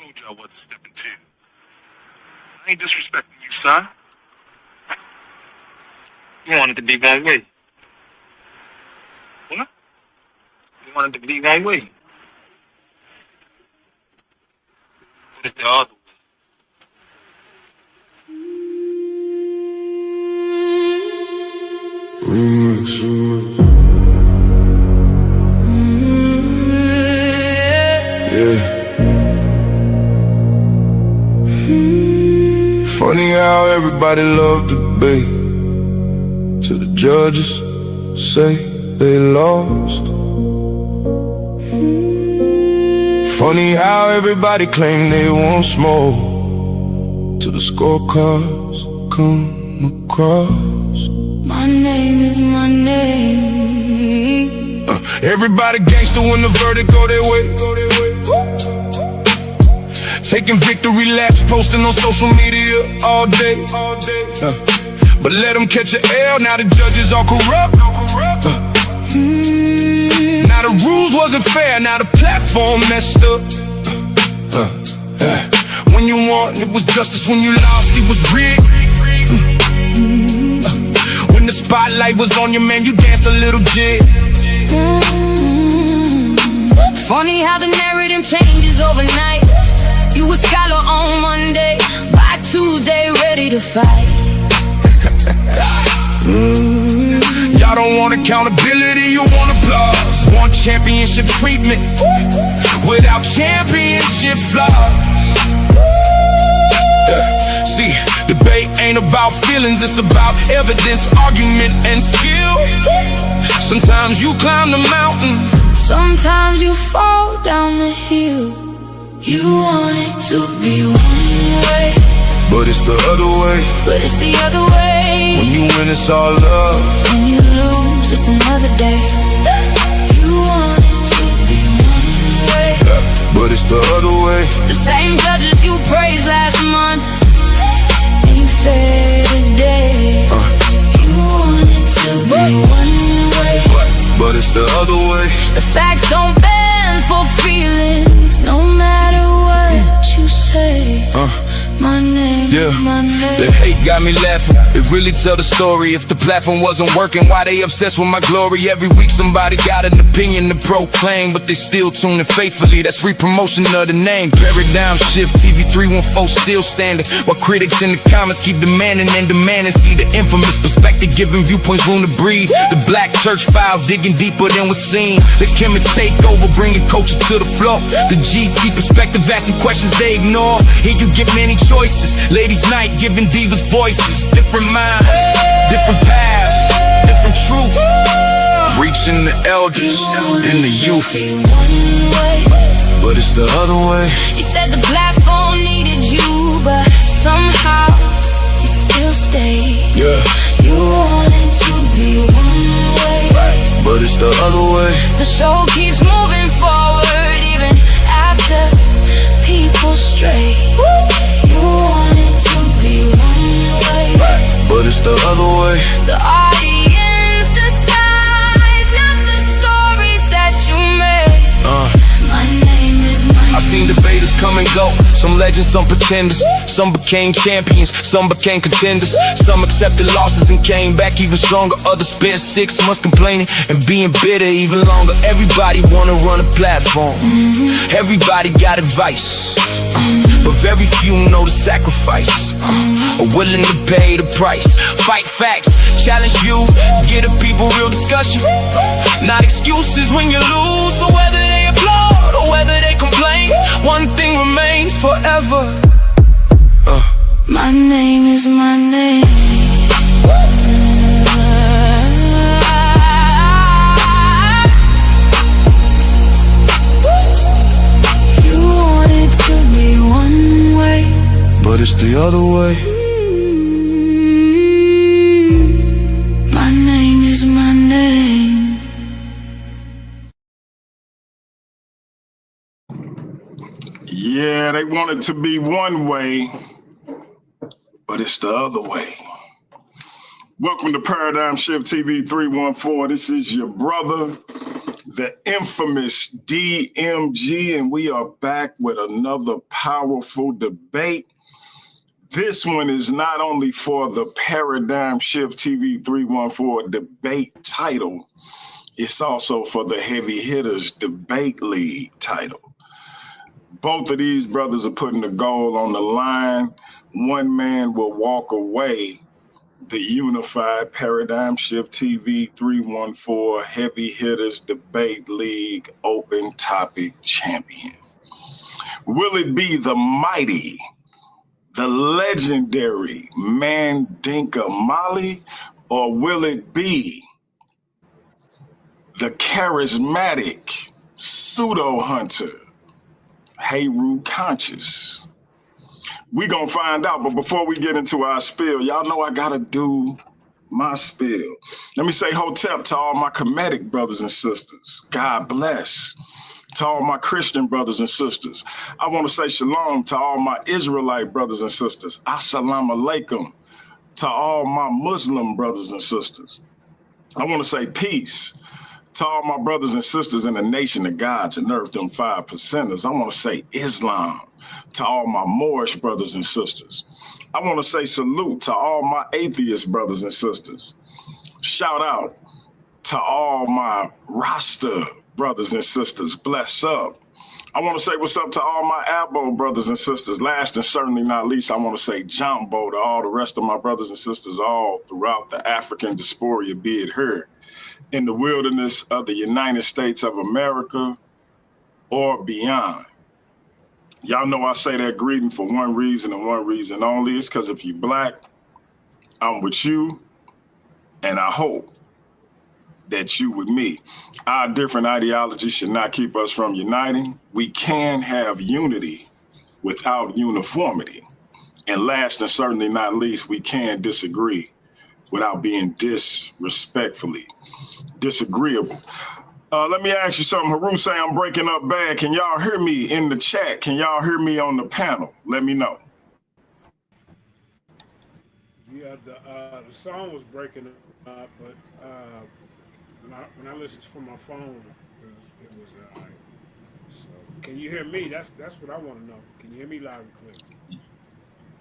told you I wasn't stepping to. I ain't disrespecting you, son. You wanted to be one way. What? You wanted to be one way. But it's the other way. Yeah. Funny how everybody loved debate till the judges say they lost. Funny how everybody claim they want smoke till the scorecards come across. My name is my name. Everybody gangster when the verdict go their way. Taking victory laps, posting on social media all day. But let them catch an L, now the judges all corrupt. Now the rules wasn't fair, now the platform messed up. When you won, it was justice. When you lost, it was rigged. When the spotlight was on you, man, you danced a little jig. Funny how the narrative changes overnight. You a scholar on Monday, by Tuesday ready to fight. Y'all don't want accountability, you want applause. Want championship treatment without championship flaws. See, debate ain't about feelings, it's about evidence, argument, and skill. Sometimes you climb the mountain, sometimes you fall down the hill. You want it to be one way, but it's the other way. but it's the other way. When you win, it's all love. When you lose, it's another day. You want it to be one way, but it's the other way. the same judges you praised last month ain't fair today. You want it to be one way, but it's the other way. the facts don't bend for feelings, no matter what you say. My name, Yeah, my name. the hate got me laughing. It really tell the story. If the platform wasn't working, why they obsessed with my glory? Every week somebody got an opinion to proclaim, but they still tune in faithfully. That's free promotion of the name. Paradigm shift, TV 314 still standing, while critics in the comments keep demanding and demanding. See the infamous perspective, giving viewpoints room to breathe. The black church files digging deeper than was seen. The Kemet takeover, bringing culture to the floor. The GT perspective, asking questions they ignore. Here you get many choices. Ladies' night, giving divas voices. Different minds, different paths, different truth. Reaching the elders and the youth, but it's the other way. You said the platform needed you, but somehow you still stayed. Yeah, You wanted to be one way, but it's the other way. the show keeps moving forward even after people stray. You wanted to be one way, But it's the other way. the audience decides, not the stories that you made. My name is my I've seen debaters come and go. Some legends, some pretenders. Some became champions, some became contenders. Some accepted losses and came back even stronger. Others spent 6 months complaining and being bitter even longer. Everybody wanna run a platform. Everybody got advice, but very few know the sacrifice. Are willing to pay the price. Fight facts, challenge views, give the people real discussion. Not excuses when you lose. So whether they applaud or whether they complain, one thing remains forever. My name is my name. You wanted to be one way, But it's the other way. my name is my name. Yeah, they want it to be one way, but it's the other way. Welcome to Paradigm Shift TV 314. This is your brother, the infamous DMG, and we are back with another powerful debate. This one is not only for the Paradigm Shift TV 314 debate title, it's also for the Heavy Hitters Debate League title. Both of these brothers are putting the goal on the line. One man will walk away the unified Paradigm Shift TV 314 Heavy Hitters Debate League Open Topic Champion. Will it be the mighty, the legendary Mandinka Mali, or will it be the charismatic pseudo hunter Heru Conscious? We gonna find out, but before we get into our spiel, y'all know I gotta do my spiel. Let me say hotep to all my Kemetic brothers and sisters. God bless. To all my Christian brothers and sisters. I want to say shalom to all my Israelite brothers and sisters. Assalamu alaikum to all my Muslim brothers and sisters. I want to say peace to all my brothers and sisters in the nation of gods and earth, them 5%ers. I want to say Islam to all my Moorish brothers and sisters. I want to say salute to all my atheist brothers and sisters. Shout out to all my Rasta brothers and sisters. Bless up. I want to say what's up to all my Abo brothers and sisters. Last and certainly not least, I want to say Jumbo to all the rest of my brothers and sisters all throughout the African diaspora, be it here in the wilderness of the United States of America or beyond. Y'all know I say that greeting for one reason and one reason only. It's because if you black, I'm with you, and I hope that you with me. Our different ideologies should not keep us from uniting. We can have unity without uniformity. And last and certainly not least, we can disagree without being disrespectfully disagreeable. Let me ask you something. Heru say I'm breaking up bad. Can y'all hear me in the chat? Can y'all hear me on the panel? Let me know. Yeah, the song was breaking up, but when I listened from my phone, it was all right. So, can you hear me? That's what I want to know. Can you hear me loud and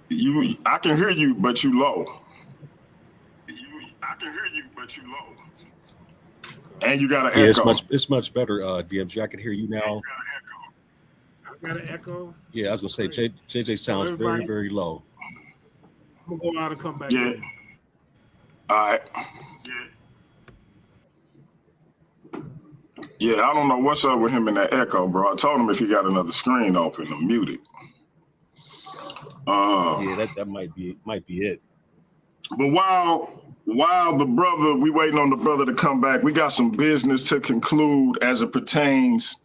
clear? I can hear you, but you low. I can hear you, but you low. And you got an echo. Yeah, it's much better, DMG. I can hear you now. I got an echo. Yeah, I was gonna say JJ sounds very, very low. I'm gonna go out and come back. Yeah. In. All right. Yeah, I don't know what's up with him in that echo, bro. I told him if he got another screen open to mute it. Yeah, that might be it. But while the brother, we waiting on the brother to come back, we got some business to conclude as it pertains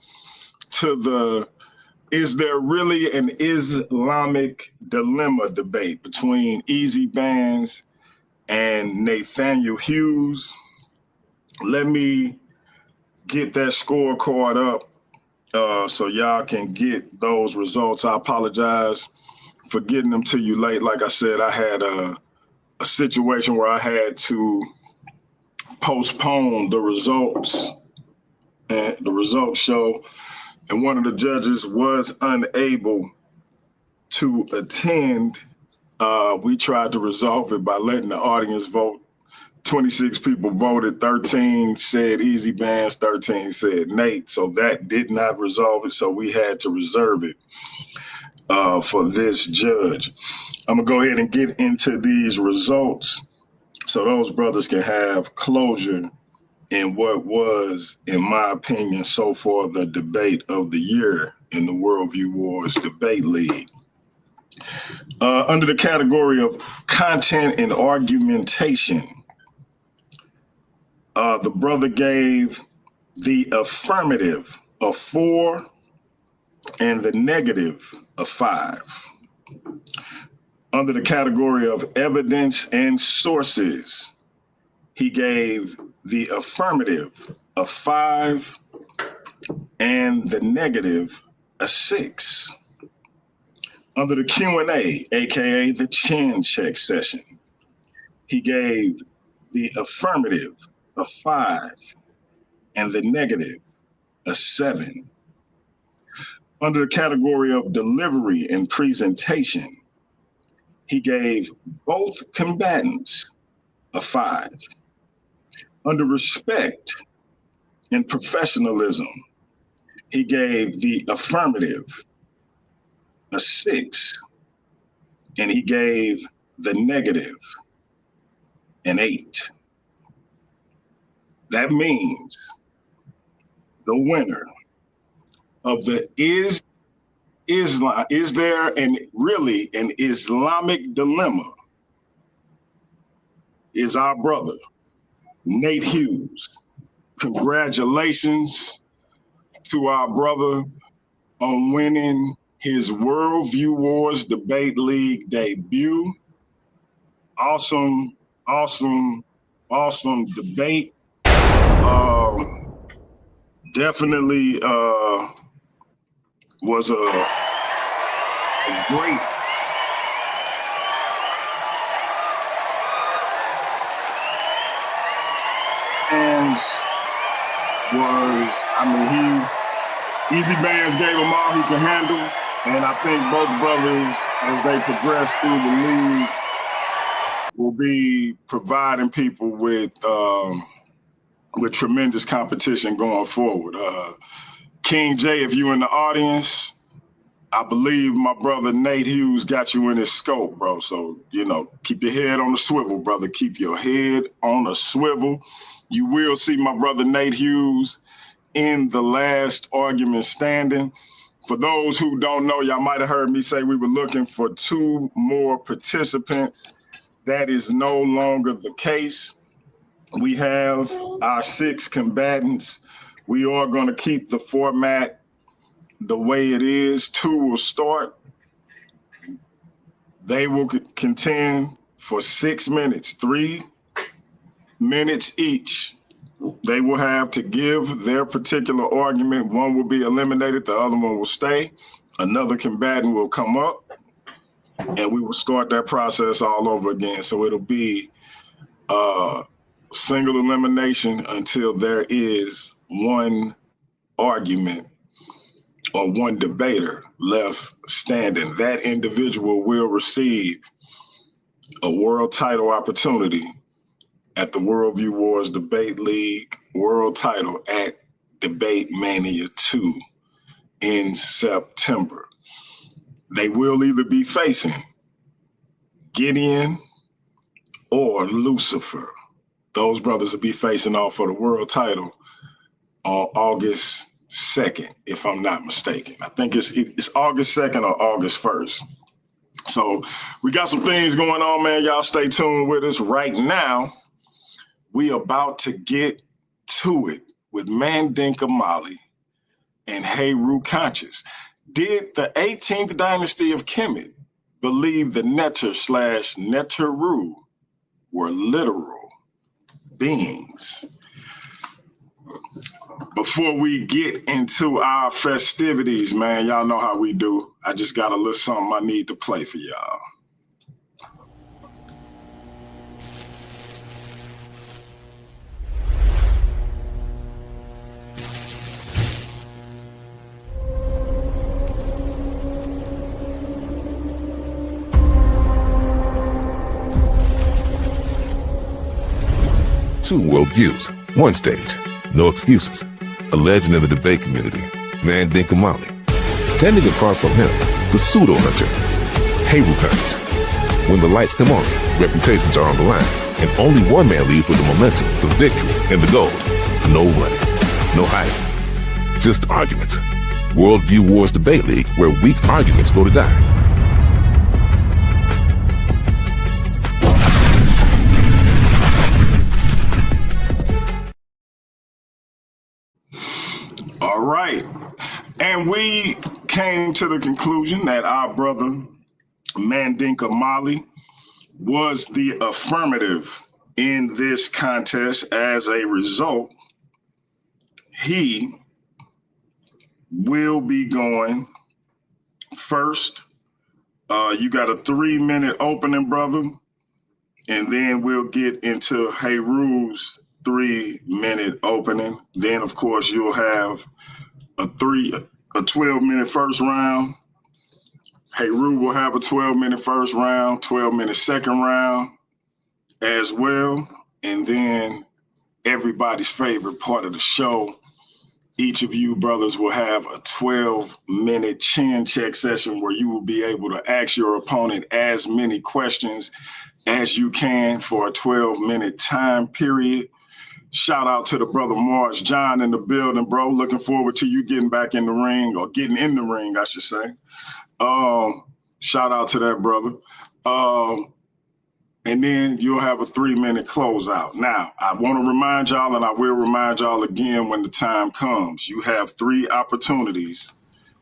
to is there really an Islamic dilemma debate between Easy Bands and Nathaniel Hughes? Let me get that scorecard up so y'all can get those results. I apologize for getting them to you late. Like I said, I had a situation where I had to postpone the results and the results show, and one of the judges was unable to attend. We tried to resolve it by letting the audience vote. 26 people voted, 13 said Easy Bands, 13 said Nate. So that did not resolve it. So we had to reserve it for this judge. I'm gonna go ahead and get into these results so those brothers can have closure in what was, in my opinion, so far the debate of the year in the Worldview Wars Debate League. Under the category of content and argumentation, the brother gave the affirmative a 4 and the negative a 5. Under the category of evidence and sources, he gave the affirmative a 5 and the negative a 6. Under the Q&A, aka the chin check session, he gave the affirmative a 5 and the negative a 7. Under the category of delivery and presentation, he gave both combatants a 5. Under respect and professionalism, he gave the affirmative a 6, and he gave the negative an 8. That means the winner of the is there an Islamic dilemma is our brother, Nate Hughes. Congratulations to our brother on winning his Worldview Wars Debate League debut. Awesome debate. Definitely was a great and Easy Bands gave him all he could handle. And I think both brothers, as they progress through the league, will be providing people with tremendous competition going forward. King J, if you're in the audience, I believe my brother Nate Hughes got you in his scope, bro. So, keep your head on the swivel, brother. Keep your head on a swivel. You will see my brother Nate Hughes in the last argument standing. For those who don't know, y'all might have heard me say we were looking for 2 more participants. That is no longer the case. We have our 6 combatants. We are going to keep the format the way it is. 2 will start. They will contend for 6 minutes, 3 minutes each. They will have to give their particular argument. One will be eliminated, the other one will stay. Another combatant will come up, and we will start that process all over again. So it'll be single elimination until there is one argument or one debater left standing. That individual will receive a world title opportunity at the Worldview Wars Debate League world title at Debate Mania 2 in September. They will either be facing Gideon or Lucifer. Those brothers will be facing off for the world title on August 2nd, if I'm not mistaken. I think it's August 2nd or August 1st. So we got some things going on, man. Y'all stay tuned with us. Right now, we about to get to it with Mandinka Mali and Heru Conscious. Did the 18th Dynasty of Kemet believe the Neteru were literal beings? Before we get into our festivities, man, y'all know how we do. I just got a little something I need to play for y'all. Two worldviews, one stage, no excuses. A legend in the debate community, Mandinka Mali. Standing across from him, the pseudo-hunter, Heru Conscious. When the lights come on, reputations are on the line, and only one man leaves with the momentum, the victory, and the gold. No running, no hiding, just arguments. Worldview Wars Debate League, where weak arguments go to die. All right. And we came to the conclusion that our brother, Mandinka Mali, was the affirmative in this contest. As a result, he will be going first. You got a 3-minute opening, brother. And then we'll get into Heru's 3-minute opening. Then, of course, you'll have a 12-minute first round. Heru will have a 12-minute first round, 12-minute second round as well. And then everybody's favorite part of the show, each of you brothers will have a 12-minute chin check session where you will be able to ask your opponent as many questions as you can for a 12-minute time period. Shout out to the brother March John in the building, bro. Looking forward to you getting back in the ring, or getting in the ring, I should say. Shout out to that brother. And then you'll have a 3-minute closeout. Now, I want to remind y'all, and I will remind y'all again when the time comes, you have 3 opportunities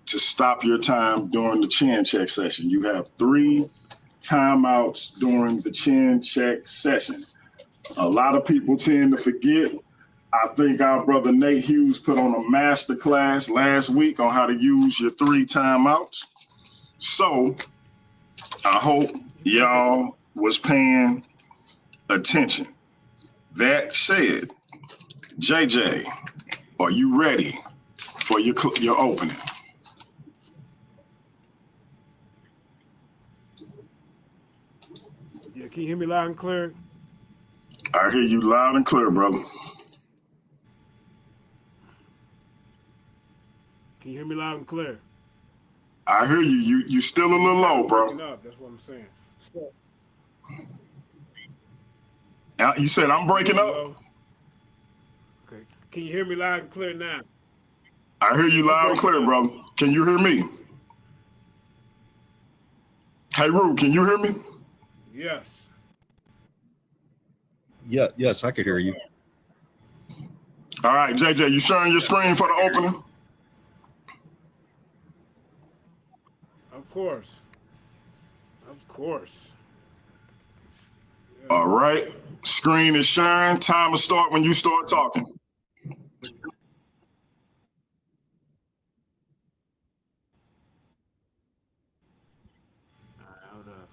to stop your time during the chin check session. You have 3 timeouts during the chin check session. A lot of people tend to forget. I think our brother Nate Hughes put on a master class last week on how to use your 3 timeouts. So I hope y'all was paying attention. That said, JJ, are you ready for your opening? Yeah, can you hear me loud and clear? I hear you loud and clear, brother. Can you hear me loud and clear? I hear you. You still a little low, bro. That's what I'm saying. So, You said I'm breaking up? Okay. Can you hear me loud and clear now? I hear you loud and clear, brother. Can you hear me? Hey, Ru, can you hear me? Yes. Yeah, yes, I can hear you. All right, JJ, you sharing your screen for the opening? Of course. Of course. All right. Screen is sharing. Time will start when you start talking. Hold up.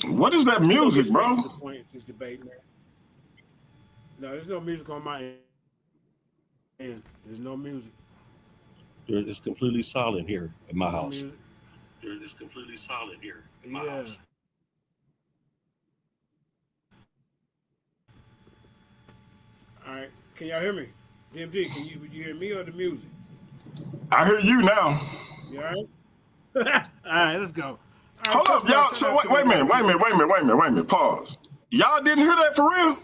What is that music, bro? The point of this debate, man. No, there's no music on my end. There's no music. It's completely silent here in my house. It's completely silent here in my house. All right. Can y'all hear me? DMG, can you hear me or the music? I hear you now. You all right? All right, let's go. Right, hold up, y'all. So wait a minute. Pause. Y'all didn't hear that for real?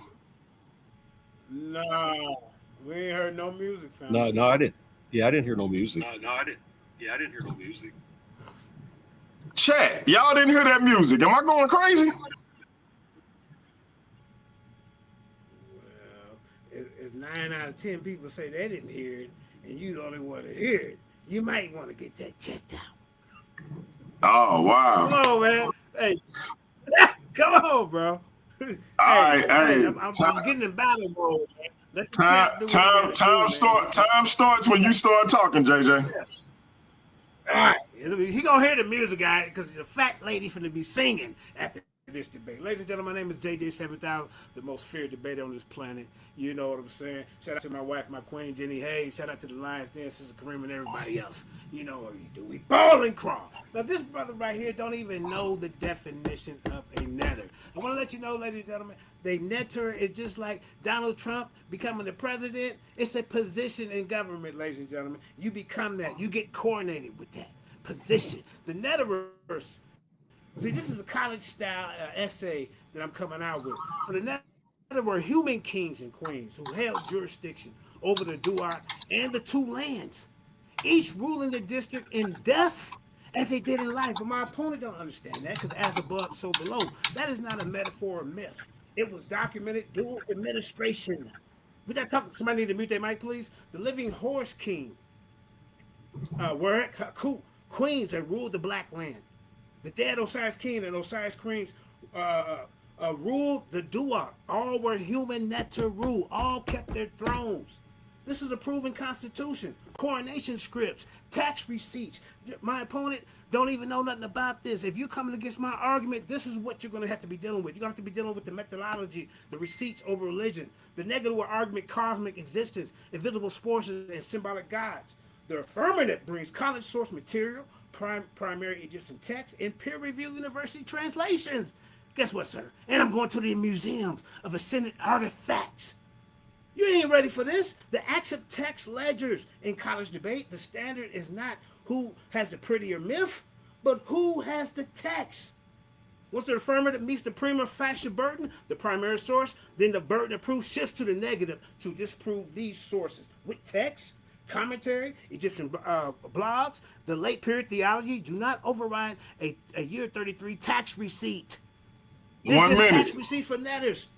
No, we ain't heard no music, fam. No, I didn't. Yeah, I didn't hear no music. No, I didn't. Yeah, I didn't hear no music. Chat, y'all didn't hear that music. Am I going crazy? Well, if 9 out of 10 people say they didn't hear it, and you the only one to hear it, you might want to get that checked out. Oh, wow. Come on, man. Hey, come on, bro. All right, hey. I'm getting in battle mode, man. Time starts when you start talking, JJ. Yeah. All right. He gonna hear the music, guy, because the fat lady finna be singing after this debate. Ladies and gentlemen, my name is JJ7000, the most feared debater on this planet. You know what I'm saying? Shout out to my wife, my queen, Jenny Hayes. Shout out to the Lions Den, Sister Kareem, and everybody else. You know what we do. We ball and crawl. Now, this brother right here don't even know the definition of a netter. I want to let you know, ladies and gentlemen, the netter is just like Donald Trump becoming the president. It's a position in government, ladies and gentlemen. You become that. You get coordinated with that position. The netterverse. See, this is a college-style essay that I'm coming out with. So the netter were human kings and queens who held jurisdiction over the Duat and the 2 lands, each ruling the district in death as they did in life. But my opponent don't understand that, because as above, so below. That is not a metaphor or myth. It was documented dual administration. We got talking. Somebody need to mute their mic, please. The living horse king were queens that ruled the black land. The dead Osiris King and Osiris Queen's ruled the Duat. All were human Neteru. All kept their thrones. This is a proven constitution, coronation scripts, tax receipts. My opponent don't even know nothing about this. If you're coming against my argument, this is what you're going to have to be dealing with. You're going to have to be dealing with the methodology, the receipts over religion, the negative argument, cosmic existence, invisible forces, and symbolic gods. The affirmative brings college source material, primary Egyptian texts, and peer-reviewed university translations. Guess what, sir? And I'm going to the museums of ascended artifacts. You ain't ready for this. The accept text ledgers in college debate, the standard is not who has the prettier myth, but who has the text. Once the affirmative meets the prima facie burden, the primary source, then the burden of proof shifts to the negative to disprove these sources. With text, commentary, Egyptian blogs, the late period theology do not override a year 33 tax receipt. This tax receipt for netters.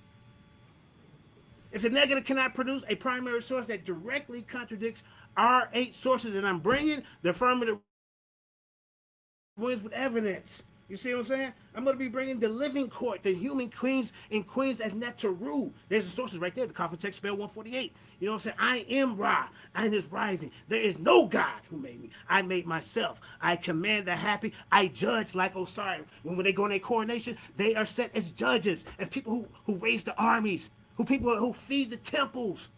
If the negative cannot produce a primary source that directly contradicts our 8 sources that I'm bringing, the affirmative wins with evidence. You see what I'm saying? I'm going to be bringing the living court, the human queens and queens as Neteru. There's the sources right there. The coffin text spell 148. You know what I'm saying? I am Ra. I am his rising. There is no God who made me. I made myself. I command the happy. I judge like Osiris. When they go in their coronation, they are set as judges, as people who raise the armies. Who feed the temples.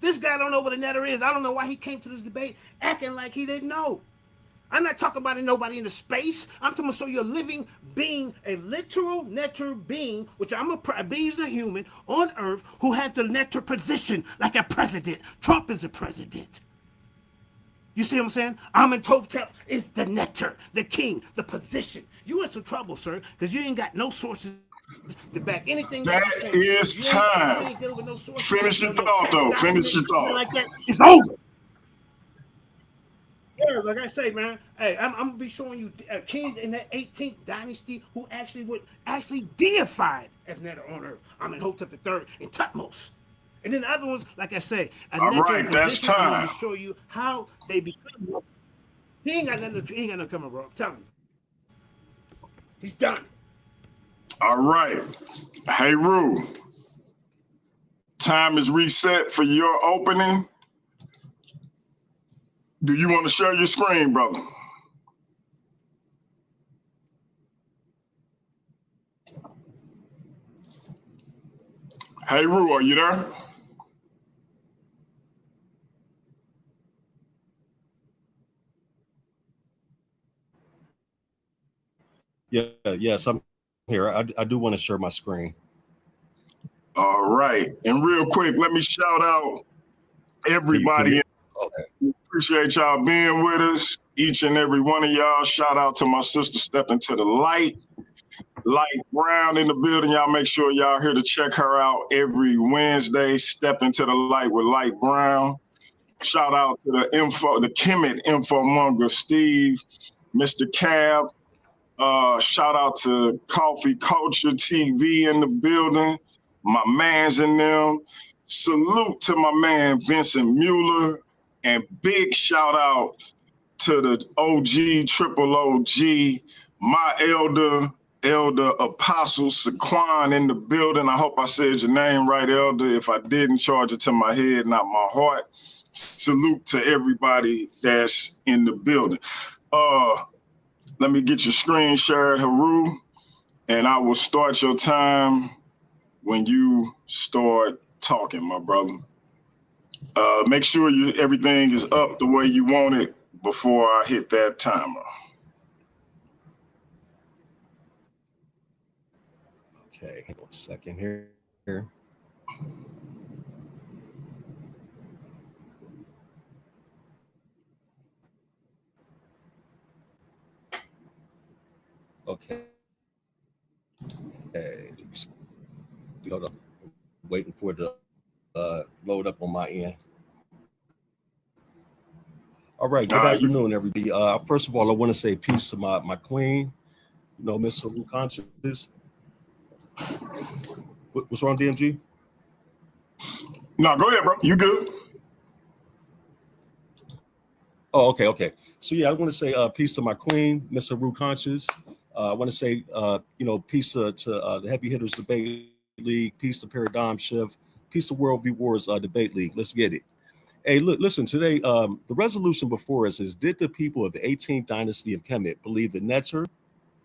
This guy don't know what a netter is. I don't know why he came to this debate acting like he didn't know. I'm not talking about nobody in the space. I'm talking about you're a living being, a literal netter being, which a being is a human on Earth who has the netter position like a president. Trump is a president. You see what I'm saying? Amenhotep is the netter, the king, the position. You in some trouble, sir, because you ain't got no sources to back anything. That is time. Finish your thought, though. Finish your thought. Like that, it's over. Yeah, like I say, man. Hey, I'm gonna be showing you kings in that 18th dynasty who actually deified as Neter on Earth. Amenhotep III and Tutmos. And then the other ones, like I say, all right, that's time. To show you how they become. He ain't got nothing coming, bro. I'm telling you, he's done. All right, Heru, time is reset for your opening. Do you want to share your screen, brother? Heru, are you there? Yes, I'm here. I do want to share my screen. All right. And real quick, let me shout out everybody. Okay. Appreciate y'all being with us, each and every one of y'all. Shout out to my sister stepping to the light. Light Brown in the building. Y'all make sure y'all here to check her out every Wednesday. Step into the light with Light Brown. Shout out to the Kemet infomonger, Steve, Mr. Cab. Shout out to Coffee Culture TV in the building. My man's in them. Salute to my man, Vincent Mueller. And big shout out to the OG, triple OG, my elder Apostle Saquon in the building. I hope I said your name right, Elder. If I didn't, charge it to my head, not my heart. Salute to everybody that's in the building. Let me get your screen shared, Heru, and I will start your time when you start talking, my brother. Make sure everything is up the way you want it before I hit that timer. Okay, hang on a second here. Okay. Hey, hold on. Waiting for it to load up on my end. All right. Good afternoon, everybody. First of all, I want to say peace to my queen, Miss Heru Conscious. What's wrong, DMG? No, go ahead, bro. You good? Oh, okay. So yeah, I want to say peace to my queen, Miss Heru Conscious. I want to say, peace to the Heavy Hitters Debate League, peace to Paradigm Shift, peace to Worldview Wars Debate League. Let's get it. Hey, look, listen, today, the resolution before us is, did the people of the 18th dynasty of Kemet believe that Neteru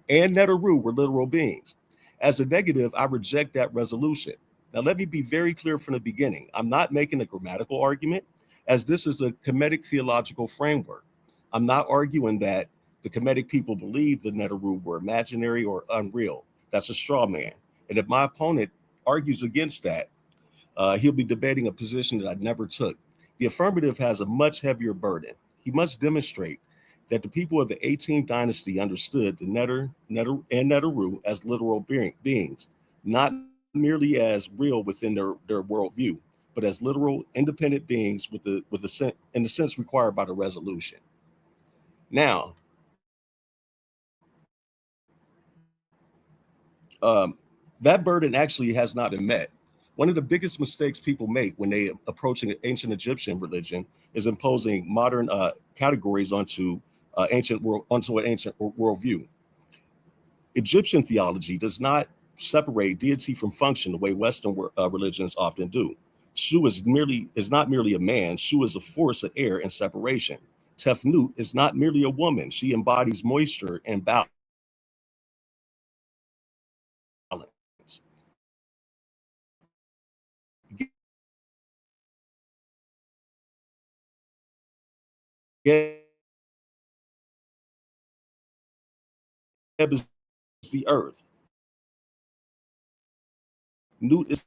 and Neteru were literal beings? As a negative, I reject that resolution. Now, let me be very clear from the beginning. I'm not making a grammatical argument, as this is a Kemetic theological framework. I'm not arguing that the Kemetic people believe the Neteru were imaginary or unreal. That's a straw man. And if my opponent argues against that, he'll be debating a position that I never took. The affirmative has a much heavier burden. He must demonstrate that the people of the 18th dynasty understood the Neteru as literal beings, not merely as real within their worldview, but as literal, independent beings in the sense required by the resolution. Now, that burden actually has not been met. One of the biggest mistakes people make when they approach an ancient Egyptian religion is imposing modern categories onto an ancient worldview. Egyptian theology does not separate deity from function the way Western religions often do. Shu is not merely a man. Shu is a force of air and separation. Tefnut is not merely a woman. She embodies moisture and balance. Is the earth. Nut is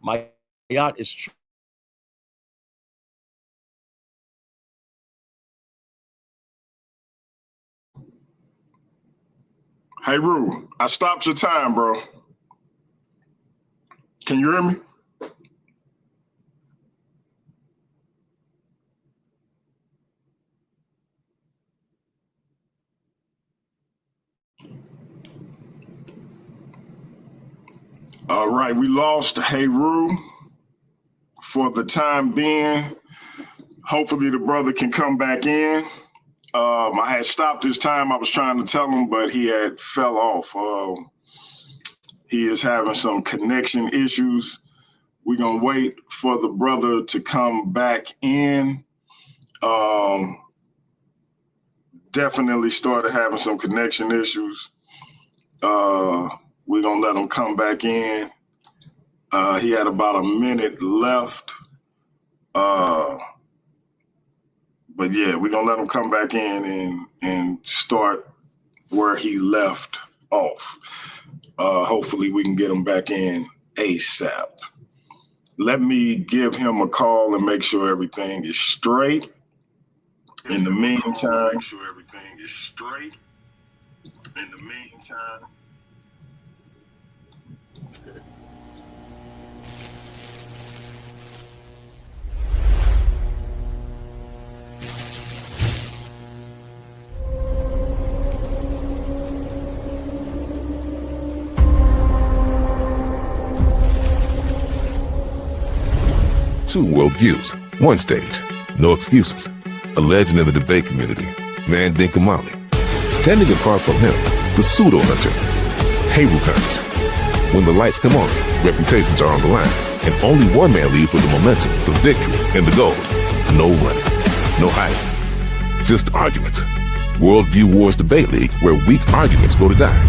my yacht is true. Hey, Heru, I stopped your time, bro. Can you hear me? All right, we lost Heru for the time being. Hopefully the brother can come back in. I had stopped his time. I was trying to tell him, but he had fell off. He is having some connection issues. We're going to wait for the brother to come back in. Definitely started having some connection issues. We're going to let him come back in. He had about a minute left. But yeah, we're going to let him come back in and start where he left off. Hopefully we can get him back in ASAP. Let me give him a call and make sure everything is straight. In the meantime, make sure everything is straight. In the meantime. Two worldviews, one stage, no excuses. A legend in the debate community, MANDINKA. Standing apart from him, the pseudo-hunter, Heru conscious. When the lights come on, reputations are on the line, and only one man leaves with the momentum, the victory, and the gold. No running, no hiding, just arguments. Worldview Wars Debate League, where weak arguments go to die.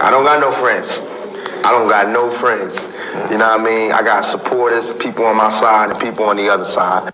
I don't got no friends. I don't got no friends. You know what I mean? I got supporters, people on my side and people on the other side.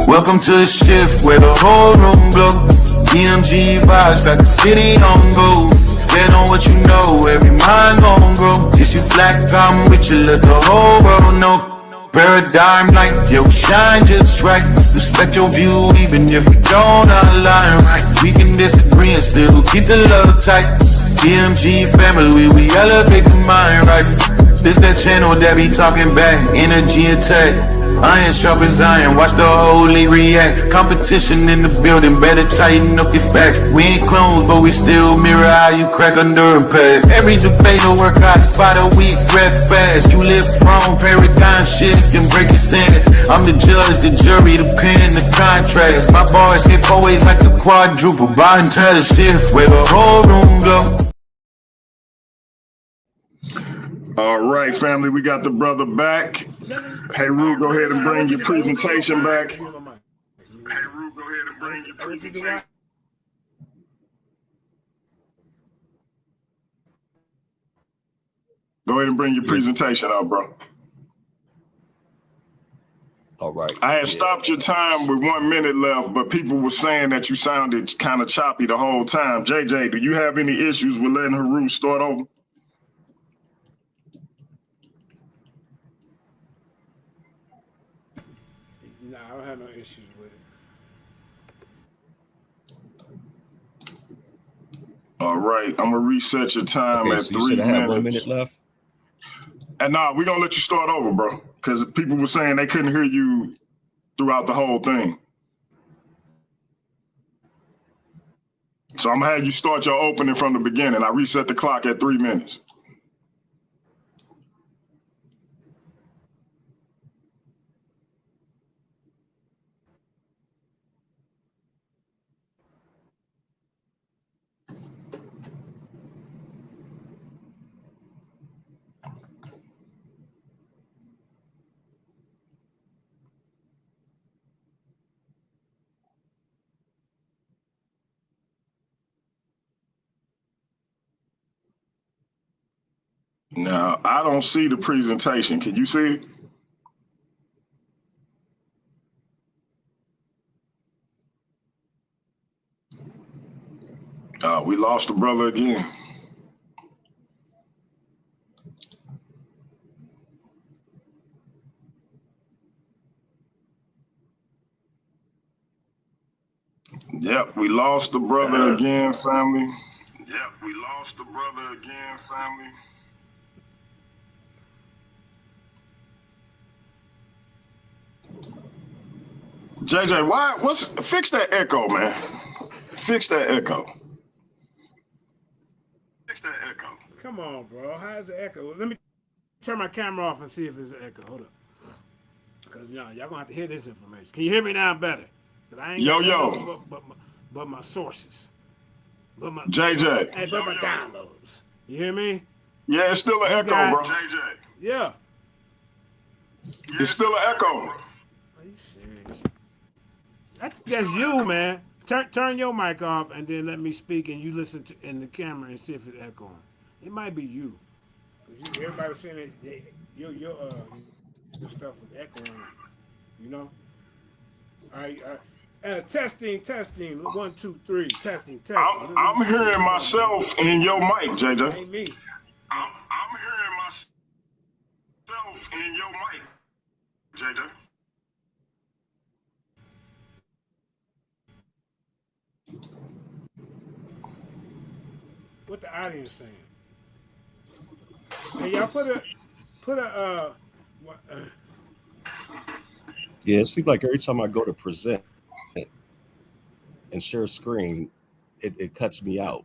Welcome to the shift where the whole room glows. DMG vibes got the city on go. Stand on what you know, every mind gon' grow. Just you flat, I'm with you, let the whole world know. Paradigm light, yeah, we shine just right. Respect your view, even if we don't align right. We can disagree and still keep the love tight. DMG family, we elevate the mind, right? This that channel that be talking back, energy attack. Iron sharp as iron, watch the whole league react. Competition in the building, better tighten up your facts. We ain't clones, but we still mirror how you crack under impact. Every debater work hard, spot a week, rap fast. You live wrong, paradigm shift and break your stance. I'm the judge, the jury, the pen, the contrast. My bars hit always like a quadruple, by entire shift, where the whole room go. All right, family, we got the brother back. Heru, go ahead and bring your presentation back. Heru, go ahead and bring your presentation. Go ahead and bring your presentation up, bro. All right. I had stopped your time with 1 minute left, but people were saying that you sounded kind of choppy the whole time. JJ, do you have any issues with letting Heru start over? Nah, I don't have no issues with it. All right, I'm gonna reset your time Okay, at so you 3 said I minutes. have 1 minute left? And nah, we're gonna let you start over, bro. Because people were saying they couldn't hear you throughout the whole thing. So I'm gonna have you start your opening from the beginning. I reset the clock at 3 minutes. Now, I don't see the presentation. Can you see it? We lost the brother again. Yep, we lost the brother again, family. Yep, we lost the brother again, family. JJ, fix that echo, man. Fix that echo. Fix that echo. Come on, bro. How's the echo? Let me turn my camera off and see if it's an echo. Hold up. Because y'all gonna have to hear this information. Can you hear me now better? I ain't but my sources. But my JJ. Hey, but my downloads. You hear me? Yeah, it's still an echo, bro. JJ. Yeah. It's still an echo. Are you serious? That's you, man. Turn your mic off and then let me speak and you listen to in the camera and see if it's echoing. It might be you. Everybody was saying that your stuff was echoing. You know? All right. Testing. 1, 2, 3. Testing. I'm hearing myself in your mic, JJ. Ain't me. I'm hearing myself in your mic, JJ. What the audience saying? Hey, y'all put a Yeah, it seems like every time I go to present and share screen, it cuts me out.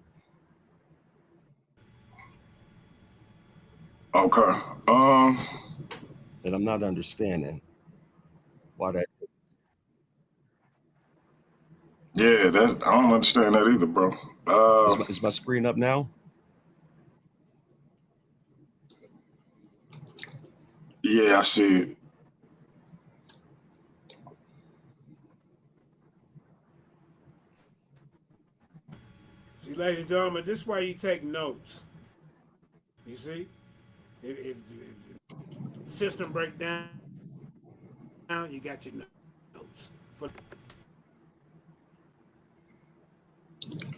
Okay. And I'm not understanding why that. Yeah, I don't understand that either, bro. Is my screen up now? Yeah, I see it. See, ladies and gentlemen, this is why you take notes. You see, if the system break down, you got your notes.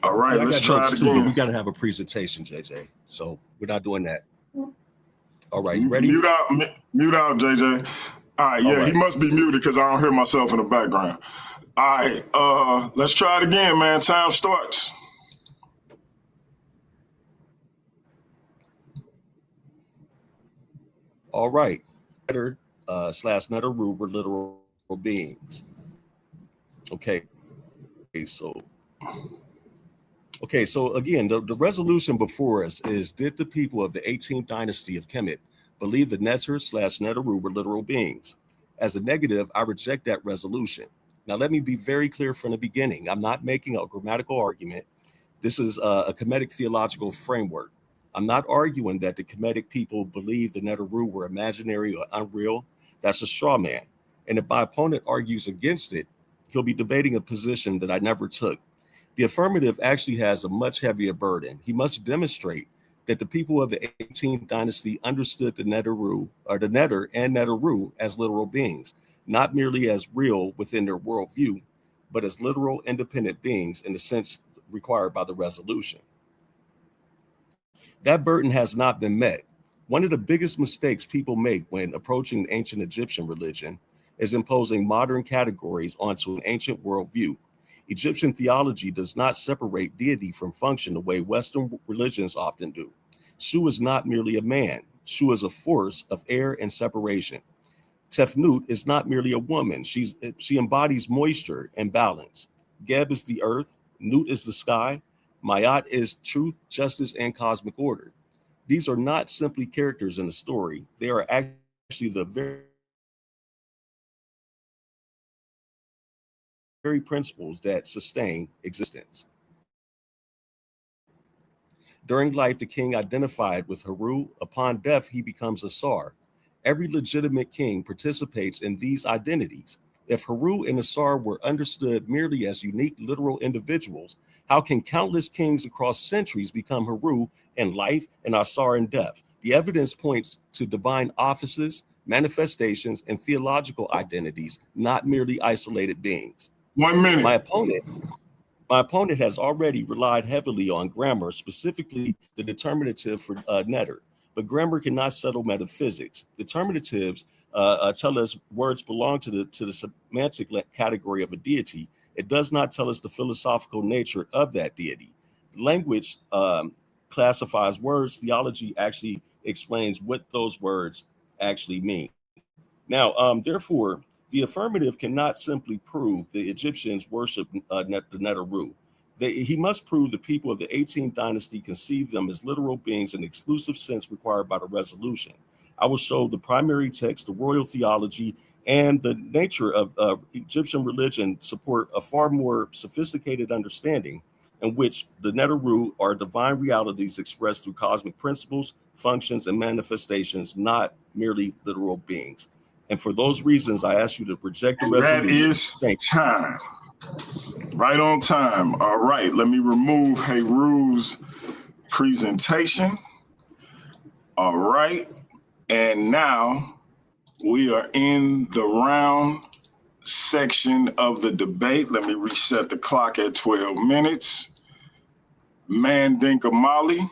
All right, Yeah, let's try it too, but again. we got to have a presentation, JJ. So we're not doing that. All right, you ready? Mute out, JJ. All right, yeah, he must be muted because I don't hear myself in the background. All right, let's try it again, man. Time starts. All right. Neter slash Neteru were literal beings. Okay. So again, the resolution before us is: did the people of the 18th dynasty of Kemet believe the Neter slash Neteru were literal beings? As a negative, I reject that resolution. Now, let me be very clear from the beginning. I'm not making a grammatical argument. This is a Kemetic theological framework. I'm not arguing that the Kemetic people believe the Neteru were imaginary or unreal. That's a straw man. And if my opponent argues against it, he'll be debating a position that I never took. The affirmative actually has a much heavier burden. He must demonstrate that the people of the 18th dynasty understood the Neteru, or the Neter and Neteru, as literal beings, not merely as real within their worldview, but as literal independent beings in the sense required by the resolution. That burden has not been met. One of the biggest mistakes people make when approaching ancient Egyptian religion is imposing modern categories onto an ancient worldview. Egyptian theology does not separate deity from function the way Western religions often do. Shu is not merely a man. Shu is a force of air and separation. Tefnut is not merely a woman. She embodies moisture and balance. Geb is the earth. Nut is the sky. Mayat is truth, justice, and cosmic order. These are not simply characters in the story. They are actually the very principles that sustain existence. During life, the king identified with Heru. Upon death, he becomes a Sar. Every legitimate king participates in these identities. If Heru and Asar were understood merely as unique literal individuals, how can countless kings across centuries become Heru in life and Asar in death? The evidence points to divine offices, manifestations, and theological identities, not merely isolated beings. 1 minute. My opponent has already relied heavily on grammar, specifically the determinative for Neter. But grammar cannot settle metaphysics. Determinatives tell us words belong to the semantic category of a deity. It does not tell us the philosophical nature of that deity. Language classifies words. Theology actually explains what those words actually mean. Now, therefore, the affirmative cannot simply prove the Egyptians worshiped the Neteru. He must prove the people of the 18th dynasty conceived them as literal beings in the exclusive sense required by the resolution. I will show the primary text, the royal theology, and the nature of Egyptian religion support a far more sophisticated understanding in which the Neteru are divine realities expressed through cosmic principles, functions, and manifestations, not merely literal beings. And for those reasons, I ask you to reject the resolution. That is time. Right on time. All right, let me remove Heru's presentation. All right, and now we are in the round section of the debate. Let me reset the clock at 12 minutes. Mandinka Mali,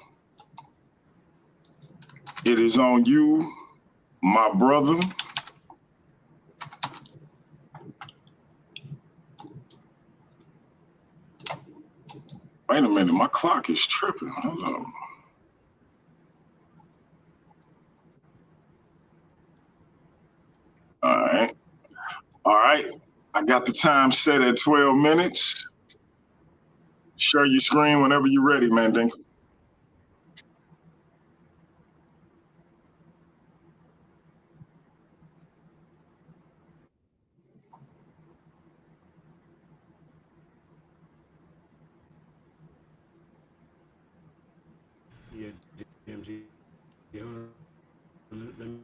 it is on you, my brother. Wait a minute, my clock is tripping. Hold on. All right. I got the time set at 12 minutes. Share your screen whenever you're ready, Mandinka. Yeah, DMG. Yeah, let me.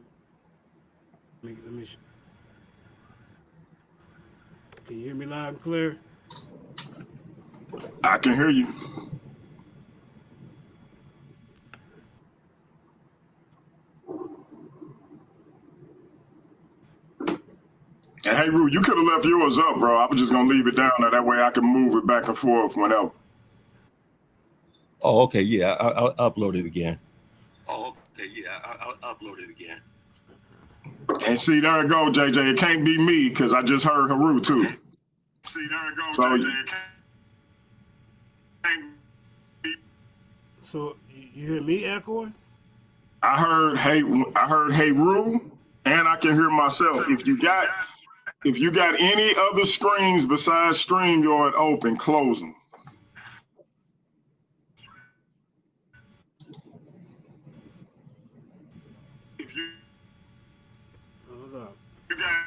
Can you hear me loud and clear? I can hear you. And hey, Rue, you could have left yours up, bro. I was just going to leave it down there. That way I can move it back and forth whenever. Oh, okay. Yeah, I'll upload it again. Oh, okay. Yeah, I'll upload it again. And see, there it go, JJ. It can't be me because I just heard Heru too. See, there it go, so, JJ. It can't be. So you hear me echoing? I heard Heru, and I can hear myself. If you got any other screens besides StreamYard open, close them. If you got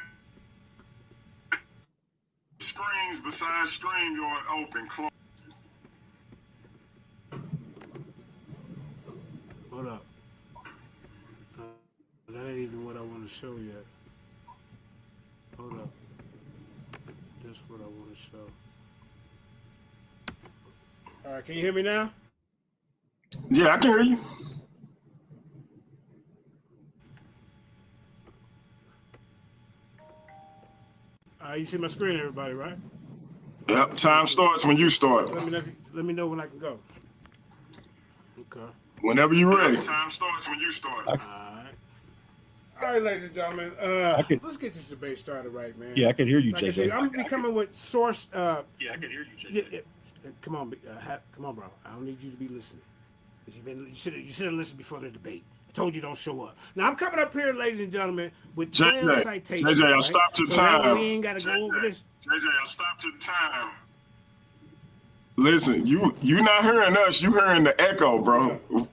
screens besides StreamYard open, close. Hold up. That ain't even what I want to show yet. Hold up. That's what I want to show. All right, can you hear me now? Yeah, I can hear you. You see my screen, everybody, right? Yep. Time starts when you start. Let me know when I can go. Okay. Whenever you're ready. Time starts when you start. All right, ladies and gentlemen. Let's get this debate started, right, man? Yeah, I can hear you, like JJ. I'm gonna be coming with source. Yeah, I can hear you, JJ. Yeah. Come on, bro. I don't need you to be listening. You should have listened before the debate. I told you don't show up. Now I'm coming up here, ladies and gentlemen, with 12 citations. JJ, I'll right? stop to so time. We ain't gotta go over this. JJ, I'll stop to time. Listen, you not hearing us. You hearing the echo, bro. What's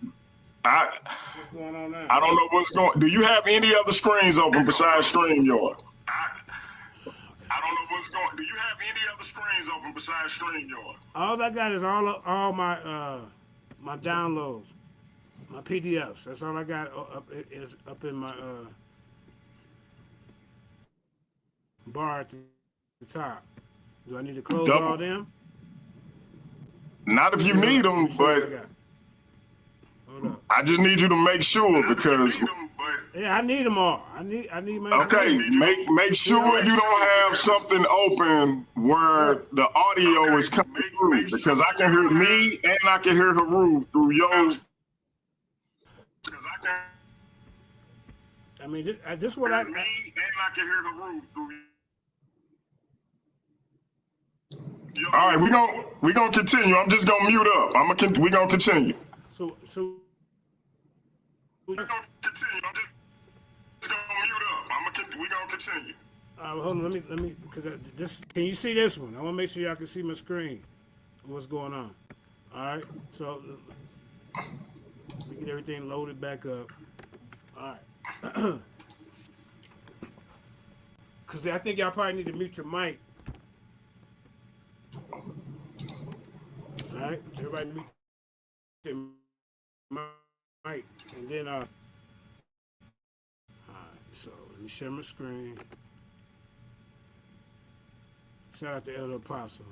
going on now? I don't know what's going. Do you have any other screens open besides StreamYard? I don't know what's going. Do you have any other screens open besides StreamYard? All I got is all my my downloads, my PDFs. That's all I got up in my bar at the top. Do I need to close all them? Not if you need them, but I just need you to make sure because. Yeah, I need them all. I need my. Okay, make sure you don't have something open where the audio is coming through because I can hear me and I can hear Heru through yours. I mean, this is what I. Me and I can hear Heru through. All right, we gonna continue. I'm just gonna mute up. We gonna continue. So. We gonna continue. I'm just gonna mute up. We gonna continue. Hold on, let me, because can you see this one? I want to make sure y'all can see my screen. What's going on? All right, so we get everything loaded back up. All right, because I think y'all probably need to mute your mic. All right, everybody mute their mic, and then all right, so let me share my screen. Shout out to Elder Apostle.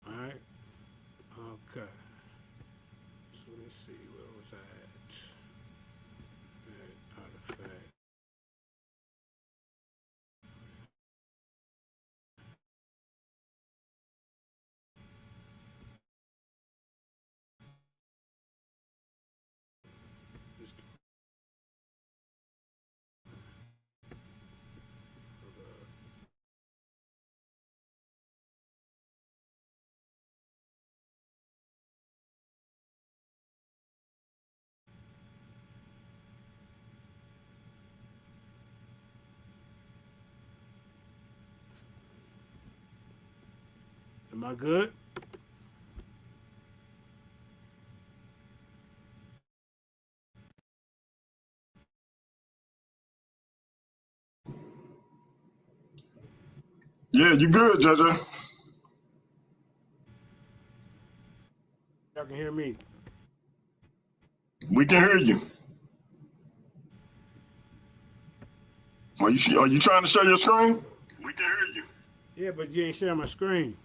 All right, okay. So let's see, where was I at? All right, artifact. Am I good? Yeah, you good, JJ. Y'all can hear me. We can hear you. Are you trying to share your screen? We can hear you. Yeah, but you ain't sharing my screen.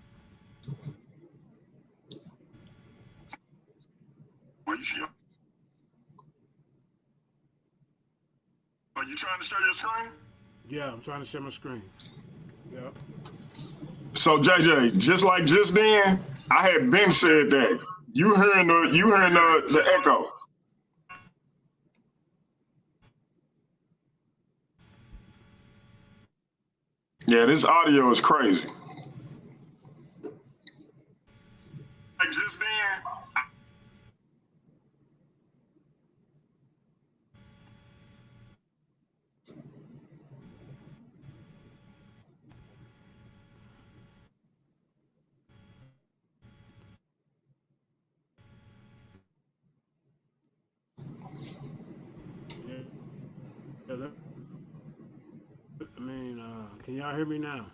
Are you trying to share your screen? Yeah, I'm trying to share my screen. Yep. So JJ, just like just then, I had been said that. You hearing the echo. Yeah, this audio is crazy. Like just then, Can y'all hear me now?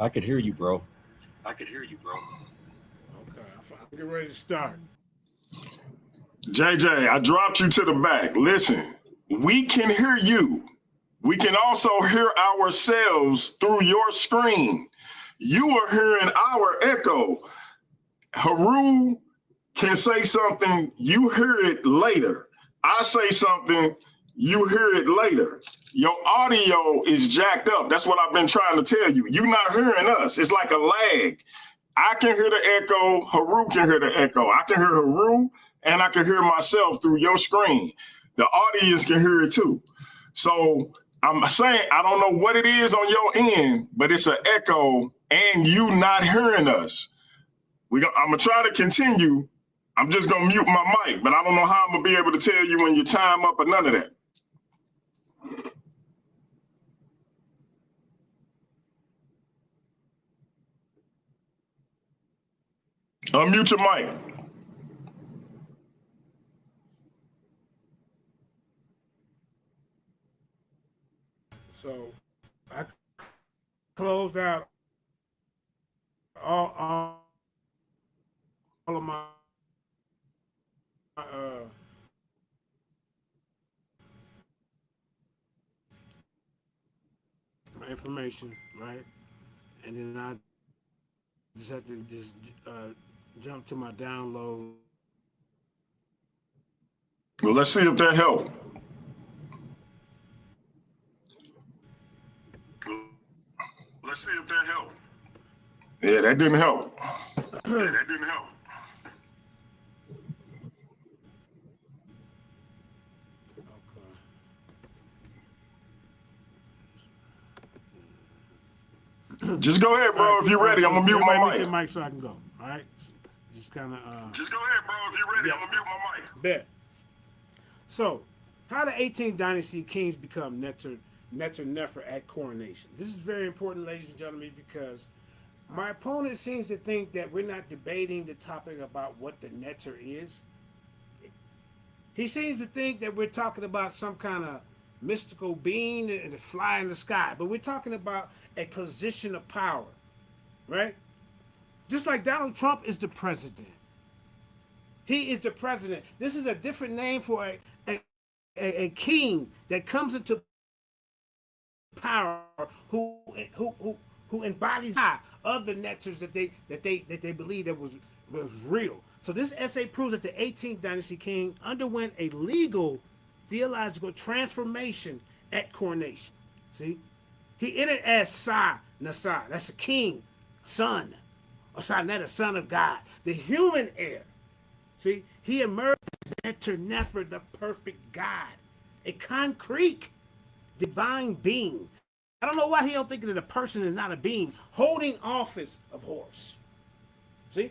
I could hear you, bro. Okay, I'm getting ready to start. JJ, I dropped you to the back. Listen, we can hear you. We can also hear ourselves through your screen. You are hearing our echo. Heru can say something, you hear it later. I say something, you hear it later. Your audio is jacked up. That's what I've been trying to tell you. You're not hearing us. It's like a lag. I can hear the echo. Heru can hear the echo. I can hear Heru and I can hear myself through your screen. The audience can hear it too. So I'm saying, I don't know what it is on your end, but it's an echo and you not hearing us. I'm going to try to continue. I'm just going to mute my mic, but I don't know how I'm going to be able to tell you when your time up or none of that. Unmute your mic. So I closed out all of my information, right? And then I just had to jump to my download. Well, let's see if that helped. Let's see if that helped. Yeah, that didn't help. Just go ahead, bro. If you're ready, I'm gonna mute my mic. Your mic so I can go. All right. Just kind of. Just go ahead, bro. If you're ready, I'm gonna mute my mic. Bet. So, how the 18th Dynasty kings become Neter at coronation? This is very important, ladies and gentlemen, because my opponent seems to think that we're not debating the topic about what the Neter is. He seems to think that we're talking about some kind of mystical being and fly in the sky, but we're talking about a position of power, right? Just like Donald Trump is the president. He is the president. This is a different name for a king that comes into power who embodies of the Neters that they believe that was real. So this essay proves that the 18th Dynasty king underwent a legal theological transformation at coronation. See? He entered as Sa-Nasar. That's a king, son. Or Sa-Neter, son of God. The human heir. See? He emerged as Neter, the perfect God. A concrete divine being. I don't know why he don't think that a person is not a being. Holding office of horse. See?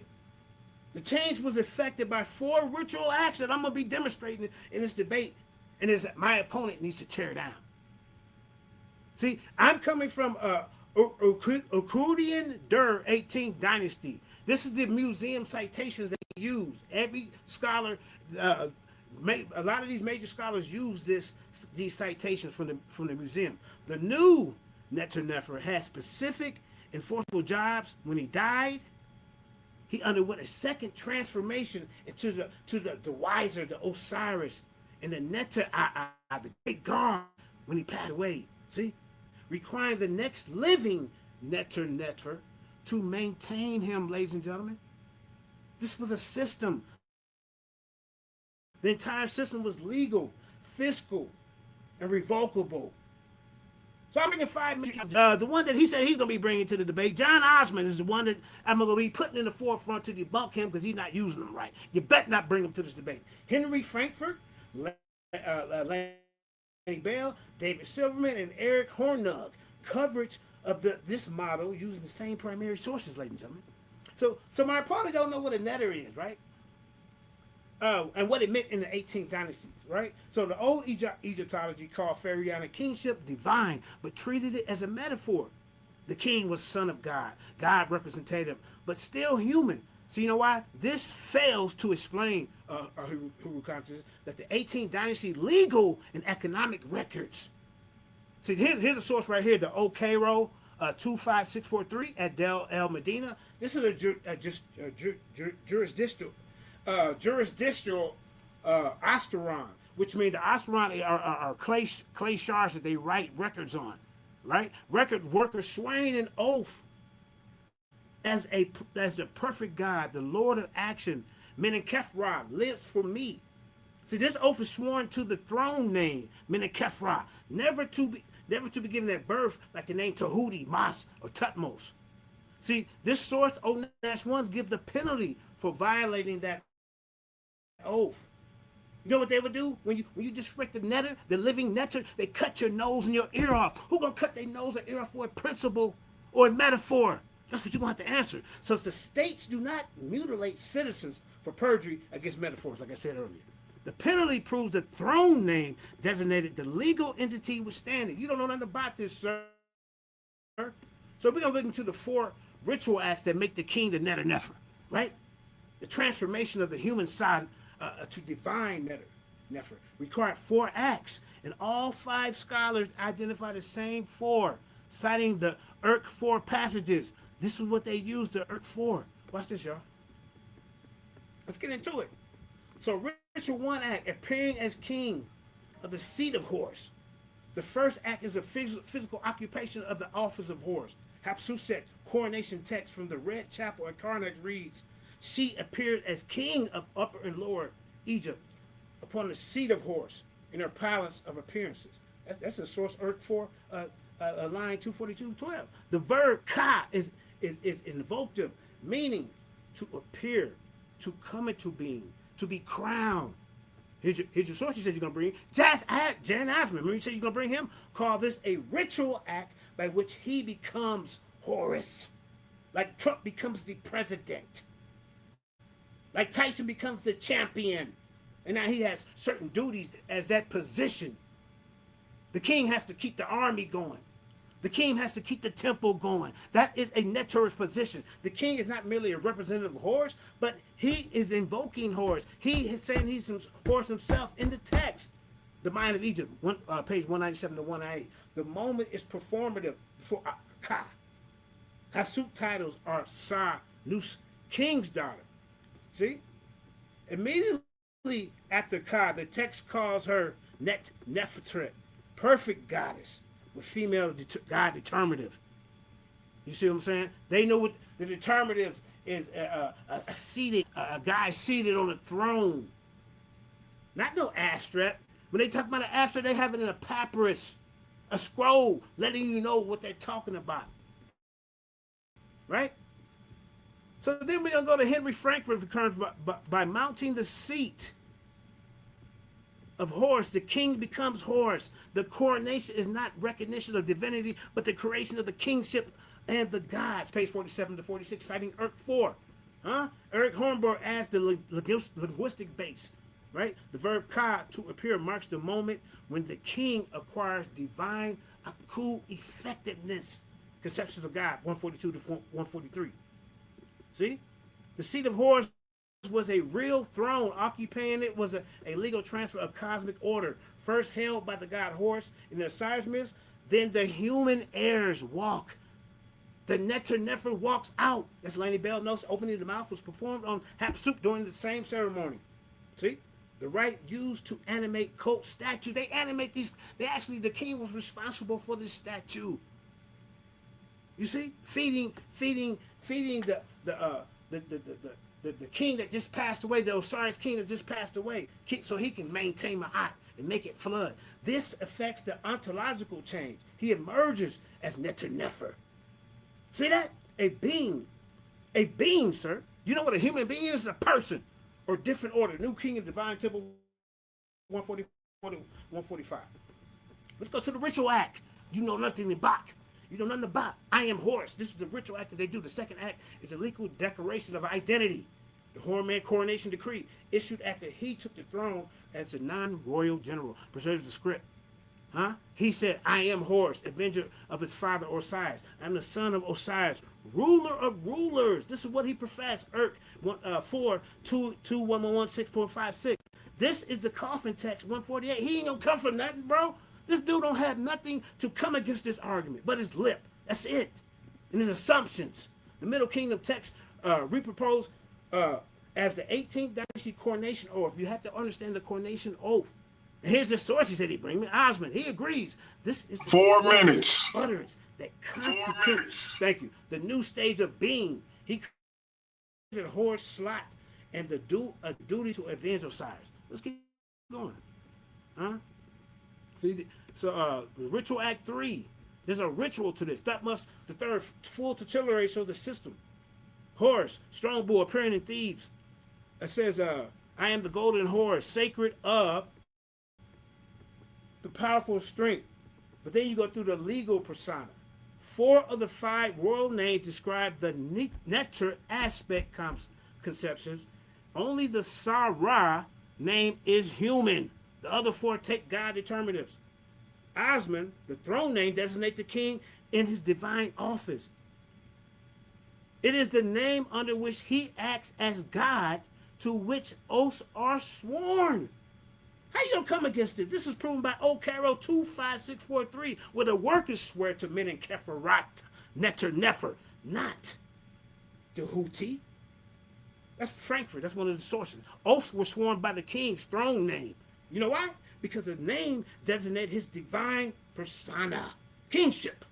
The change was effected by 4 ritual acts that I'm going to be demonstrating in this debate. And is that my opponent needs to tear down. See, I'm coming from Ukudian Dur 18th Dynasty. This is the museum citations that they use. Every scholar, a lot of these major scholars use these citations from the museum. The new Neter had specific enforceable jobs. When he died, he underwent a second transformation into the wiser, the Osiris, and the Neter, the great God, when he passed away. See? Requiring the next living Neter to maintain him, ladies and gentlemen. This was a system. The entire system was legal, fiscal, and revocable. So I'm bringing 5 minutes. The one that he said he's going to be bringing to the debate, John Osmond, is the one that I'm going to be putting in the forefront to debunk him because he's not using them right. You better not bring him to this debate. Henry Frankfurt, Lanny Bell, David Silverman, and Eric Hornung. Coverage of this model using the same primary sources, ladies and gentlemen. So my opponent don't know what a Neter is, right? And what it meant in the 18th dynasty, right? So the old Egyptology called Pharaonic kingship divine, but treated it as a metaphor. The king was son of God, God representative, but still human. So you know why? This fails to explain Heru consciousness that the 18th dynasty legal and economic records. See, here's a source right here, the Cairo 25643 at Del El Medina. This is a jurisdictional Osteron, which means the Osteron are clay shards that they write records on, right? Record workers swearing an oath as the perfect God, the Lord of action, Menenkefra, lives for me. See, this oath is sworn to the throne name, Menenkefra, never to be given at birth like the name Tahuti, Mas, or Tutmos. See, this source, O-1s, give the penalty for violating that oath. You know what they would do when you disrespect the Neter, the living Neter? They cut your nose and your ear off. Who gonna cut their nose or ear off for a principle or a metaphor? That's what you're gonna have to answer. So the states do not mutilate citizens for perjury against metaphors, like I said earlier. The penalty proves the throne name designated the legal entity withstanding. You don't know nothing about this, sir. So we're gonna look into the 4 ritual acts that make the king the Neter Nefer, right? The transformation of the human side to divine Nefer required 4 acts, and all 5 scholars identify the same 4, citing the Urk 4 passages. This is what they used the Urk 4. Watch this, y'all. Let's get into it. So ritual 1 act, appearing as king of the seat of Horus. The first act is a physical occupation of the office of Horus. Hatshepsut coronation text from the Red Chapel at Karnak reads, she appeared as king of Upper and Lower Egypt upon the seat of Horus in her palace of appearances. That's a source Urk 4, line 242-12. The verb ka is invocative, meaning to appear, to come into being, to be crowned. Here's your source. You said you're gonna bring Jan Asman. Remember you said you're gonna bring him. Call this a ritual act by which he becomes Horus, like Trump becomes the president, like Tyson becomes the champion, and now he has certain duties as that position. The king has to keep the army going. The king has to keep the temple going. That is a Neteru's position. The king is not merely a representative of Horus, but he is invoking Horus. He is saying he's Horus himself in the text. The Mind of Egypt, page 197 to 198. The moment is performative for Ka. Hatshepsut titles are Sa, Nus, king's daughter. See? Immediately after Ka, the text calls her Nefertret, perfect goddess, with female God determinative. You see what I'm saying? They know what the determinative is, a guy seated on a throne. Not no astrep. When they talk about an astrep, they have it in a papyrus, a scroll, letting you know what they're talking about. Right? So then we're going to go to Henry Frankfurt by mounting the seat of Horus, the king becomes Horus. The coronation is not recognition of divinity, but the creation of the kingship and the gods. Page 47 to 46, citing Urk 4. Eric Hornberg adds the linguistic base, right? The verb ka, to appear, marks the moment when the king acquires divine aku effectiveness. Conceptions of God, 142 to 143. See? The seat of Horus was a real throne. Occupying it was a legal transfer of cosmic order, first held by the god Horus in the Osiris myths. Then the human heirs walk. The Neter Nefer walks out. That's Lanny Bell notes. Opening the mouth was performed on Hatshepsut during the same ceremony. See? The rite used to animate cult statues. They animate these. The king was responsible for this statue. You see? Feeding the king that just passed away, the Osiris king that just passed away, so he can maintain Ma'at and make it flood. This affects the ontological change. He emerges as Neter Nefer. See that? A being, sir. You know what a human being is? A person or different order. New King of Divine Temple 144 to 145. Let's go to the ritual act. You know nothing about. You know nothing about. I am Horus. This is the ritual act that they do. The second act is a legal declaration of identity. The Horman coronation decree issued after he took the throne as the non-royal general. Preserves the script. Huh? He said, I am Horus, avenger of his father Osiris. I'm the son of Osiris, ruler of rulers. This is what he professed. 4:22111:6.56. This is the coffin text 148. He ain't gonna come from nothing, bro. This dude don't have nothing to come against this argument but his lip. That's it. And his assumptions. The Middle Kingdom text repropose as the 18th dynasty coronation oath. You have to understand the coronation oath. And here's the source he said he bring me. Osman, he agrees. This is the 4 minutes. utterance that constitutes, thank you, the new stage of being. He created Horus slot and the duty to avenge Osiris. Let's keep going. Huh? See, so Ritual Act 3. There's a ritual to this. That must, the third, full tutelary of the system. Horus, strong bull appearing in Thebes. It says, I am the golden Horus, sacred of the powerful strength. But then you go through the legal persona. 4 of the 5 royal names describe the Neteru aspect conceptions. Only the Sarah name is human. The other 4 take God determinatives. Osman, the throne name, designates the king in his divine office. It is the name under which he acts as God, to which oaths are sworn. How you gonna come against it? This is proven by Okaro 25643, where the workers swear to Menenkeferat, Nefer, not the Houthi. That's Frankfurt. That's one of the sources. Oaths were sworn by the king's throne name. You know why? Because the name designates his divine persona, kingship.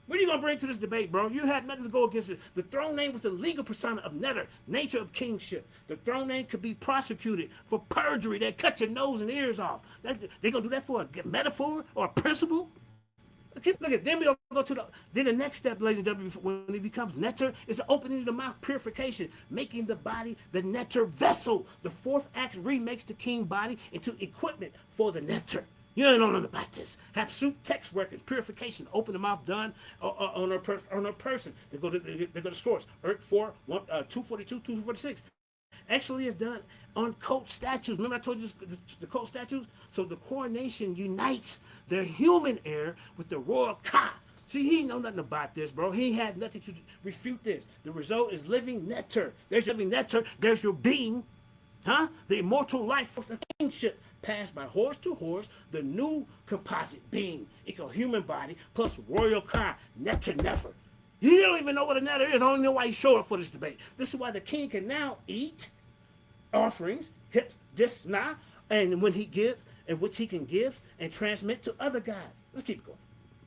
What are you going to bring to this debate, bro? You had nothing to go against it. The throne name was the legal persona of Neteru, nature of kingship. The throne name could be prosecuted for perjury. They cut your nose and ears off. They're going to do that for a metaphor or a principle? Look at, then we go to the next step, ladies and gentlemen, when it becomes Neteru, is the opening of the mouth, purification, making the body the Neteru vessel. The 4th act remakes the king body into equipment for the Neteru. You don't know nothing about this. Have suit text records, purification, open the mouth done on a person. They go to scores. 242, 246. Actually, it's done on coat statues. Remember I told you the coat statues? So the coronation unites their human heir with the royal ka. See, he know nothing about this, bro. He had nothing to refute this. The result is living Neteru. There's your living Neteru. There's your being. Huh? The immortal life of the kingship passed by horse to horse, the new composite being, equal human body, plus royal ka, Nefer. You don't even know what a Neteru is. I don't know why you showed up for this debate. This is why the king can now eat offerings, hips, this, nah, and when he gives, and which he can give and transmit to other gods. Let's keep going.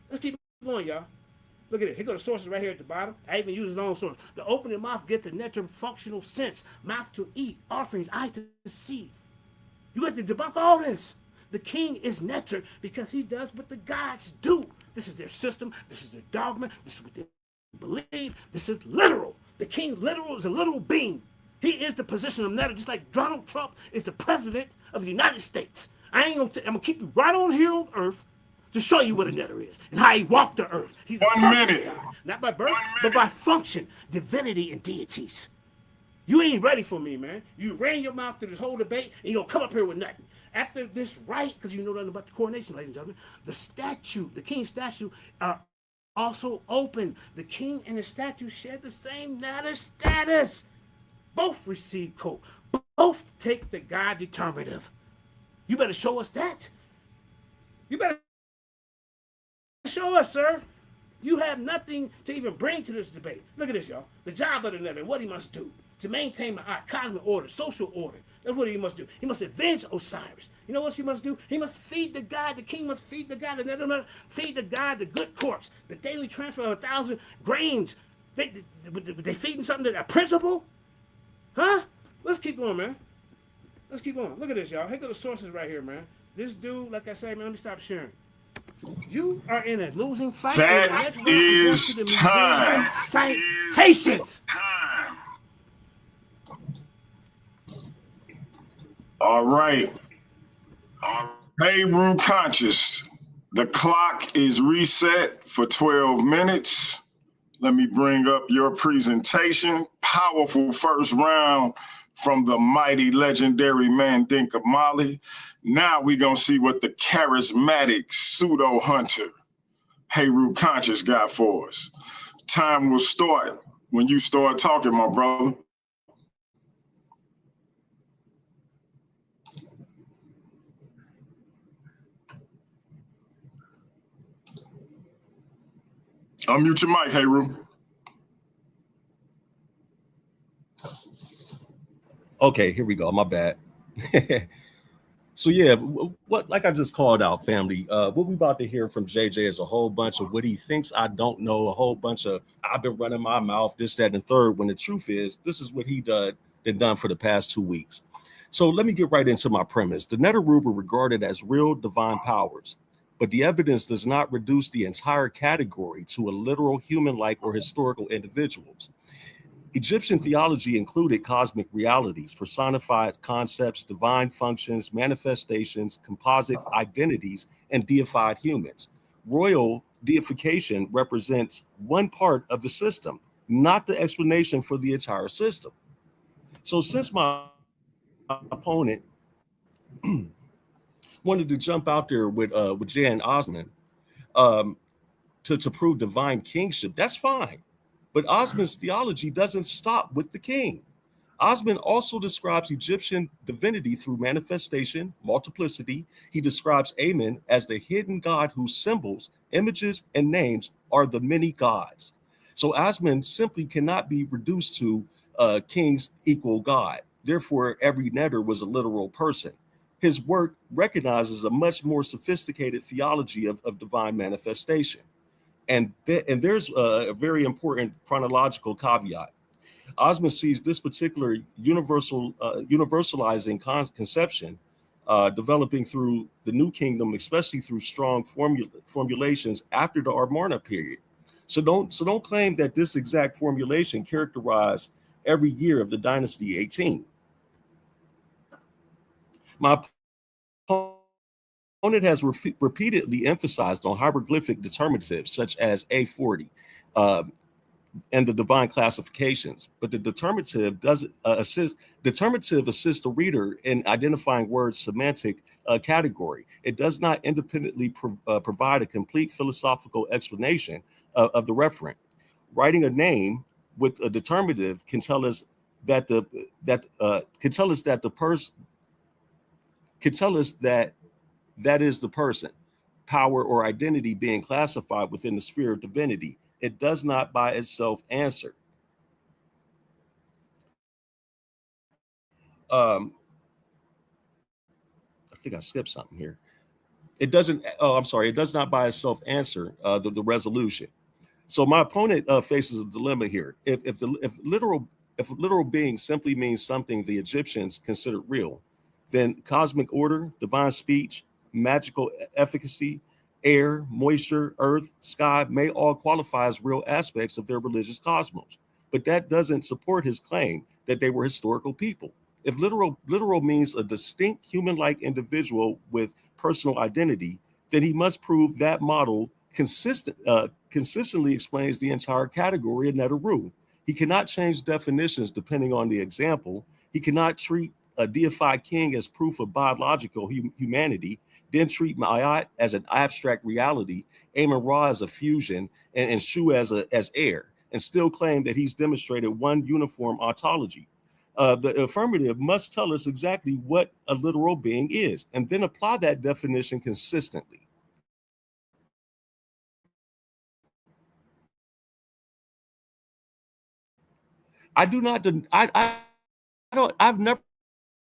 Let's keep going, y'all. Look at it. Here go the sources right here at the bottom. I even use his own source. The opening mouth gets the Neteru functional sense. Mouth to eat, offerings, eyes to see. You have to debunk all this. The king is Neteru because he does what the gods do. This is their system. This is their dogma. This is what they believe. This is literal. The king literal is a literal being. He is the position of Neteru, just like Donald Trump is the president of the United States. I'm gonna keep you right on here on earth to show you what a Neteru is and how he walked the earth. He's 1 minute. God, not by birth, but by function, divinity, and deities. You ain't ready for me, man. You ran your mouth through this whole debate, and you're gonna come up here with nothing. After this right, because you know nothing about the coronation, ladies and gentlemen, the statue, the king's statue, are also open. The king and the statue share the same Neteru status. Both receive code. Both take the God determinative. You better show us that. You better show us, sir. You have nothing to even bring to this debate. Look at this, y'all. The job of the Neteru, what he must do to maintain my cosmic order, social order. That's what he must do. He must avenge Osiris. You know what he must do? He must feed the god. The king must feed the god. The Neteru feed the god the good corpse. The daily transfer of 1,000 grains. They feeding something that a principle? Huh? Let's keep going, man. Let's keep going. Look at this, y'all. Here go the sources right here, man. This dude, like I said, man, let me stop sharing. You are in a losing fight. That is time. Citations. All right. Heru conscious. The clock is reset for 12 minutes. Let me bring up your presentation. Powerful first round from the mighty legendary Mandinka Mali. Now we gonna see what the charismatic pseudo hunter Heru Conscious got for us. Time will start when you start talking, my brother. Unmute your mic, Heru. Okay, here we go. My bad. So yeah, what like I just called out, family. What we about to hear from JJ is a whole bunch of what he thinks I don't know, a whole bunch of I've been running my mouth, this, that, and the third. When the truth is, this is what he done for the past 2 weeks. So let me get right into my premise. The Neteru were regarded as real divine powers, but the evidence does not reduce the entire category to a literal human-like or historical individuals. Egyptian theology included cosmic realities, personified concepts, divine functions, manifestations, composite identities, and deified humans. Royal deification represents one part of the system, not the explanation for the entire system. So since my opponent wanted to jump out there with Jan Osman to prove divine kingship, that's fine. But Osman's theology doesn't stop with the king. Osman also describes Egyptian divinity through manifestation, multiplicity. He describes Amen as the hidden god whose symbols, images, and names are the many gods. So Osman simply cannot be reduced to kings equal God. Therefore, every Neter was a literal person. His work recognizes a much more sophisticated theology of divine manifestation. And there's a very important chronological caveat. Osman sees this particular universalizing conception developing through the New Kingdom, especially through strong formulations after the Amarna period. So don't claim that this exact formulation characterized every year of the Dynasty 18. My opponent has repeatedly emphasized on hieroglyphic determinatives such as A40 and the divine classifications, but the determinative doesn't assist the reader in identifying words semantic category. It does not independently provide a complete philosophical explanation of the referent. Writing a name with a determinative can tell us that the that is the person, power, or identity being classified within the sphere of divinity. It does not by itself answer. I think I skipped something here. It doesn't, oh, I'm sorry. It does not by itself answer the resolution. So my opponent faces a dilemma here. If literal being simply means something the Egyptians considered real, then cosmic order, divine speech, magical efficacy, air, moisture, earth, sky may all qualify as real aspects of their religious cosmos. But that doesn't support his claim that they were historical people. If literal means a distinct human-like individual with personal identity, then he must prove that model consistently explains the entire category of Neteru. He cannot change definitions depending on the example. He cannot treat a deified king as proof of biological humanity, then treat Ma'at as an abstract reality, Amun-Ra as a fusion, and Shu as air, and still claim that he's demonstrated one uniform ontology. The affirmative must tell us exactly what a literal being is, and then apply that definition consistently. I've never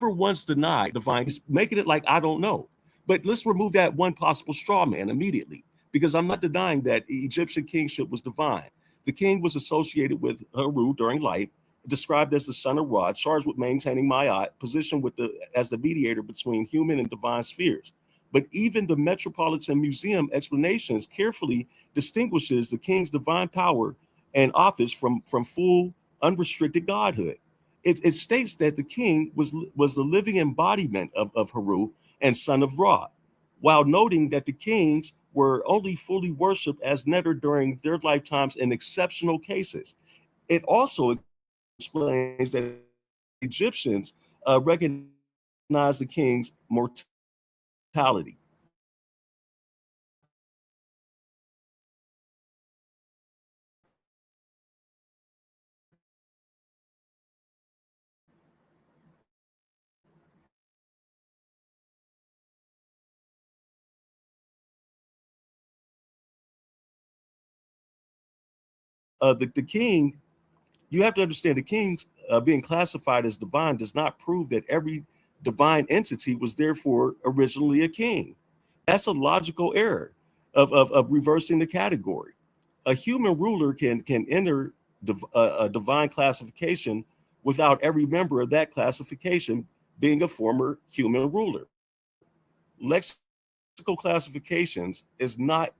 once denied divine, making it like I don't know. But let's remove that one possible straw man immediately, because I'm not denying that Egyptian kingship was divine. The king was associated with Heru during life, described as the son of Ra, charged with maintaining Ma'at, positioned as the mediator between human and divine spheres. But even the Metropolitan Museum explanations carefully distinguishes the king's divine power and office from full unrestricted godhood. It states that the king was the living embodiment of Heru and son of Ra, while noting that the kings were only fully worshipped as Neter during their lifetimes in exceptional cases. It also explains that Egyptians recognized the king's mortality. The king, you have to understand, the king's being classified as divine does not prove that every divine entity was therefore originally a king. That's a logical error of reversing the category. A human ruler can enter a divine classification without every member of that classification being a former human ruler. Lexical classifications is not.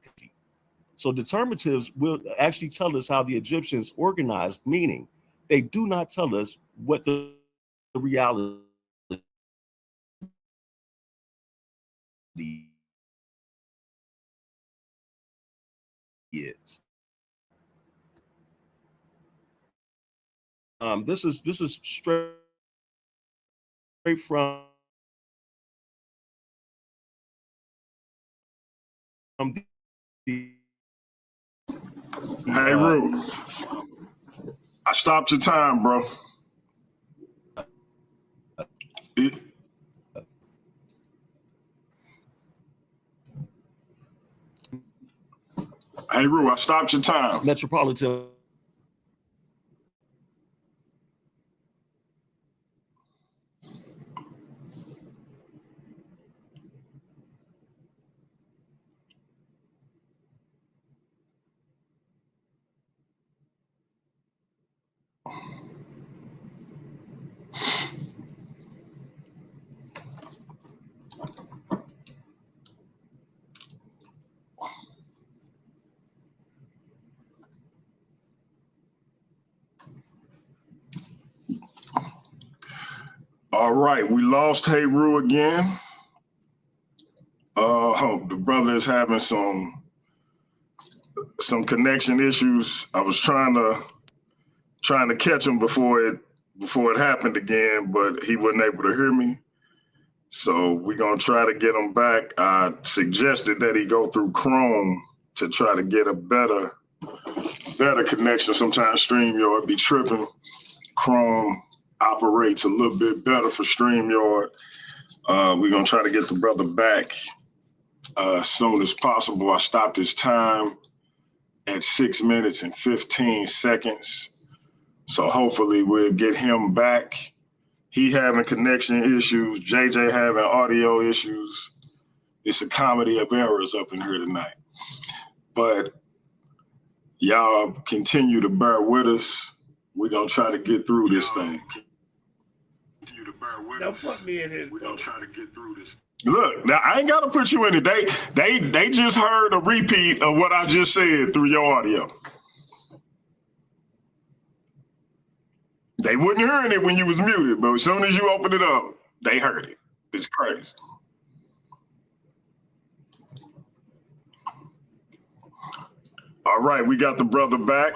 So determinatives will actually tell us how the Egyptians organized, meaning they do not tell us what the reality is. This is straight from the Hey, Ru, I stopped your time, bro. Hey, Ru, I stopped your time. Metropolitan. All right, we lost Heru again. The brother is having some connection issues. I was trying to catch him before it happened again, but he wasn't able to hear me. So we're gonna try to get him back. I suggested that he go through Chrome to try to get a better connection. Sometimes StreamYard be tripping. Chrome operates a little bit better for StreamYard. We're gonna try to get the brother back as soon as possible. I stopped his time at 6 minutes and 15 seconds. So hopefully we'll get him back. He having connection issues, JJ having audio issues. It's a comedy of errors up in here tonight. But y'all continue to bear with us. We're gonna try to get through this thing. Continue to bear with Don't us. put me in his. We're gonna try to get through this. Look, now I ain't gotta put you in it. They just heard a repeat of what I just said through your audio. They wasn't hearing it when you was muted, but as soon as you opened it up, they heard it. It's crazy. All right, we got the brother back.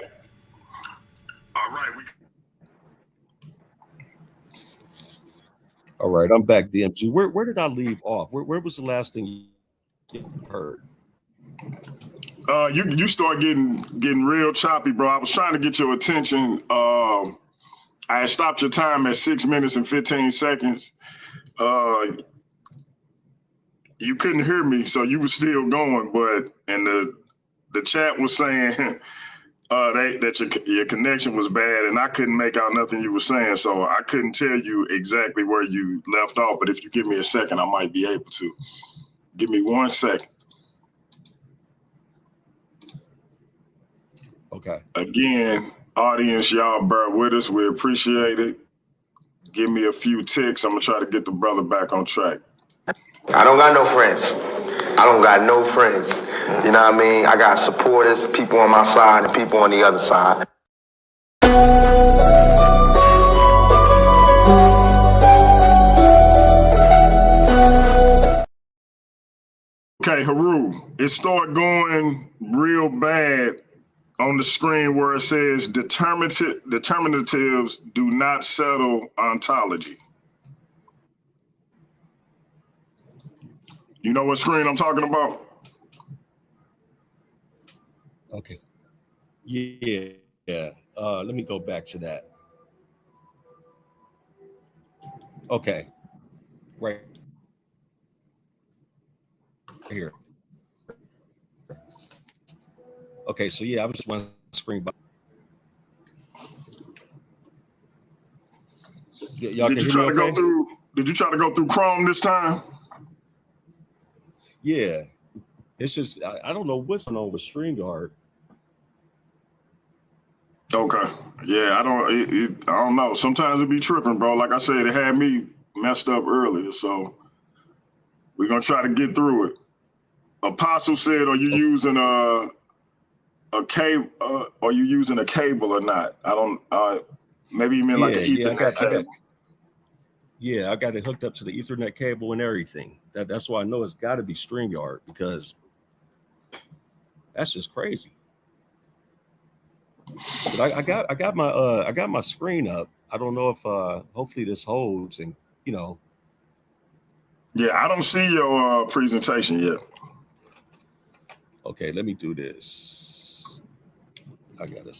All right, I'm back, DMG. Where did I leave off? Where was the last thing you heard? You start getting real choppy, bro. I was trying to get your attention. I had stopped your time at 6 minutes and 15 seconds. You couldn't hear me, so you were still going, and the chat was saying that your connection was bad, and I couldn't make out nothing you were saying, so I couldn't tell you exactly where you left off, but if you give me a second, I might be able to. Give me 1 second. Okay. Again, audience, y'all bear with us. We appreciate it. Give me a few ticks. I'm going to try to get the brother back on track. I don't got no friends. You know what I mean? I got supporters, people on my side and people on the other side. Okay, Heru, it started going real bad on the screen where it says determinatives do not settle ontology. You know what screen I'm talking about? Okay. Yeah. Let me go back to that. Okay. Right here. Okay, so yeah, I was just one screen by. Y'all Did can you hear try me to okay? go through? Did you try to go through Chrome this time? Yeah. It's just I don't know what's going on with StreamYard. Okay. Yeah, I don't know. Sometimes it be tripping, bro. Like I said, it had me messed up earlier, so we're gonna try to get through it. Apostle said, "Are you using a cable? Are you using a cable or not?" I don't. Maybe you mean like an Ethernet cable. I got it hooked up to the Ethernet cable and everything. That's why I know it's got to be StreamYard, because that's just crazy. But I got my screen up. I don't know if hopefully this holds, and you know. Yeah, I don't see your presentation yet. Okay, let me do this. I gotta.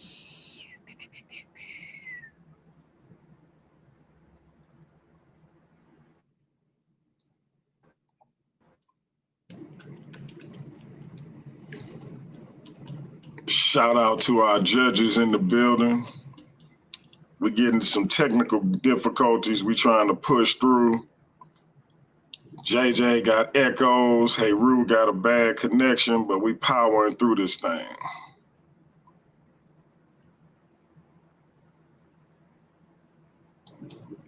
Shout out to our judges in the building. We're getting some technical difficulties we trying to push through. JJ got echoes. Heru got a bad connection, but we powering through this thing.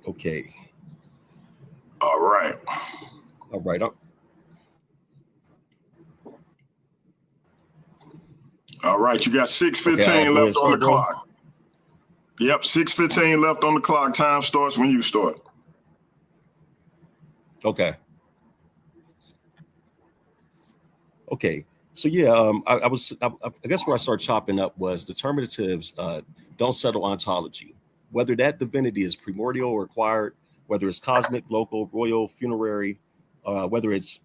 Okay. All right. All right, you got 6:15 left on the clock. Yep, 6:15 left on the clock. Time starts when you start. Okay. So yeah, I guess where I started chopping up was determinatives don't settle ontology. Whether that divinity is primordial or acquired, whether it's cosmic, local, royal, funerary, whether it's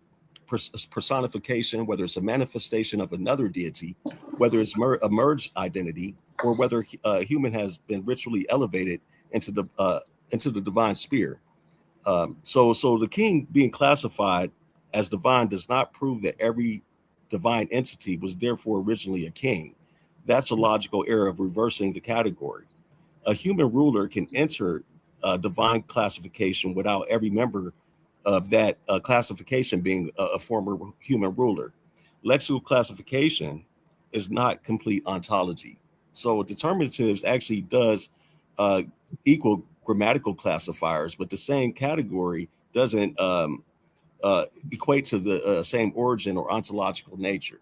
personification, whether it's a manifestation of another deity, whether it's a merged identity, or whether a human has been ritually elevated into the divine sphere. So the king being classified as divine does not prove that every divine entity was therefore originally a king. That's a logical error of reversing the category. A human ruler can enter divine classification without every member of that classification being a former human ruler. Lexical classification is not complete ontology. So determinatives actually does equal grammatical classifiers, but the same category doesn't equate to the same origin or ontological nature.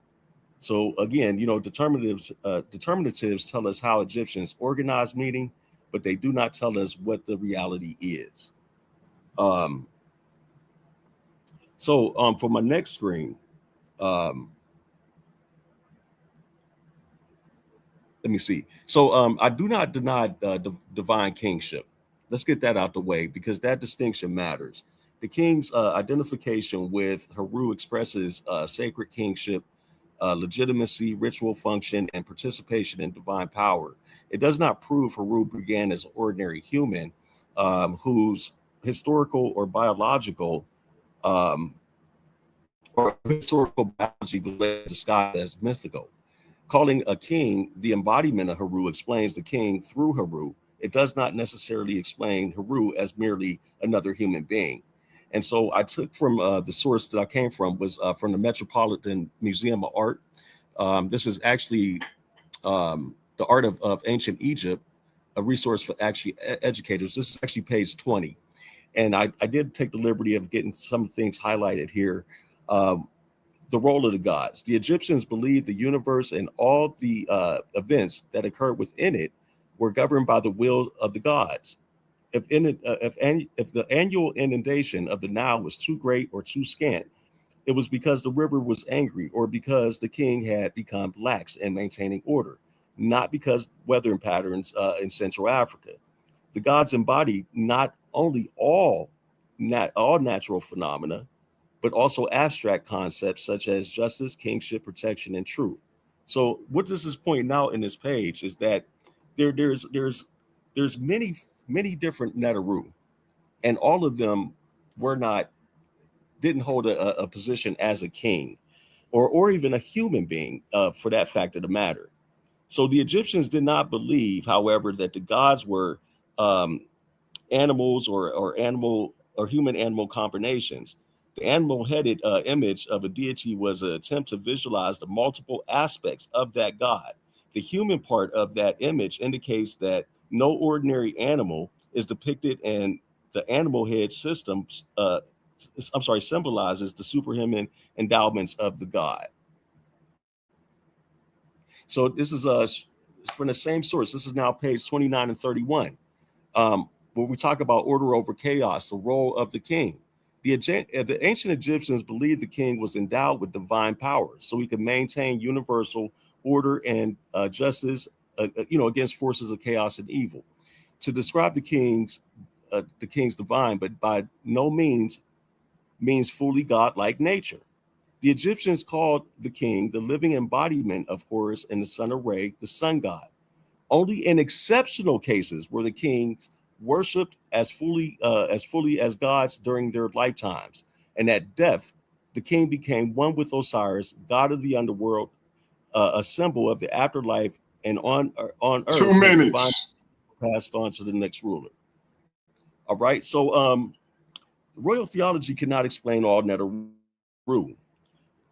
So again, determinatives tell us how Egyptians organized meaning, but they do not tell us what the reality is. So for my next screen, let me see. So I do not deny divine kingship. Let's get that out the way, because that distinction matters. The king's identification with Heru expresses sacred kingship, legitimacy, ritual function, and participation in divine power. It does not prove Heru began as an ordinary human whose historical or biological biology was disguised as mythical. Calling a king the embodiment of Heru explains the king through Heru. It does not necessarily explain Heru as merely another human being. And so I took from the source that I came from was from the Metropolitan Museum of Art. This is actually the art of ancient Egypt, a resource for actually educators. This is actually page 20. And I did take the liberty of getting some things highlighted here. The role of the gods. The Egyptians believed the universe and all the events that occurred within it were governed by the will of the gods. If the annual inundation of the Nile was too great or too scant, it was because the river was angry or because the king had become lax in maintaining order. not because weathering patterns in Central Africa. The gods embody not only all natural phenomena, but also abstract concepts such as justice, kingship, protection, and truth. So what this is pointing out in this page is that there's many different Neteru, and all of them didn't hold a position as a king or even a human being for that fact of the matter. So the Egyptians did not believe, however, that the gods were animals or human animal combinations. The animal-headed image of a deity was an attempt to visualize the multiple aspects of that god. The human part of that image indicates that no ordinary animal is depicted, and the animal head system symbolizes the superhuman endowments of the god. So this is from the same source. This is now page 29 and 31, where we talk about order over chaos, the role of the king. The ancient Egyptians believed the king was endowed with divine power, so he could maintain universal order and justice, against forces of chaos and evil. To describe the king's divine, but by no means fully godlike nature. The Egyptians called the king the living embodiment of Horus and the son of Re, the sun god. Only in exceptional cases were the kings worshipped as fully as gods during their lifetimes. And at death, the king became one with Osiris, god of the underworld, a symbol of the afterlife, and on earth, 2 minutes passed on to the next ruler. All right, so royal theology cannot explain all Neteru.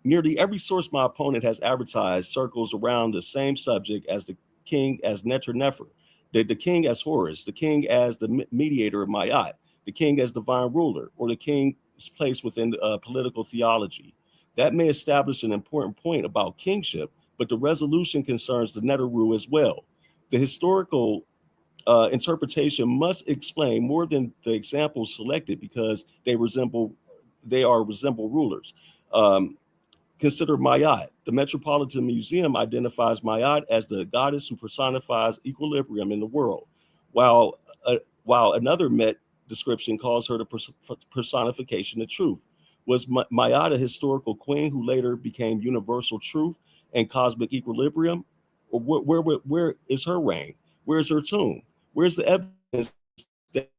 Nearly every source my opponent has advertised circles around the same subject as the king as Neter-Nefer, the king as Horus, the king as the mediator of Ma'at, the king as divine ruler, or the king's place within political theology. That may establish an important point about kingship, but the resolution concerns the Neteru as well. The historical interpretation must explain more than the examples selected because they resemble rulers. Consider Ma'at. The Metropolitan Museum identifies Ma'at as the goddess who personifies equilibrium in the world, while another Met description calls her the personification of truth. Was Ma'at a historical queen who later became universal truth and cosmic equilibrium? Or where is her reign? Where is her tomb? Where's the evidence that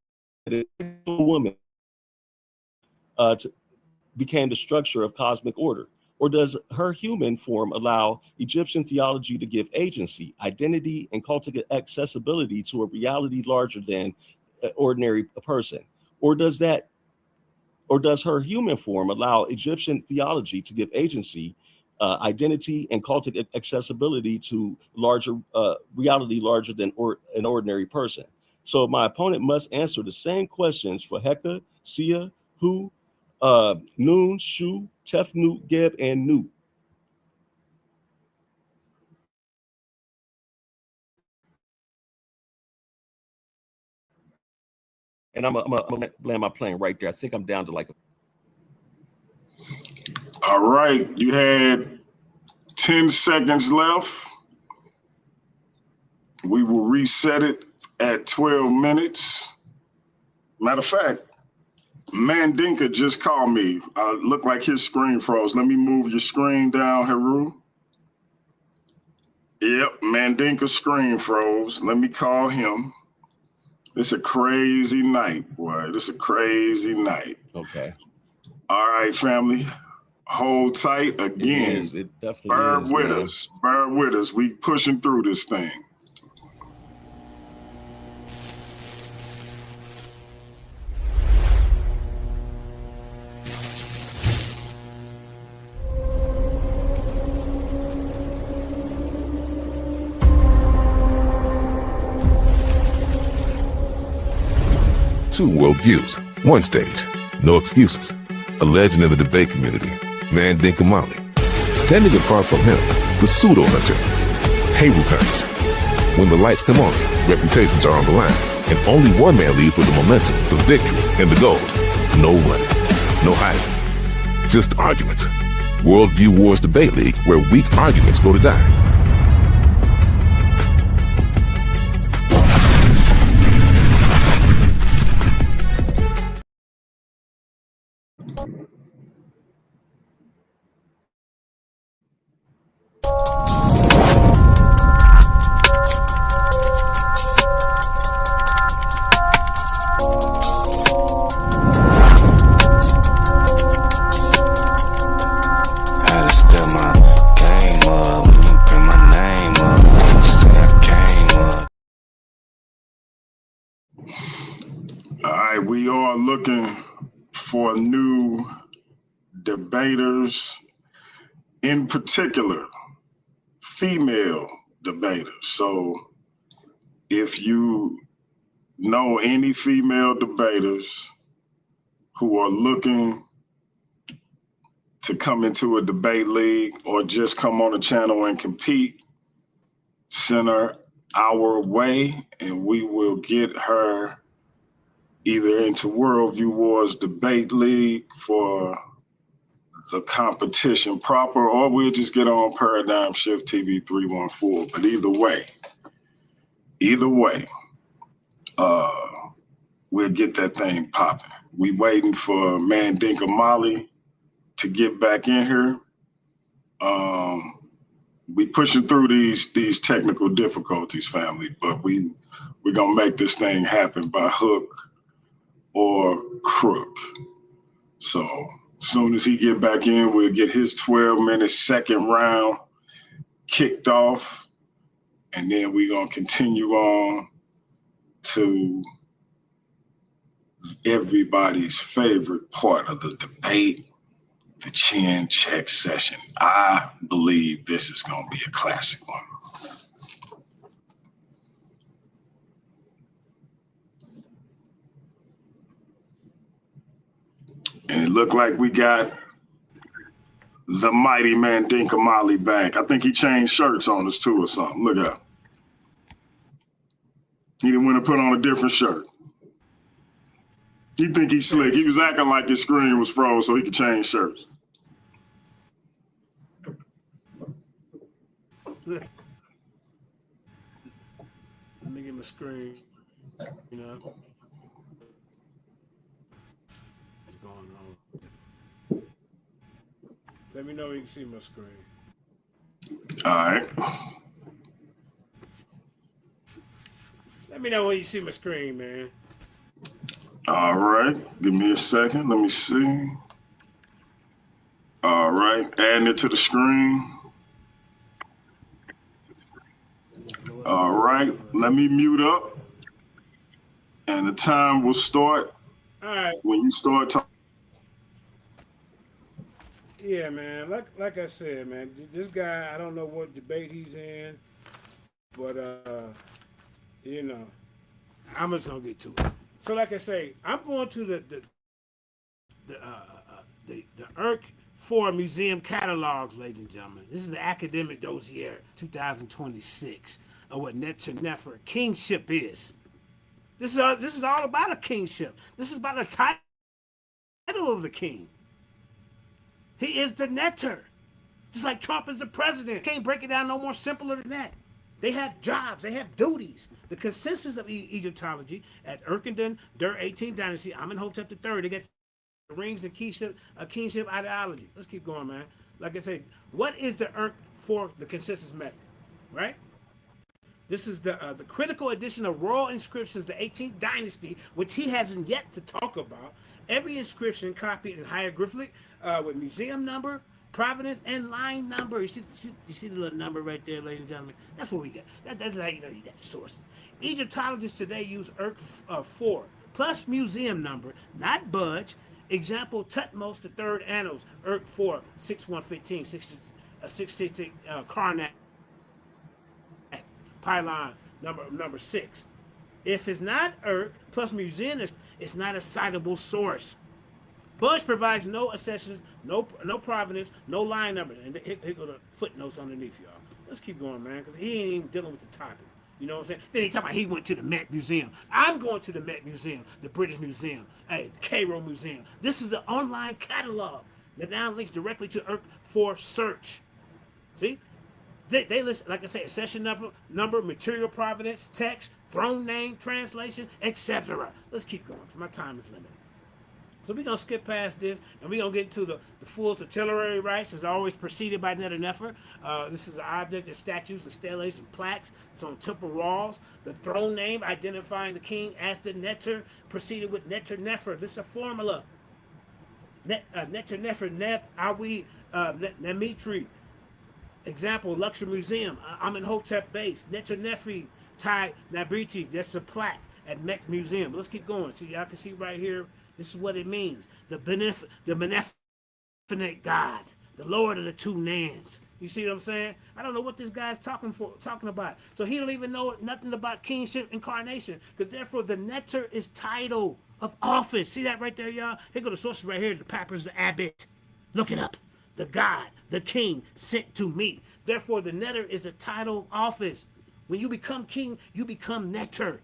a woman became the structure of cosmic order? Or does her human form allow Egyptian theology to give agency, identity, and cultic accessibility to a reality larger than an ordinary person? Or does her human form allow Egyptian theology to give agency, identity, and cultic accessibility to reality larger than an ordinary person? So my opponent must answer the same questions for Heka, Sia, Hu, Nun, Shu, Tefnut, Geb, and Nut. And I'm gonna land my plane right there. I think I'm down to All right, you had 10 seconds left. We will reset it at 12 minutes. Matter of fact, Mandinka just called me. Looked like his screen froze. Let me move your screen down, Heru. Yep, Mandinka's screen froze. Let me call him. It's a crazy night, boy. This is a crazy night. Okay. All right, family. Hold tight again. It definitely Bear is, with man. us. Bear with us. We pushing through this thing. Two worldviews, one stage, no excuses. A legend in the debate community, MANDINKA. Standing apart from him, the pseudo hunter, Heru punches. When the lights come on, reputations are on the line, and only one man leaves with the momentum, the victory, and the gold. No running, no hiding, just arguments. . Worldview Wars Debate League, where weak arguments go to die. we are looking for new debaters, in particular, female debaters. So if you know any female debaters who are looking to come into a debate league or just come on the channel and compete, send her our way and we will get her either into Worldview Wars Debate League for the competition proper, or we'll just get on Paradigm Shift TV 314. But either way, we'll get that thing popping. We waiting for Mandinka Molly to get back in here. We pushing through these technical difficulties, family, but we're gonna make this thing happen by hook or crook. So as soon as he get back in, we'll get his 12-minute second round kicked off, and then we're gonna continue on to everybody's favorite part of the debate, the chin check session. I believe this is gonna be a classic one. And it looked like we got the mighty Mandinka Molly back. I think he changed shirts on us too or something. Look out. He didn't want to put on a different shirt. You think he's slick. He was acting like his screen was froze so he could change shirts. Let me get my screen. You know. What's going on? Let me know you can see my screen. All right. Let me know when you see my screen, man. All right. Give me a second. Let me see. All right. Adding it to the screen. All right. Let me mute up. And the time will start All right. when you start talking. Yeah, man. Like I said, man, this guy, I don't know what debate he's in, but you know, I'm just gonna get to it. So, like I say, I'm going to the ERC 4 museum catalogs, ladies and gentlemen. This is the academic dossier 2026 of what Neteru kingship is. This is all about a kingship. This is about the title of the king. He is the Neteru. Just like Trump is the president. Can't break it down no more simpler than that. They have jobs. They have duties. The consensus of Egyptology at Erkenden der 18th Dynasty, Amenhotep III, they get the rings and kingship ideology. Let's keep going, man. Like I said, what is the ERC for the consensus method, right? This is the critical edition of royal inscriptions, the 18th Dynasty, which he hasn't yet to talk about. Every inscription copied in hieroglyphic with museum number, provenance, and line number. You see the little number right there, ladies and gentlemen? That's what we got. That's how you know you got the source. Egyptologists today use ERC 4 plus museum number, not budge. Example, Tutmos III Annals, ERC 4, 6115, 660 Karnak, pylon number 6. If it's not ERC plus museum, it's not a citable source. Budge provides no accessions, no provenance, no line number. And here go the footnotes underneath, y'all. Let's keep going, man, because he ain't even dealing with the topic. You know what I'm saying? Then he talking about he went to the Met Museum. I'm going to the Met Museum, the British Museum, the Cairo Museum. This is the online catalog that now links directly to ERC 4 search. See? They list, like I say, accession number, material provenance, text, throne name, translation, etc. Let's keep going, because my time is limited. So we're going to skip past this, and we're going to get into the full tutelary rights, as always preceded by Neteru. This is an object of statues, the stellations, and plaques. It's on temple walls. The throne name identifying the king as the Neteru, preceded with Neteru. This is a formula. Neteru, Neb, Awi, Nemitri. Example, Luxor Museum, Amenhotep base, Neteru, Tai, Nabriti, that's a plaque. at Mech Museum. But let's keep going. See, y'all can see right here. This is what it means. The beneficent God, the Lord of the two Nans. You see what I'm saying? I don't know what this guy's talking about. So he don't even know nothing about kingship incarnation, because therefore the Neter is title of office. See that right there, y'all? Here go the sources right here. The Papyrus of Abbott. Look it up. The God, the king sent to me. Therefore the Neter is a title of office. When you become king, you become Neter.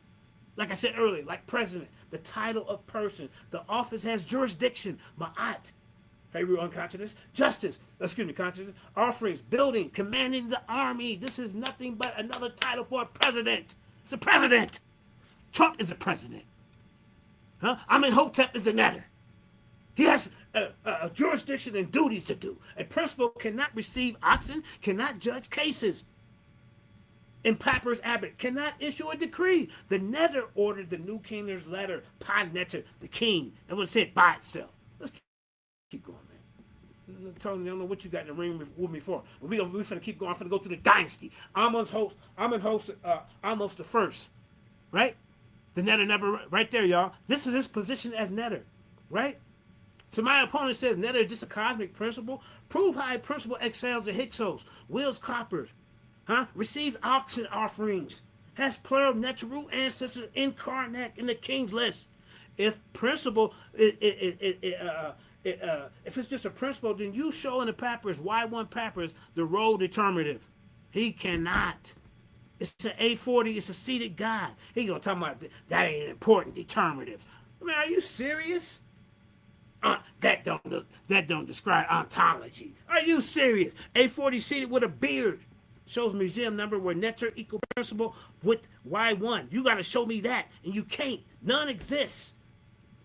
Like I said earlier, like president, the title of person. The office has jurisdiction, ma'at, Heru unconsciousness, justice, consciousness, offerings, building, commanding the army. This is nothing but another title for a president. It's a president. Trump is a president. Amenhotep is a Neter. He has a jurisdiction and duties to do. A principal cannot receive oxen, cannot judge cases. In Papyrus Abbott, cannot issue a decree. The Neter ordered the new king's letter, Pa Neter, the king. That was said by itself. Let's keep going, man. Tony, I don't know what you got in the ring with me for, but we finna keep going. I'm finna go through the dynasty. Amenhotep the first, right? The Neter number right there, y'all. This is his position as Neter, right? So my opponent says Neter is just a cosmic principle. Prove how a principle excels the Hyksos, wields coppers, receives oxen offerings, has plural Neteru ancestors incarnate in the king's list. If principle, if it's just a principle, then you show in the papyrus, Y1 papyrus, the role determinative. He cannot. It's an A40, it's a seated God. He gonna talk about that ain't important determinatives. I mean, are you serious? That don't describe ontology. Are you serious? A40 seated with a beard. Shows museum number where Neter equal principle with Y1. You got to show me that, and you can't. None exists.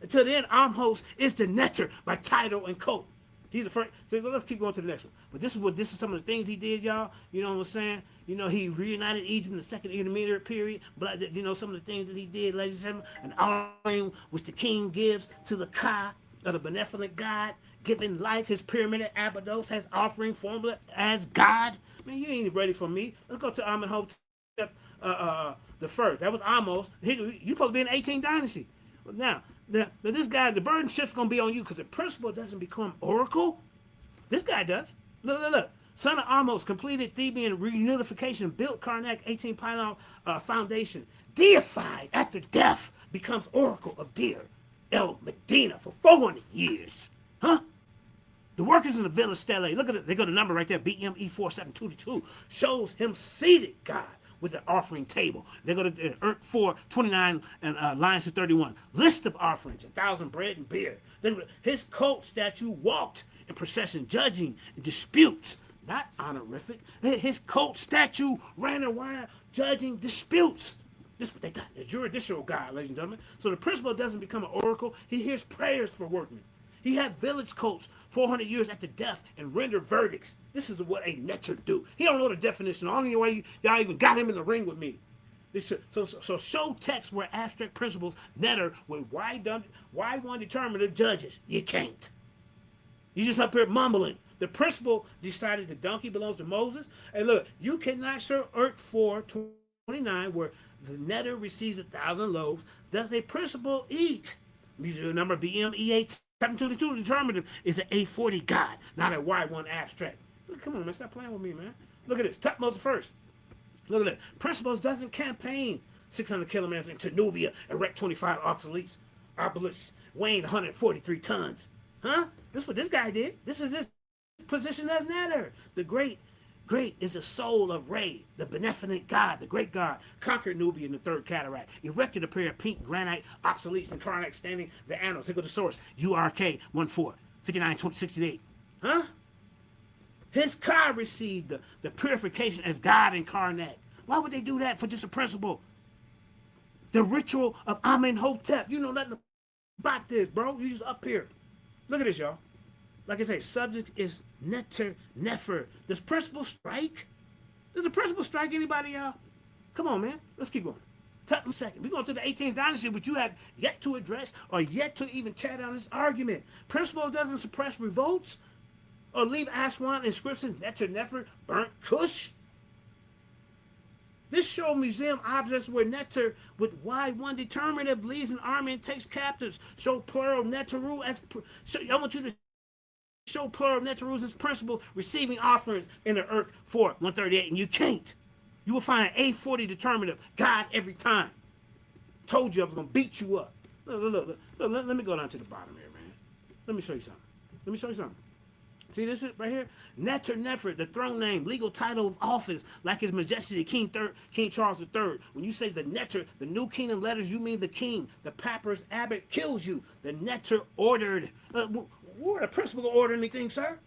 Until then, Amhos is the Neter by title and coat. He's the first. So let's keep going to the next one. But this is some of the things he did, y'all. You know what I'm saying? You know, he reunited Egypt in the second intermediate period. But you know, some of the things that he did, ladies and gentlemen, an offering which the king gives to the Ka of the benevolent God, giving life. His pyramid at Abydos has offering formula as God. Man, you ain't ready for me. Let's go to Amenhotep the first. That was Amos. You supposed to be in the 18th dynasty. But now this guy, the burden shift's gonna be on you because the principle doesn't become oracle. This guy does. Look. Son of Amos completed Theban reunification, built Karnak 18 pylon foundation, deified after death, becomes oracle of Deir El Medina for 400 years. The workers in the Villa Stele, look at it, they got a number right there, BME 4722, shows him seated God with an offering table. They go to Urk 429 and lines to 31. List of offerings, 1,000 bread and beer. His cult statue walked in procession, judging disputes, not honorific. His cult statue ran around judging disputes. This is what they got, the judicial God, ladies and gentlemen. So the principal doesn't become an oracle. He hears prayers for workmen. He had village cults 400 years after death and render verdicts. This is what a Neter do. He don't know the definition. The only way y'all even got him in the ring with me. So show text where abstract principles Neter with Y1 determinative judges. You can't. You just up here mumbling. The principle decided the donkey belongs to Moses. And look, you cannot show Urk 429 where the Neter receives 1,000 loaves. Does a principle eat? Museum number BME8. 722 determinative is an A40 God, not a Y1 abstract. Look, come on, man, stop playing with me, man. Look at this, Tutmosis first. Look at that. Principles doesn't campaign 600 kilograms into Nubia, erect 25 obelisks, weighing 143 tons. This is what this guy did. This is his position as Neter. The great is the soul of Re, the beneficent God, the great God, conquered Nubia in the third cataract, erected a pair of pink granite obsoletes and Karnak standing the annals. Look at the source, URK 14, 59, 68. His Ka received the purification as God incarnate. Why would they do that for just a principle? The ritual of Amenhotep. You know nothing about this, bro. You just up here. Look at this, y'all. Like I say, subject is Neter Nefer. Does principle strike? Does the principle strike anybody, y'all? Come on, man. Let's keep going. A second. We're going to the 18th dynasty, which you have yet to address or yet to even chat on this argument. Principle doesn't suppress revolts or leave Aswan inscriptions, Neter Nefer, burnt Kush. This show museum objects where Neter with Y1 determinative leads an army and takes captives. Show plural Neteru as I want you to show plural Neterus as principal receiving offerings in the Earth 4 138, and you can't. You will find an A40 determinative God every time. Told you I was gonna beat you up. Look, let me go down to the bottom here, man. Let me show you something. See this right here? Nefer, the throne name, legal title of office, like His Majesty King Charles III. When you say the Neter, the New Kingdom letters, you mean the king. The papyrus abbot kills you. The Neter ordered. Where the principal order anything, sir?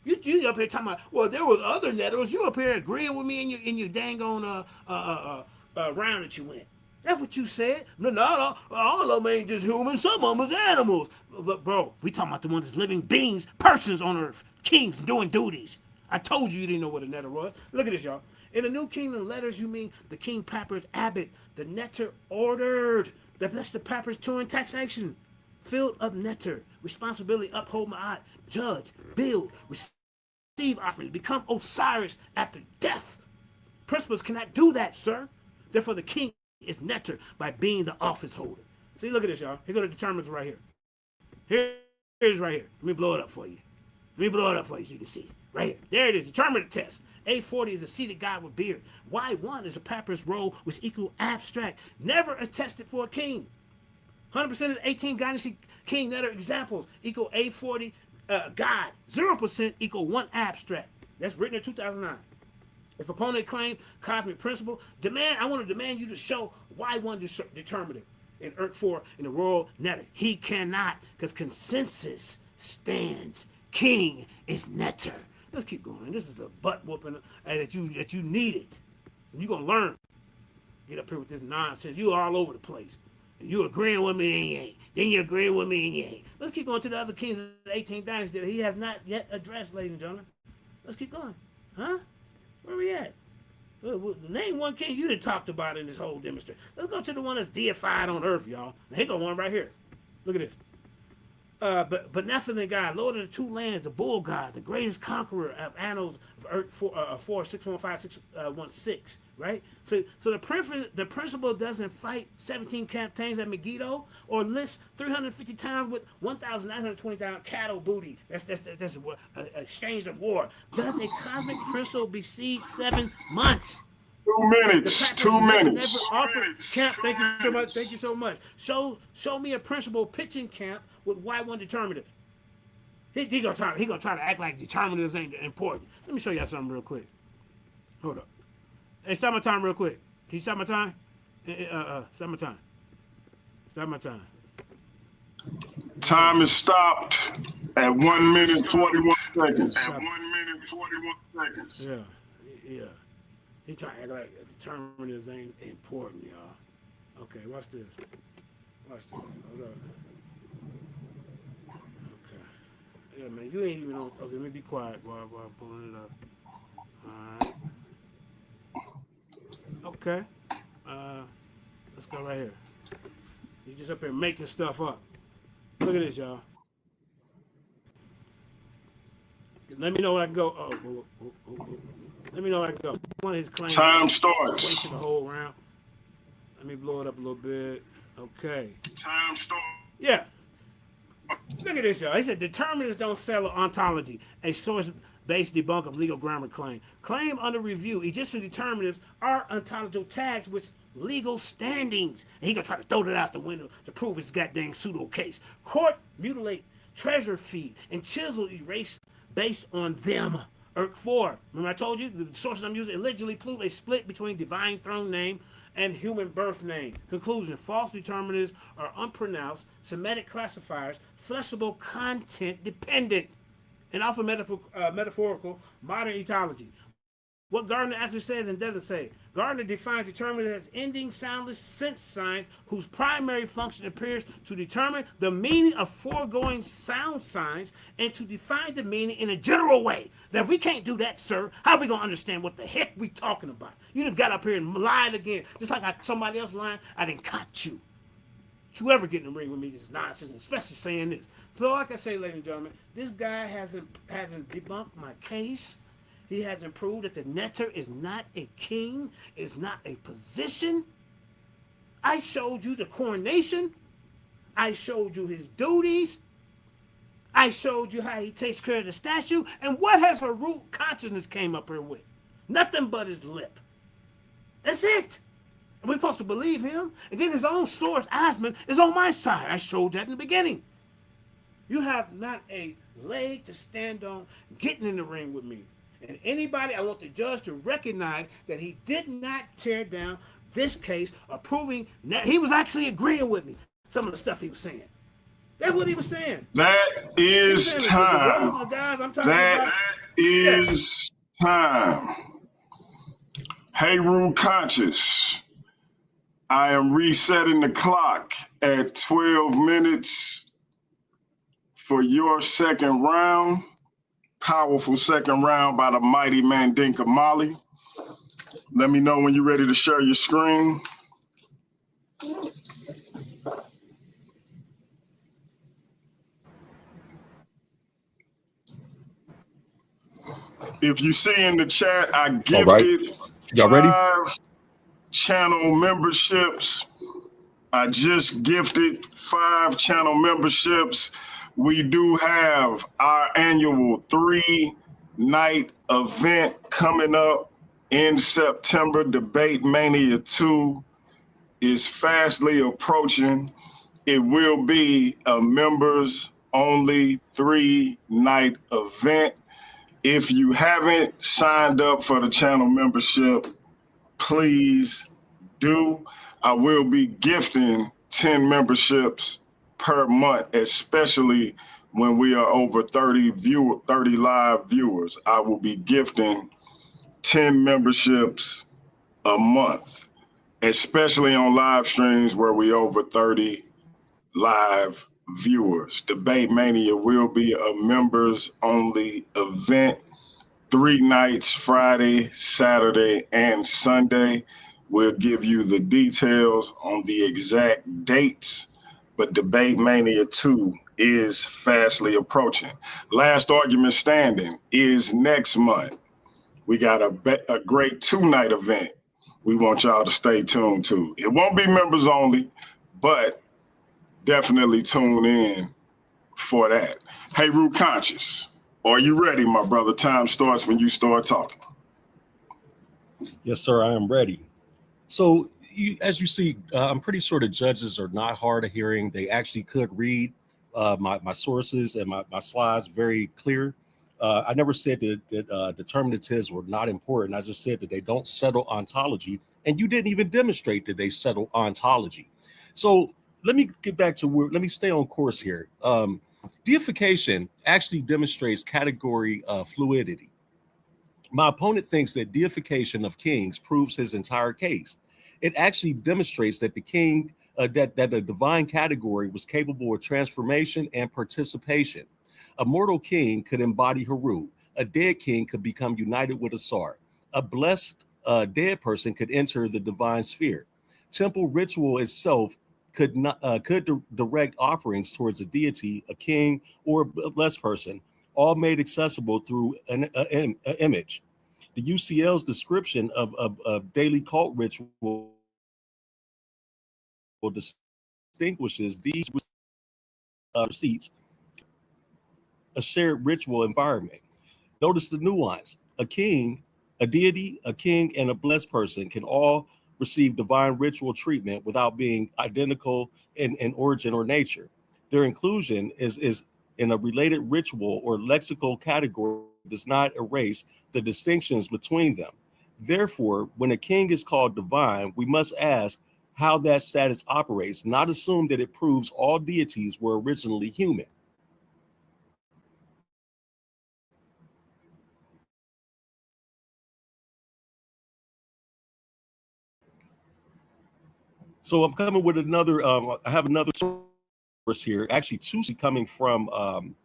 You up here talking about, well, there was other Neters. You up here agreeing with me in your dang on round that you went. That's what you said. No, all of them ain't just humans. Some of them is animals. But bro, we talking about the ones that's living beings, persons on earth, kings doing duties. I told you didn't know what a Neter was. Look at this, y'all. In the New Kingdom letters, you mean the King Papyrus Abbot. The Neter ordered. That's the Papyrus Touring taxation. Filled up Neter. Responsibility, uphold Ma'at. Judge, build, receive offerings. Become Osiris after death. Principals cannot do that, sir. Therefore, the king is Neter by being the office holder. See, look at this, y'all. Here go the determinants right here. Here's right here. Let me blow it up for you. So you can see it. Right here. There it is. Determinant test. A40 is a seated god with beard. Y1 is a papyrus roll which equal abstract. Never attested for a king. 100% of the 18 Dynasty King Neter examples equal A40 god. 0% equal 1 abstract. That's written in 2009. If opponent claims cosmic principle, I want to demand you to show Y1 determinative in Earth 4 in the royal Neter. He cannot, because consensus stands. King is Neter. Let's keep going. This is the butt whooping that you needed. You're going to learn. Get up here with this nonsense. You all over the place. You agreeing with me and you ain't. Then you agreeing with me and you ain't. Let's keep going to the other kings of the 18th dynasty that he has not yet addressed, ladies and gentlemen. Let's keep going. Huh? Where we at? Name one king you done talked about in this whole demonstration. Let's go to the one that's deified on earth, y'all. Here go one right here. Look at this. But Nephilim God, Lord of the two lands, the bull god, the greatest conqueror of annals of Earth 4 615 616, right? So the principal doesn't fight 17 campaigns at Megiddo or list 350 times with 1,920 cattle booty. That's exchange of war. Does a cosmic principal besiege 7 months? 2 minutes. 2 minutes. Camp, thank you so much. Show me a principal pitching camp with Y1 determinative. He gonna try to act like determinatives ain't important. Let me show y'all something real quick. Hold up. Hey, stop my time real quick. Can you stop my time? Stop my time. Stop my time. Time is stopped at 1 minute 41 seconds. Yeah. He trying to act like determinatives ain't important, y'all. Okay, watch this. Hold up. Okay. Yeah, man, you ain't even on. Okay, let me be quiet while I'm pulling it up. All right. Okay. Let's go right here. You just up here making stuff up. Look at this, y'all. Let me know where I can go. Let me know where I can go. One of his claims. Time starts. Wasted the whole round. Let me blow it up a little bit. Okay. Time starts. Yeah. Look at this, y'all. He said determinants don't settle ontology, a source-based debunk of legal grammar claim. Claim under review. Egyptian determinatives are ontological tags with legal standings. And he gonna try to throw that out the window to prove his goddamn pseudo case. Court mutilate, treasure feed, and chisel erase based on them. Erk 4. Remember I told you the sources I'm using allegedly prove a split between divine throne name and human birth name. Conclusion: false determinatives are unpronounced Semitic classifiers, flexible content dependent, and often metaphorical modern etology. What Gardner actually says and doesn't say. Gardner defines determinants as ending soundless sense signs whose primary function appears to determine the meaning of foregoing sound signs and to define the meaning in a general way. Now, if we can't do that, sir, how are we going to understand what the heck we talking about? You done got up here and lied again. Just like somebody else lying, I didn't caught you. Don't you ever get in the ring with me, this nonsense, especially saying this. So like I say, ladies and gentlemen, this guy hasn't debunked my case. He hasn't proved that the Neteru is not a king, is not a position. I showed you the coronation. I showed you his duties. I showed you how he takes care of the statue. And what has Heru consciousness came up here with? Nothing but his lip. That's it. And we're supposed to believe him. And then his own source, Asman, is on my side. I showed that in the beginning. You have not a leg to stand on getting in the ring with me. And anybody, I want the judge to recognize that he did not tear down this case, approving that he was actually agreeing with me. Some of the stuff he was saying. That's what he was saying. That is time. That is time. Heru conscious. I am resetting the clock at 12 minutes for your second round. Powerful second round by the mighty Mandinka Molly. Let me know when you're ready to share your screen. If you see in the chat, I gifted Y'all ready? 5 channel memberships. I just gifted 5 channel memberships. We do have our annual 3-night event coming up in September. Debate Mania 2 is fastly approaching. It will be a members only 3-night event. If you haven't signed up for the channel membership, please do. I will be gifting 10 memberships per month, especially when we are over 30 live viewers. I will be gifting 10 memberships a month, especially on live streams where we over 30 live viewers. Debate Mania will be a members only event, 3 nights, Friday, Saturday, and Sunday. We'll give you the details on the exact dates, but Debate Mania 2 is fastly approaching. Last Argument Standing is next month. We got a great 2-night event we want y'all to stay tuned to. It won't be members only, but definitely tune in for that. Heru Conscious, are you ready, my brother? Time starts when you start talking. Yes, sir, I am ready. So, as you see, I'm pretty sure the judges are not hard of hearing. They actually could read my sources and my slides very clear. I never said that determinatives were not important. I just said that they don't settle ontology, and you didn't even demonstrate that they settle ontology. So let me get back to where, let me stay on course here. Deification actually demonstrates category fluidity. My opponent thinks that deification of kings proves his entire case. It actually demonstrates that the king, that the divine category was capable of transformation and participation. A mortal king could embody Heru. A dead king could become united with Asar. A blessed dead person could enter the divine sphere. Temple ritual itself could direct offerings towards a deity, a king, or a blessed person, all made accessible through an image. The UCL's description of daily cult ritual distinguishes these receipts a shared ritual environment. Notice the nuance. A king, a deity, a king, and a blessed person can all receive divine ritual treatment without being identical in origin or nature. Their inclusion is in a related ritual or lexical category does not erase the distinctions between them. Therefore, when a king is called divine, we must ask how that status operates, not assume that it proves all deities were originally human. So I'm coming with another, I have another source here, actually two coming from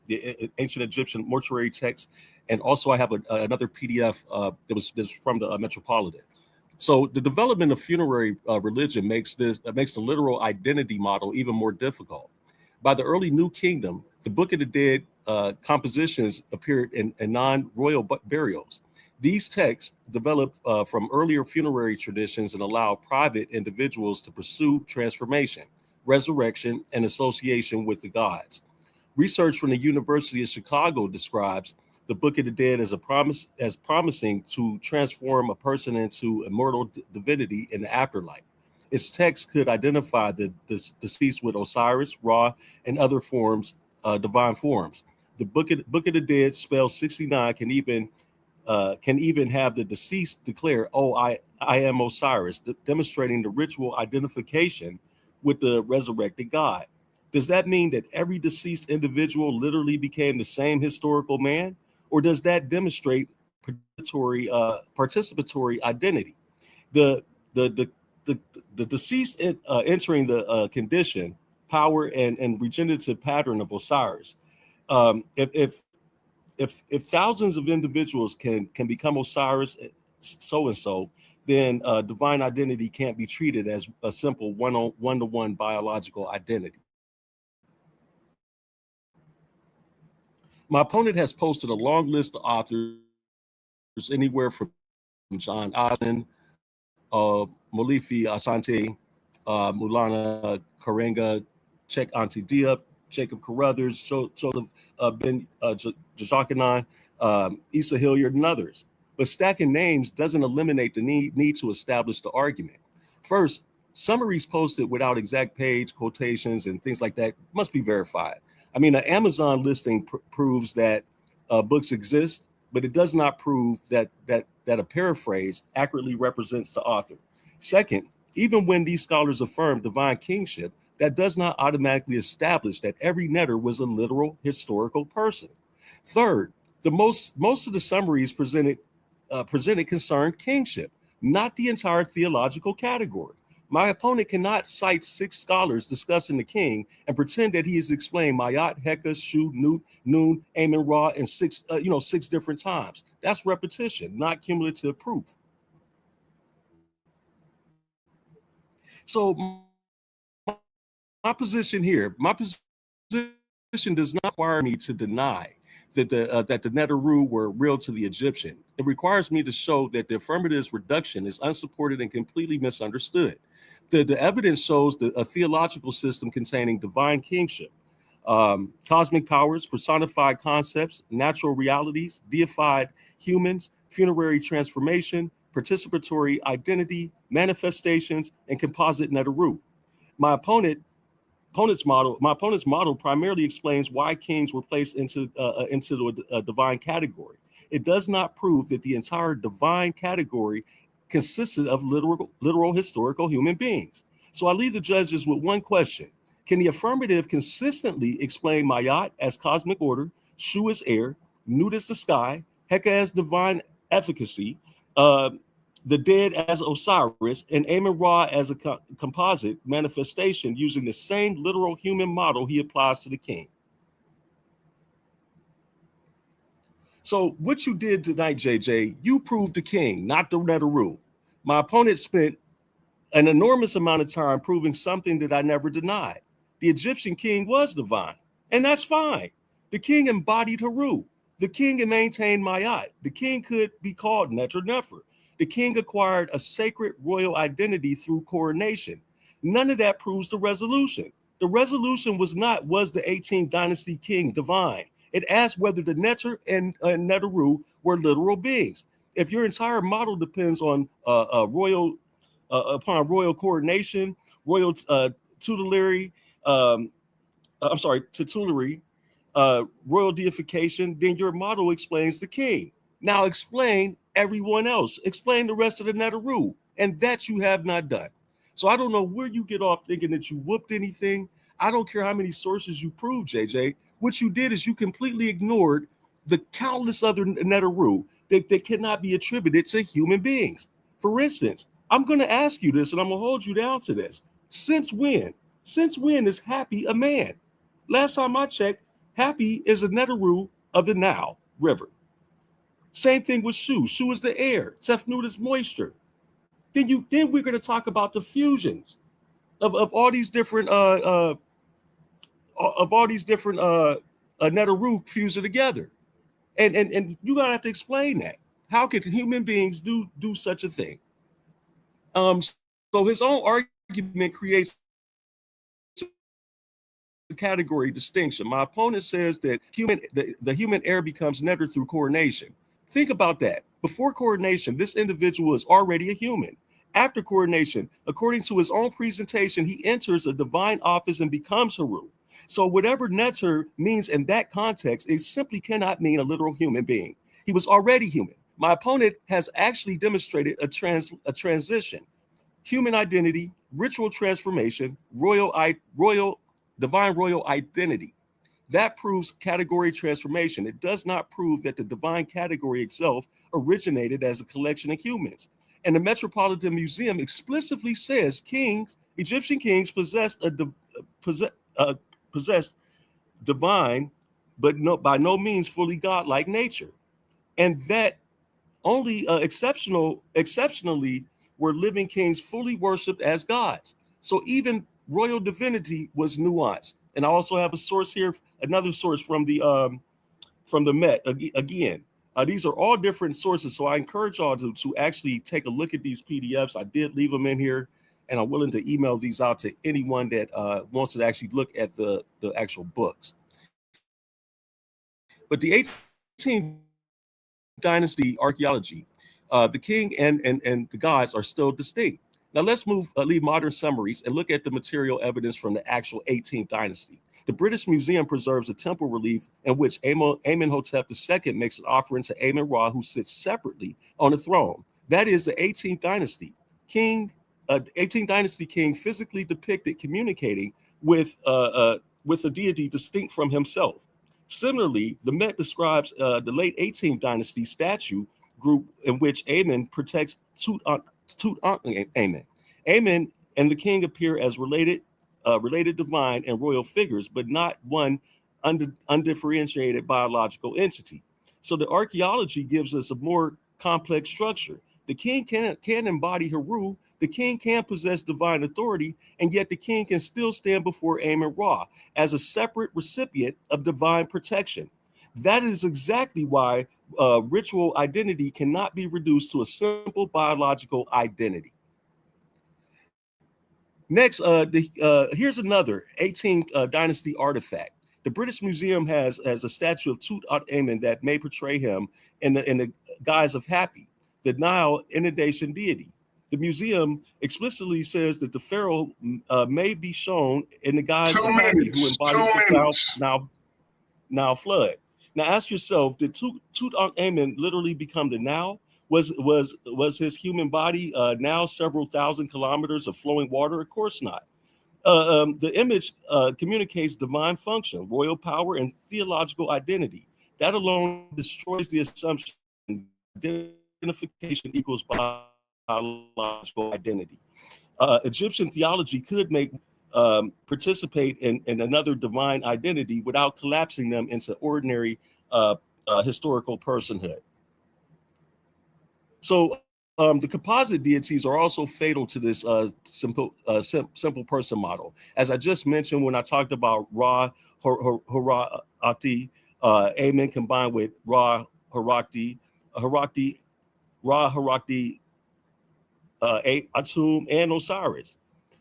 the ancient Egyptian mortuary text. And also I have another PDF that was from the Metropolitan. So the development of funerary religion makes the literal identity model even more difficult. By the early New Kingdom, the Book of the Dead compositions appeared in non-royal burials. These texts developed from earlier funerary traditions and allow private individuals to pursue transformation, resurrection, and association with the gods. Research from the University of Chicago describes the Book of the Dead as promising to transform a person into immortal divinity in the afterlife. Its text could identify the deceased with Osiris, Ra, and other forms, divine forms. The Book of the Dead, spell 69, can even have the deceased declare, "Oh, I am Osiris," demonstrating the ritual identification with the resurrected God. Does that mean that every deceased individual literally became the same historical man, or does that demonstrate participatory identity? The deceased entering the condition, power, and regenerative pattern of Osiris. If thousands of individuals can become Osiris so and so, then divine identity can't be treated as a simple one-to-one biological identity. My opponent has posted a long list of authors, anywhere from John Osden, Molifi Asante, Mulana Karenga, Cheikh Anta Diop, Jacob Carruthers, Joseph Ben Jacqueline, Issa Hilliard, and others. But stacking names doesn't eliminate the need to establish the argument. First, summaries posted without exact page quotations and things like that must be verified. I mean, an Amazon listing proves that books exist, but it does not prove that a paraphrase accurately represents the author. Second, even when these scholars affirm divine kingship, that does not automatically establish that every Neter was a literal historical person. Third, most of the summaries presented concerned kingship, not the entire theological category. My opponent cannot cite 6 scholars discussing the king and pretend that he has explained Mayat, Heka, Shu, Nut, Nun, Amen, Ra in 6 different times. That's repetition, not cumulative proof. So my position does not require me to deny that the Neteru were real to the Egyptian. It requires me to show that the affirmative's reduction is unsupported and completely misunderstood. The evidence shows a theological system containing divine kingship, cosmic powers, personified concepts, natural realities, deified humans, funerary transformation, participatory identity, manifestations, and composite Neteru. My opponent's model primarily explains why kings were placed into the divine category. It does not prove that the entire divine category consisted of literal historical human beings. So I leave the judges with one question. Can the affirmative consistently explain Mayat as cosmic order, Shu as air, Nut as the sky, Heka as divine efficacy, the dead as Osiris, and Amen Ra as a composite manifestation using the same literal human model he applies to the king? So what you did tonight, JJ, you proved the king, not the Neteru. My opponent spent an enormous amount of time proving something that I never denied. The Egyptian king was divine, and that's fine. The king embodied Heru. The king maintained Mayat. The king could be called Neter-Nefer. The king acquired a sacred royal identity through coronation. None of that proves the resolution. The resolution was the 18th dynasty king divine. It asked whether the Neter and Neteru were literal beings. If your entire model depends on royal coordination, royal tutelary, royal deification, then your model explains the king. Now explain everyone else. Explain the rest of the Neteru, and that you have not done. So I don't know where you get off thinking that you whooped anything. I don't care how many sources you prove, JJ. What you did is you completely ignored the countless other Neteru that cannot be attributed to human beings. For instance, I'm going to ask you this, and I'm going to hold you down to this. Since when is Happy a man? Last time I checked, Happy is a Neteru of the Nile River. Same thing with Shu. Shu is the air. Tefnut is moisture. Then we're going to talk about the fusions of all these different Neteru fusing together, and you're gonna have to explain that. How could human beings do such a thing? So his own argument creates a category distinction. My opponent says that the human heir becomes Neteru through coronation. Think about that. Before coronation, this individual is already a human. After coronation, according to his own presentation, he enters a divine office and becomes Heru. So whatever Neteru means in that context, it simply cannot mean a literal human being. He was already human. My opponent has actually demonstrated a transition, human identity, ritual transformation, divine royal identity. That proves category transformation. It does not prove that the divine category itself originated as a collection of humans. And the Metropolitan Museum explicitly says Egyptian kings possessed divine, but by no means fully godlike nature, and that only exceptionally were living kings fully worshipped as gods. So even royal divinity was nuanced. And I also have a source here, another source from the Met. Again, these are all different sources, so I encourage y'all to actually take a look at these PDFs. I did leave them in here, and I'm willing to email these out to anyone that wants to actually look at the actual books. But the 18th dynasty archaeology, the king and the gods are still distinct. Now let's leave modern summaries and look at the material evidence from the actual 18th dynasty. The British Museum preserves a temple relief in which Amenhotep II makes an offering to Amen-Ra, who sits separately on the throne. That is the 18th dynasty king. 18th dynasty king physically depicted communicating with a deity distinct from himself. Similarly, the Met describes the late 18th dynasty statue group in which Amen protects Tutankhamen. Amen and the king appear as related divine and royal figures, but not one undifferentiated biological entity. So the archaeology gives us a more complex structure. The king can embody Heru, the king can possess divine authority, and yet the king can still stand before Amen-Ra as a separate recipient of divine protection. That is exactly why ritual identity cannot be reduced to a simple biological identity. Next, here's another 18th dynasty artifact. The British Museum has a statue of Tutankhamen that may portray him in the guise of Hapi, the Nile inundation deity. The museum explicitly says that the pharaoh may be shown in the guise of Hapi, who embodies the Nile flood. Now ask yourself, did Tutankhamen literally become the Nile? Was his human body now several thousand kilometers of flowing water? Of course not. The image communicates divine function, royal power, and theological identity. That alone destroys the assumption identification equals biological identity. Egyptian theology could participate in another divine identity without collapsing them into ordinary historical personhood. So the composite deities are also fatal to this simple person model. As I just mentioned when I talked about Ra Harakti, Amen combined with Ra Harakti, Atum, and Osiris.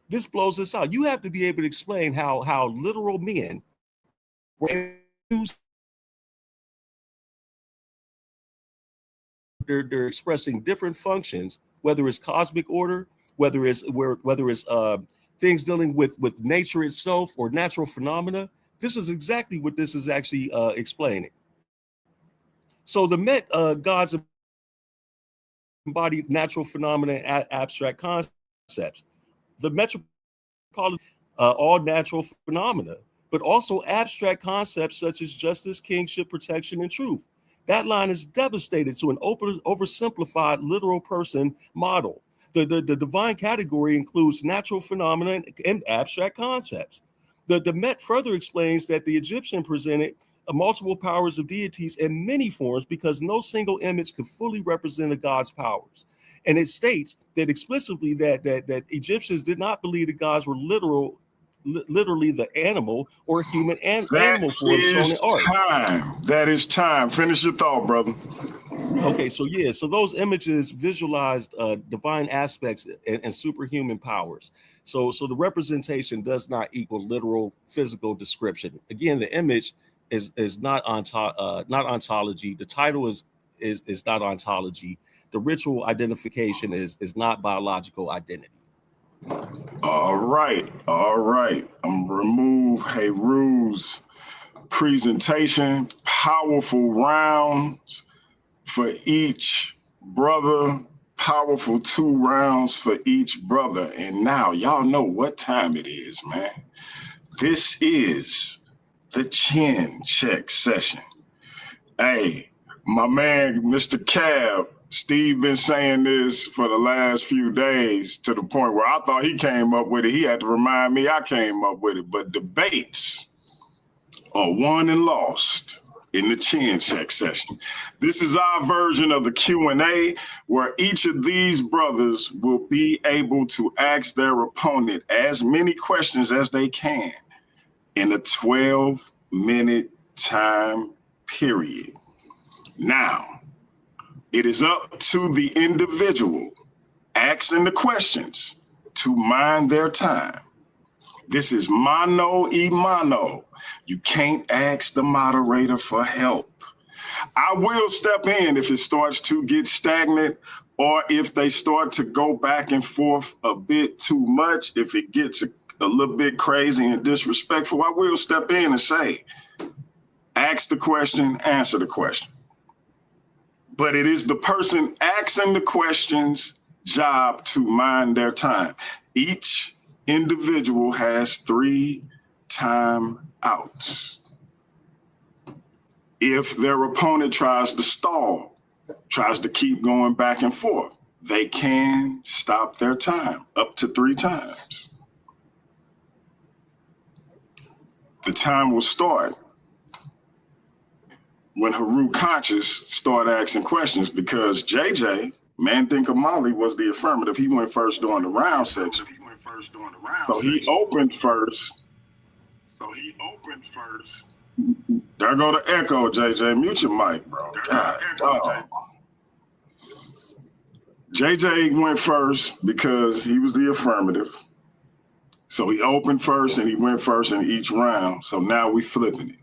This blows us out. You have to be able to explain how literal men were used. They're expressing different functions, whether it's cosmic order, whether it's things dealing with nature itself or natural phenomena. This is exactly what this is actually explaining. So the Met gods embody natural phenomena and abstract concepts. The Metropolitan all natural phenomena, but also abstract concepts such as justice, kingship, protection, and truth. That line is devastated to an oversimplified literal person model. The divine category includes natural phenomena and abstract concepts. The Met further explains that the Egyptian presented multiple powers of deities in many forms because no single image could fully represent a god's powers. And it states that explicitly that Egyptians did not believe the gods were literally the animal or human animal form shown in art. That is time. Finish your thought, brother. Okay, so yeah, so those images visualized divine aspects and superhuman powers. So the representation does not equal literal physical description. Again, the image is not not ontology. The title is not ontology. The ritual identification is not biological identity. All right, all right. I'm gonna remove Heru's presentation. Powerful rounds for each brother. Powerful 2 rounds for each brother. And now y'all know what time it is, man. This is the chin check session. Hey, my man, Mr. Cab, Steve been saying this for the last few days to the point where I thought he came up with it. He had to remind me I came up with it. But debates are won and lost in the chin check session. This is our version of the Q&A where each of these brothers will be able to ask their opponent as many questions as they can in a 12-minute time period. Now, it is up to the individual asking the questions to mind their time. This is mano y mano. You can't ask the moderator for help. I will step in if it starts to get stagnant or if they start to go back and forth a bit too much. If it gets a little bit crazy and disrespectful, I will step in and say, ask the question, answer the question. But it is the person asking the question's job to mind their time. Each individual has 3 timeouts. If their opponent tries to stall, tries to keep going back and forth, they can stop their time up to 3 times. The time will start when Heru Conscious start asking questions because JJ, Mandinka Mali, was the affirmative. He went first during the round section. So he opened first. There go the echo, JJ. Mute your mic, bro. God, dog. JJ went first because he was the affirmative. So he opened first and he went first in each round. So now we flipping it.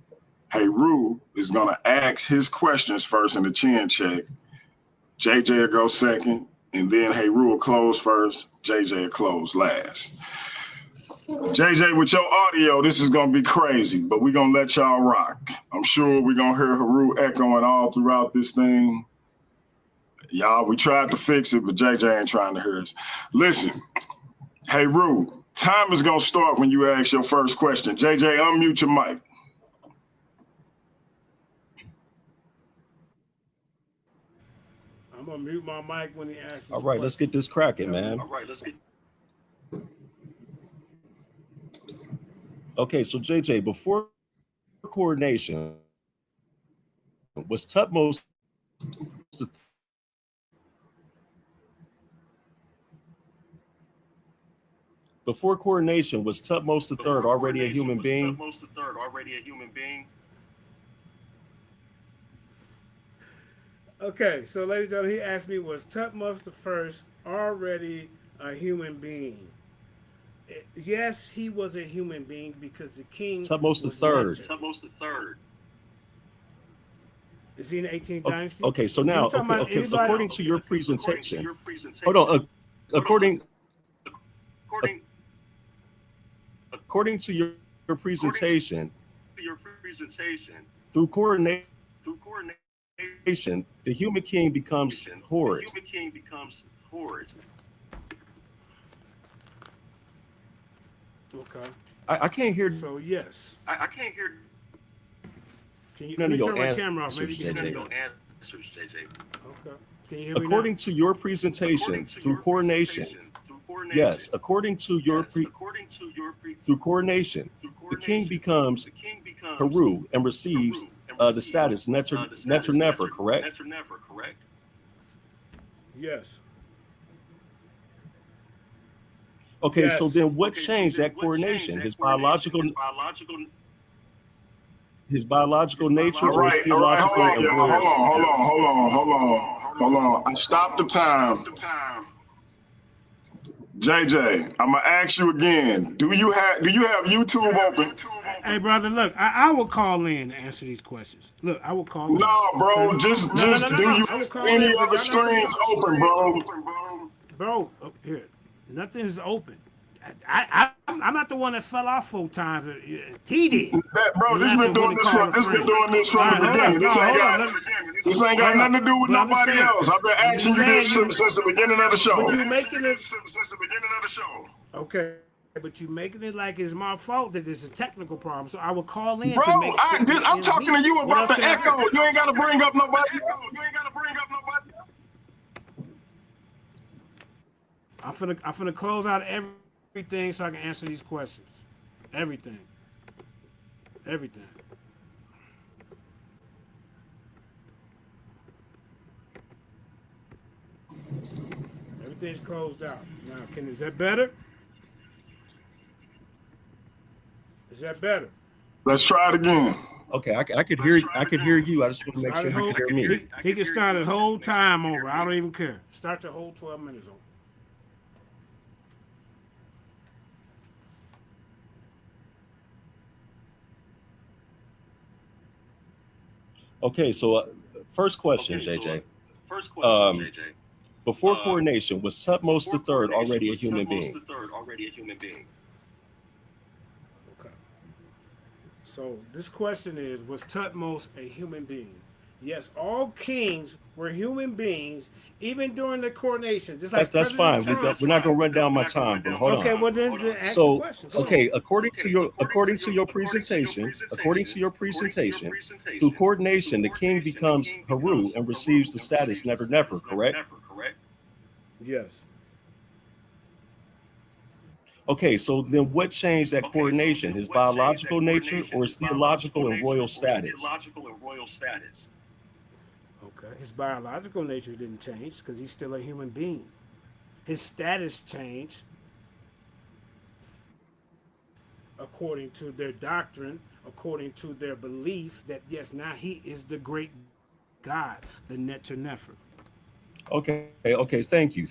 Heru is going to ask his questions first in the chin check. JJ will go second, and then Heru will close first. JJ will close last. JJ, with your audio, this is going to be crazy, but we're going to let y'all rock. I'm sure we're going to hear Heru echoing all throughout this thing. Y'all, we tried to fix it, but JJ ain't trying to hear us. Listen, Heru, time is going to start when you ask your first question. JJ, unmute your mic. I'm gonna mute my mic when he asks. All right, let's get this cracking, man. Okay, so JJ, before coordination, was Tutmosis the third already a human being? Okay, so ladies and gentlemen, he asked me, was Tutmos the first already a human being? Yes, he was a human being because the king. Tutmos the third. Is he in the 18th dynasty? Okay, so now, okay, so according to your presentation, hold on, according to your presentation, through coordination, the human king becomes horrid. Okay. I can't hear. So yes. I can't hear. Can you None of your turn my camera off? Maybe answers, you can JJ. Okay. Can you hear me According now? to your presentation, through coordination, yes, according to your through coordination, the king becomes Heru and receives the status Neteru, correct? Yes. Okay, Yes. so then what changed that coordination? His biological. his biological nature All or his right, hold theological on, and y'all. royal Hold on. I stopped the time. JJ, I'm gonna ask you again. Do you have YouTube open? Hey, brother, look, I will call in to answer these questions. Look, I will call in. No, bro. Okay? Just No, do you I will have call any in, other screens open, bro? Bro, here, nothing is open. I'm not the one that fell off 4 times. He did. Bro, this been doing this from the beginning. This ain't got nothing to do with nobody else. I've been asking you this since the beginning of the show. But you making it since the beginning of the show. Okay. But you making it like it's my fault that it's a technical problem. So I will call in. Bro, to make I'm talking to you about the echo. You ain't got to bring up nobody. I'm finna close out everything so I can answer these questions. Everything. Everything's closed out. Now, is that better? Is that better? Let's try it again. Okay, I could hear you. I just want to make sure you can hear me. He can start his whole time over. I don't even care. Start the whole 12 minutes over. Okay, so first question, JJ. Before coronation, was Tutmos III already a human being? Okay. So this question is, was Tutmos a human being? Yes, all kings were human beings, even during the coronation. Just like that's fine. We're not going to run down my time, but hold on. Okay, well then ask the question. Okay, according to your presentation, through coordination, the king becomes Heru and receives the status Nefer, correct? Yes. Okay, so then what changed that coordination? His biological nature or his theological and royal status? Okay, his biological nature didn't change because he's still a human being. His status changed according to their doctrine, according to their belief that yes, now he is the great God, the Neteru. Okay, thank you.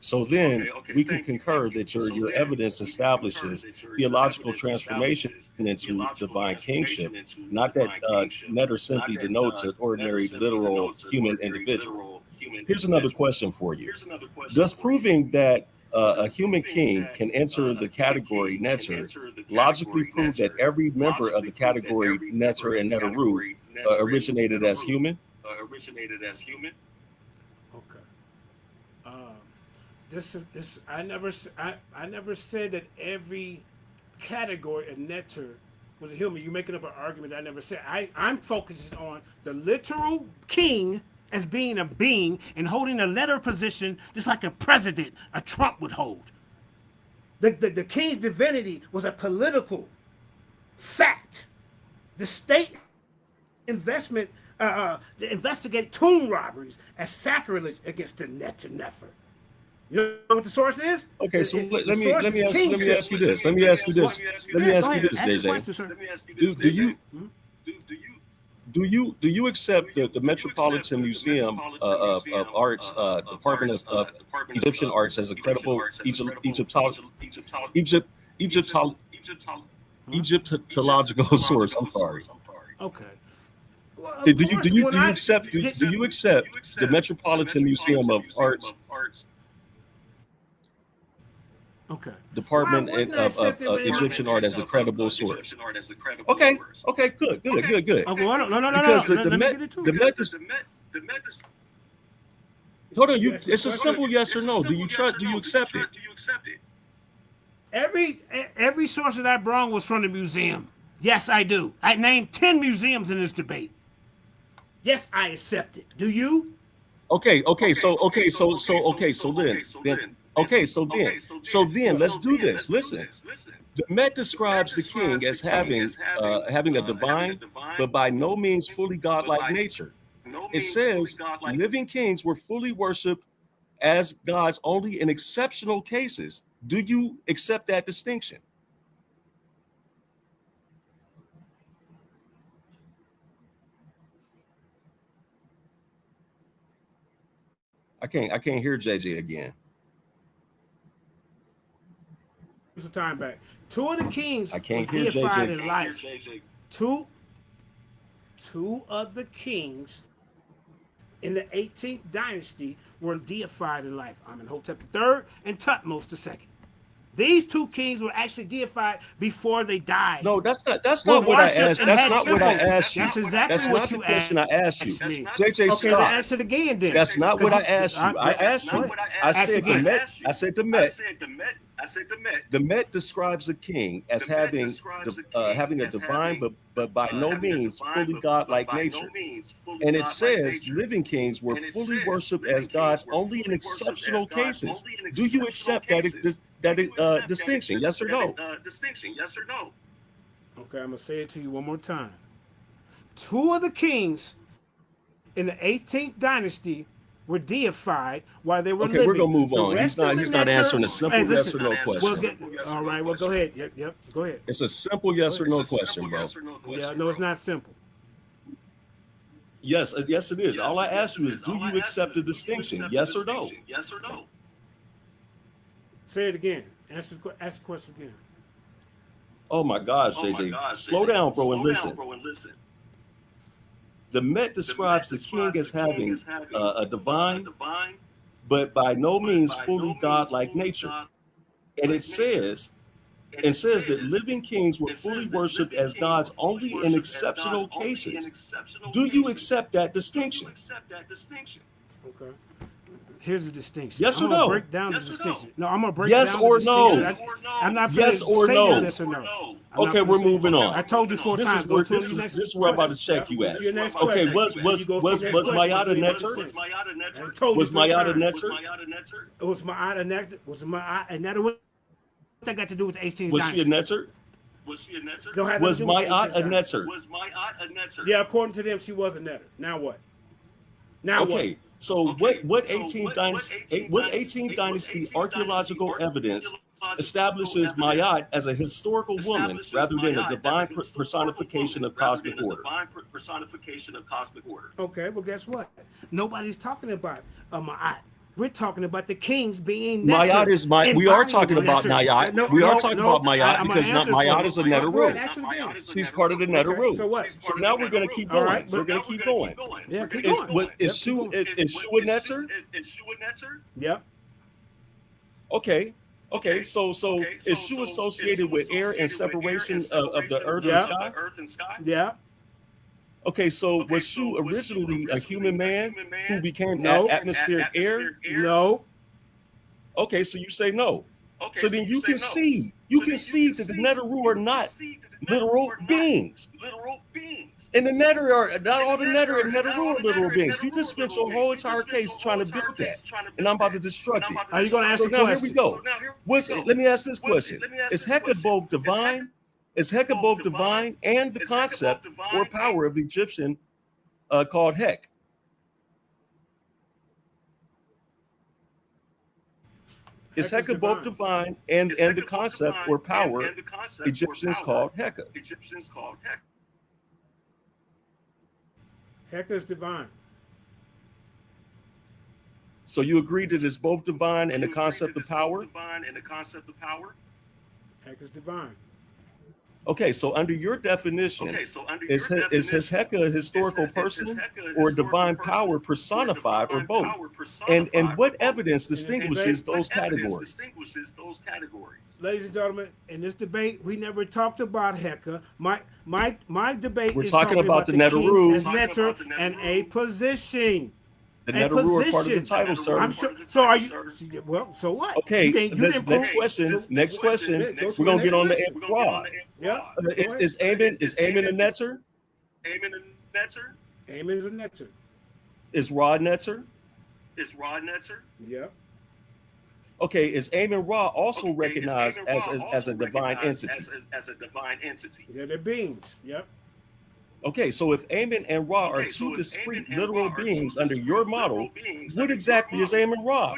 So then we can concur that your evidence establishes theological transformation into divine kingship, not that Neter simply denotes an ordinary, literal human individual. Here's another question for you. Does proving that a human king can enter the category Neter logically prove that every member of the category Neter and Neteru originated as human? This I never said that every category of Neter was a human. You're making up an argument I never said. I'm focusing on the literal king as being a being and holding a letter position just like a president, a Trump would hold. The king's divinity was a political fact. The state investment to investigate tomb robberies as sacrilege against the Neteru. You know what the source is? Okay, so let me ask you this, JJ. Do you accept the Metropolitan Museum of Arts, Department of Egyptian Arts as a credible Egyptological source? I'm sorry. Okay. Well, Do you accept the Metropolitan Museum of Arts? Okay. Department of Egyptian Art as a credible source. Okay, good. Okay, no. Because hold on, it's a simple yes or no. Do you accept it? Every source that I brought was from the museum. Yes, I do. I named 10 museums in this debate. Yes, I accept it. Do you? So then let's do this. Listen, the Met describes the king as having a divine, but by no means fully godlike nature. It says living kings were fully worshipped as gods only in exceptional cases. Do you accept that distinction? I can't hear JJ again. Some time back. Two of the kings I can't was hear deified JJ. in life. Two of the kings in the 18th dynasty were deified in life. Amenhotep III and Tutmos II. These two kings were actually deified before they died. No, that's not what I asked. That's not what I asked you. That's exactly That's what not you the question I asked you. me. JJ, Okay, stop. then answer it again then. That's not what I asked you. I asked you. I said the Met. I said the Met. The Met describes a king as having a divine, but by no means fully godlike nature. And it says living kings were fully worshipped as gods only in exceptional cases. Do you accept that distinction? Yes or no? Okay, I'm gonna say it to you one more time. Two of the kings in the 18th dynasty were deified while they were living. Okay, we're gonna move on. He's not answering a simple yes or no question. All right, well, go ahead. Yep, go ahead. It's a simple yes or no question, bro. Yeah, no, it's not simple. Yes, yes, it is. All I asked you is, do you accept the distinction? Yes or no? Say it again. Ask the question again. Oh my gosh, JJ. Slow down, bro, and listen. The Met describes the king as having a divine, but by no means fully godlike nature. And it says that living kings were fully worshipped as gods only in exceptional cases. Do you accept that distinction? Okay. Here's the distinction. Yes or I'm gonna no? break down the distinction. No, I'm gonna break Yes down or the no? distinction. I'm not Yes or say no? Yes or no. Okay, we're moving on. I told you 4 times. This is where I'm about to check you at. Okay, was Mayada Neteru? Was Mayada Neteru? It was Mayada Neteru. What that got to do with the 18th Was she a Neteru? Was Mayat a Neteru? Yeah, according to them, she was a Neteru. Now what? Now okay. what? So what 18th dynasty archaeological evidence establishes Mayat as a historical woman rather than a divine personification of cosmic order? Okay, well, guess what? Nobody's talking about Ma'at. We're talking about the kings being Mayat is we are talking about Mayat. We are talking about Mayat because Mayat is a Neteru. She's part of the Neteru. So what? So now we're going to keep going. We're going to keep going. Yeah, keep going. Is Shu a Neteru? Yep. Okay. So is Shu associated with air and separation of the earth and sky? Yeah. Okay, so was Shu originally a human man who became atmospheric air? No. Okay, so you say no. So then you can see that the Neteru are not literal beings. And the Neteru are not all the Neteru are literal beings. You just spent your whole entire case trying to build that, and I'm about to destruct it. Are you going to ask so now here we go. Let me ask this question: is Heka both divine? Is Heka both divine and the concept or power of the Egyptian called Hek? Is Heka both divine and the concept or power Egyptians called Heka? Heka is divine. So you agree that it's both divine and the concept of power? Heka is divine. Okay, so under your definition, is Heka a historical person or divine power personified or both? And what evidence distinguishes those categories? Ladies and gentlemen, in this debate, we never talked about Heka. My debate We're is talking about the Neteru as Neter and a position. The Neteru are part of the title, sir. I'm sure. So are you? Well, so what? Okay. Next question. We're gonna get on the Ra. Yeah. Is Amen a Neter? Amen is a Neter. Is Ra Neter? Yeah. Okay. Is Amen Ra also recognized as a divine entity? Yeah, they're beings. Yep. Okay, so if Amen and Ra are two discrete literal beings under your model, what exactly is Amen Ra?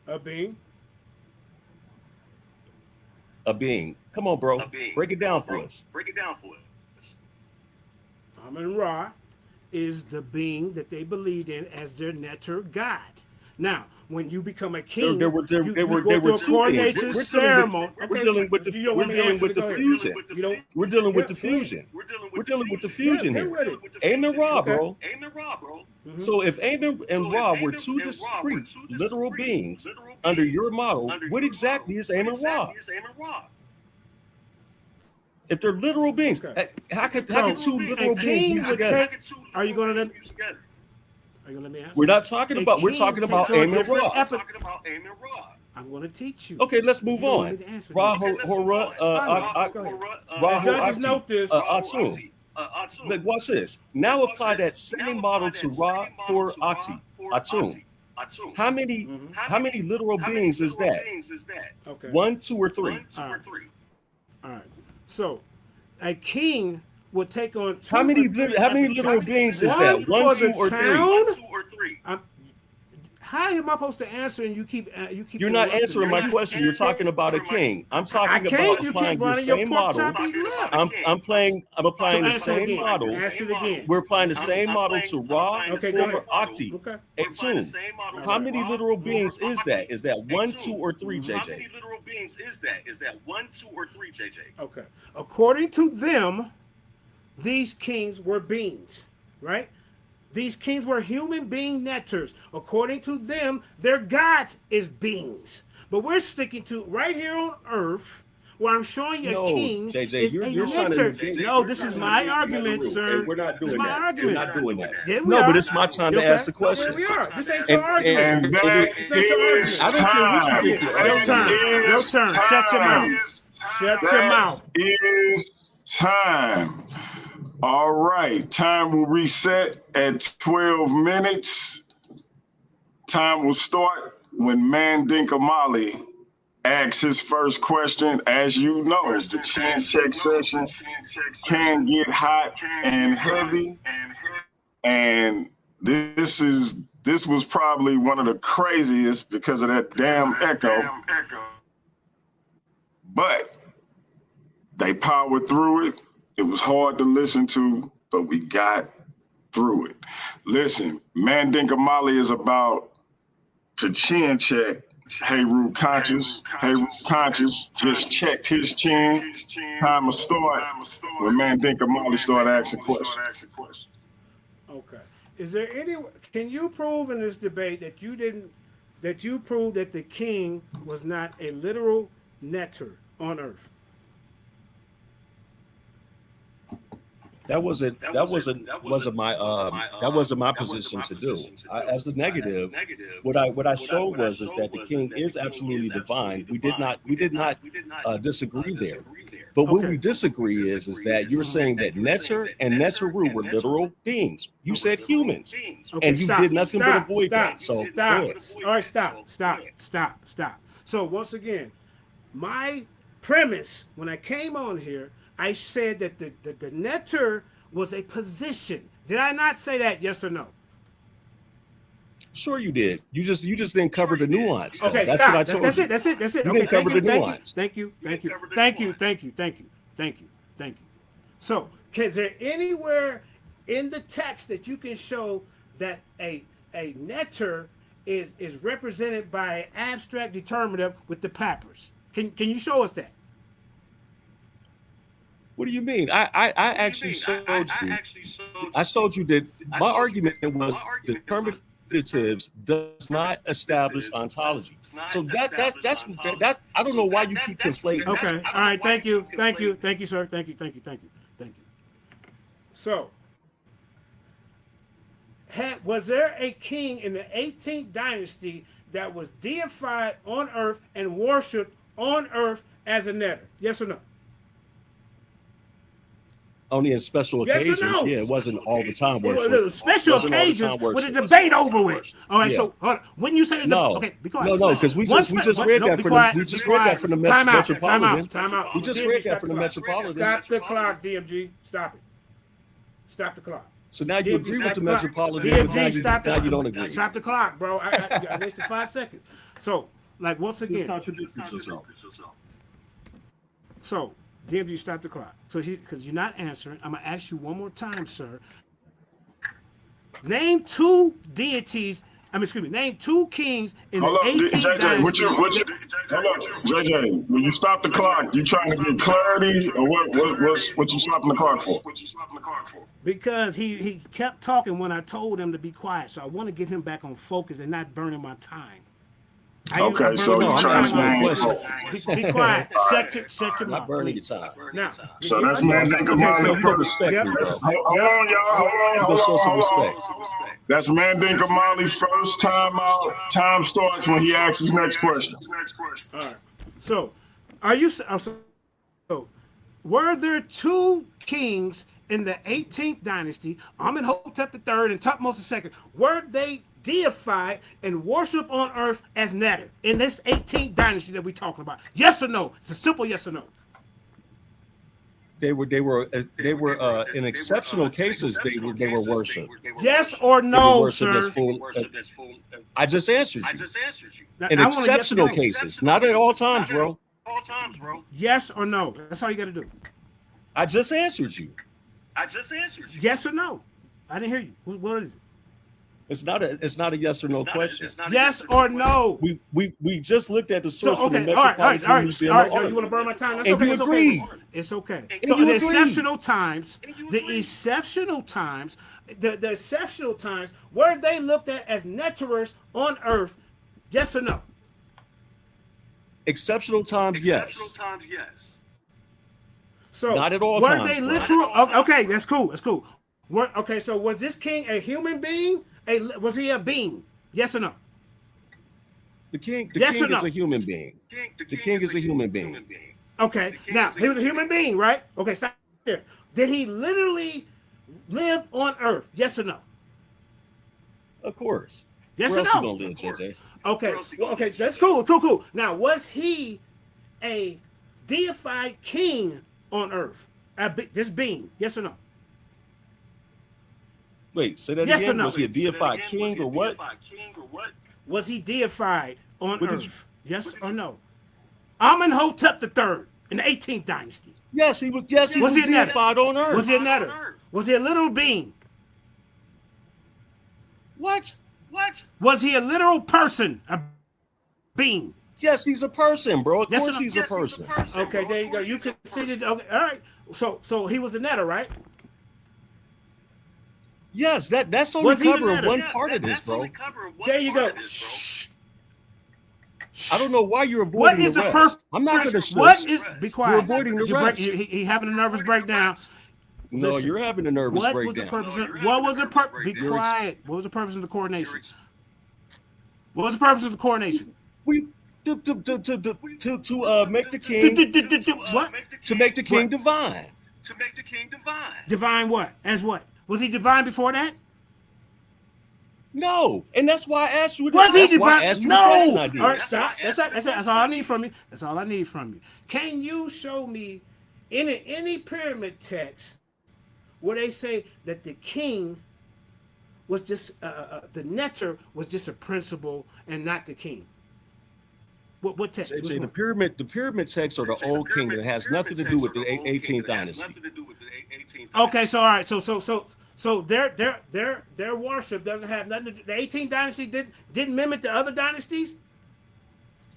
A being. A being. Come on, bro. Break it down for us. Amen Ra is the being that they believed in as their Neter God. Now, when you become a king, There were you two go beings. through a coronation ceremony. We're dealing with the fusion. We're dealing with the fusion. We're dealing with the fusion here. Amen, Ra, bro. So if Amen and Ra were two discrete literal beings under your model, what exactly is Amen Ra? If they're literal beings, how could two literal beings be together? Are you going to let me answer? We're not talking about. We're talking about Amen Ra. I'm going to teach you. Okay, let's move on. Ra Hora Judges note this. Atum. Look, watch this. Now apply that same model to Ra Hor Akti Atum. How many literal beings is that? Okay. 1, 2, or 3? All right. So, a king will take on two. How many literal beings is that? 1, 2, or 3? How am I supposed to answer and you keep You're not answering my question. You're talking about a king. I'm talking about applying the same model. I'm applying the same model. We're applying the same model to Ra, Hor, Akti, Atum. How many literal beings is that? Is that 1, 2, or 3, JJ? How many literal beings is that 1, 2, or 3, JJ? Okay. According to them, these kings were beings, right? These kings were human being neters. According to them, their gods is beings. But we're sticking to right here on earth, where I'm showing you a king JJ, is you're a trying neter. to. No, this is my argument, sir. Hey, we're not doing this is my that. argument. We're not doing that. Yeah, no, but it's my time to ask the question. Yeah, we are. This ain't your argument. And that is I don't care what you think. Your turn. Shut your mouth. Shut your mouth. Is time. All right, time will reset at 12 minutes. Time will start when Mandinka Mali asks his first question. As you know, the chin check session can get hot and heavy. And this was probably one of the craziest because of that damn echo. But they powered through it. It was hard to listen to, but we got through it. Listen, Mandinka Mali is about to chin check Heru conscious. Heru conscious just checked his chin. Time to start when Mandinka Mali start asking questions. Okay. Is there any? Can you prove in this debate that you proved that the king was not a literal neter on earth? That wasn't my position to do. As the negative, what I showed was that the king is absolutely divine. We did not disagree there. But what we disagree is that you're saying that Neter and Neteru were literal beings. You said humans, and you did nothing but avoid that. So stop. All right, stop. So once again, my premise when I came on here, I said that the neter was a position. Did I not say that? Yes or no? Sure, you did. You just didn't cover the nuance. Okay, that's stop. what I told you. That's it. You didn't cover the nuance. Thank you. So, is there anywhere in the text that you can show that a neter is represented by an abstract determinative with the papers? Can you show us that? What do you mean? I actually showed you. I showed you that my argument was determinatives does not establish ontology. So that's I don't know why you keep conflating. Okay. All right. Thank you, sir. Thank you. So, was there a king in the 18th dynasty that was deified on earth and worshipped on earth as a neter? Yes or no? Only in special occasions. No? Yeah, it wasn't all the time. Special occasions with a debate over with. All right, so hold on. When you say okay, be quiet. No, because we just read that from the Metropolitan. Time out. We just read that from the Metropolitan. Stop the clock, DMG. Stop it. Stop the clock. So now you agree with the Metropolitan, but now you don't agree. Stop the clock, bro. I wasted 5 seconds. So, like, once again. Contradict yourself. So, DMG, stop the clock. So, because you're not answering, I'm going to ask you one more time, sir. Name two deities. Name two kings in Hold the up, 18th JJ. dynasty. Hold up, JJ. When you stop the clock, you trying to get clarity, or what you stopping the clock for? Because he kept talking when I told him to be quiet. So I want to get him back on focus and not burning my time. Okay, so you trying to be quiet. Shut your mouth. Not burning your time. Now, so that's Mandinka Mali first. Respect me, bro. Hold on, y'all. Hold Show some on. respect. That's Mandinka Mali first time out. Time starts when he asks his next question. All right. So, were there two kings in the 18th dynasty, Amenhotep III and Tutmosis II? Were they deified and worshiped on earth as Neteru in this 18th dynasty that we're talking about? Yes or no? It's a simple yes or no. They were in exceptional cases they were worshipped. Yes or no, sir? I just answered you. In exceptional cases, not at all times, bro. Yes or no? That's all you got to do. I just answered you. Yes or no? I didn't hear you. What is it? It's not a yes or no question. Yes or no? We just looked at the source from the all right. Museum. You want to burn my time? That's and okay. you agreed. It's okay. And So you the agreed. the exceptional times, were they looked at as Neterus on earth? Yes or no? Exceptional times, yes. So not at all were times. They literal? Okay, that's cool. Okay, so was this king a human being? Was he a being? Yes or no? The king Yes is or no? a human being. The king is a human being. Okay, now he was a human being, right? Okay, stop there. Did he literally live on earth? Yes or no? Of course. Yes Where or else no? you gonna live, JJ? Okay, so that's cool. Now, was he a deified king on earth? This being? Yes or no? Wait, say that Yes again. or no? Was he a deified king or what? Was he deified on earth? Yes or no? Amenhotep III in the 18th dynasty. Yes, he was. Yes, he was deified on earth. Was he a Neteru? Was he a little being? What? Was he a literal person? A being? Yes, he's a person, bro. Of Yes or course, no? he's a person. Okay, there you go. You conceded. Okay, all right. So he was a Neteru, right? Yes, that's only Was he a covering Neteru? one part of this, bro. There you go. I don't know why you're What avoiding is the the rest. purpose? I'm not going to shush. What is? Be quiet. You're avoiding the rest. He having a nervous breakdown. No, Listen, you're having a nervous what breakdown. Was the purpose? What was the purpose? Be quiet. What was the purpose of the coronation? What was the purpose of the coronation? To make the king What? to make the king divine. Divine what? As what? Was he divine before that? No, and that's why I asked you. Was he divine? No. All All right, stop. That's all I need from you. That's all I need from you. Can you show me in any pyramid text where they say that the king was just the Neter was just a principal and not the king? What text? JJ, the pyramid texts are the old kingdom. It has nothing to do with the 18th dynasty. Okay, so all right, so their worship doesn't have nothing to do. The 18th dynasty didn't mimic the other dynasties.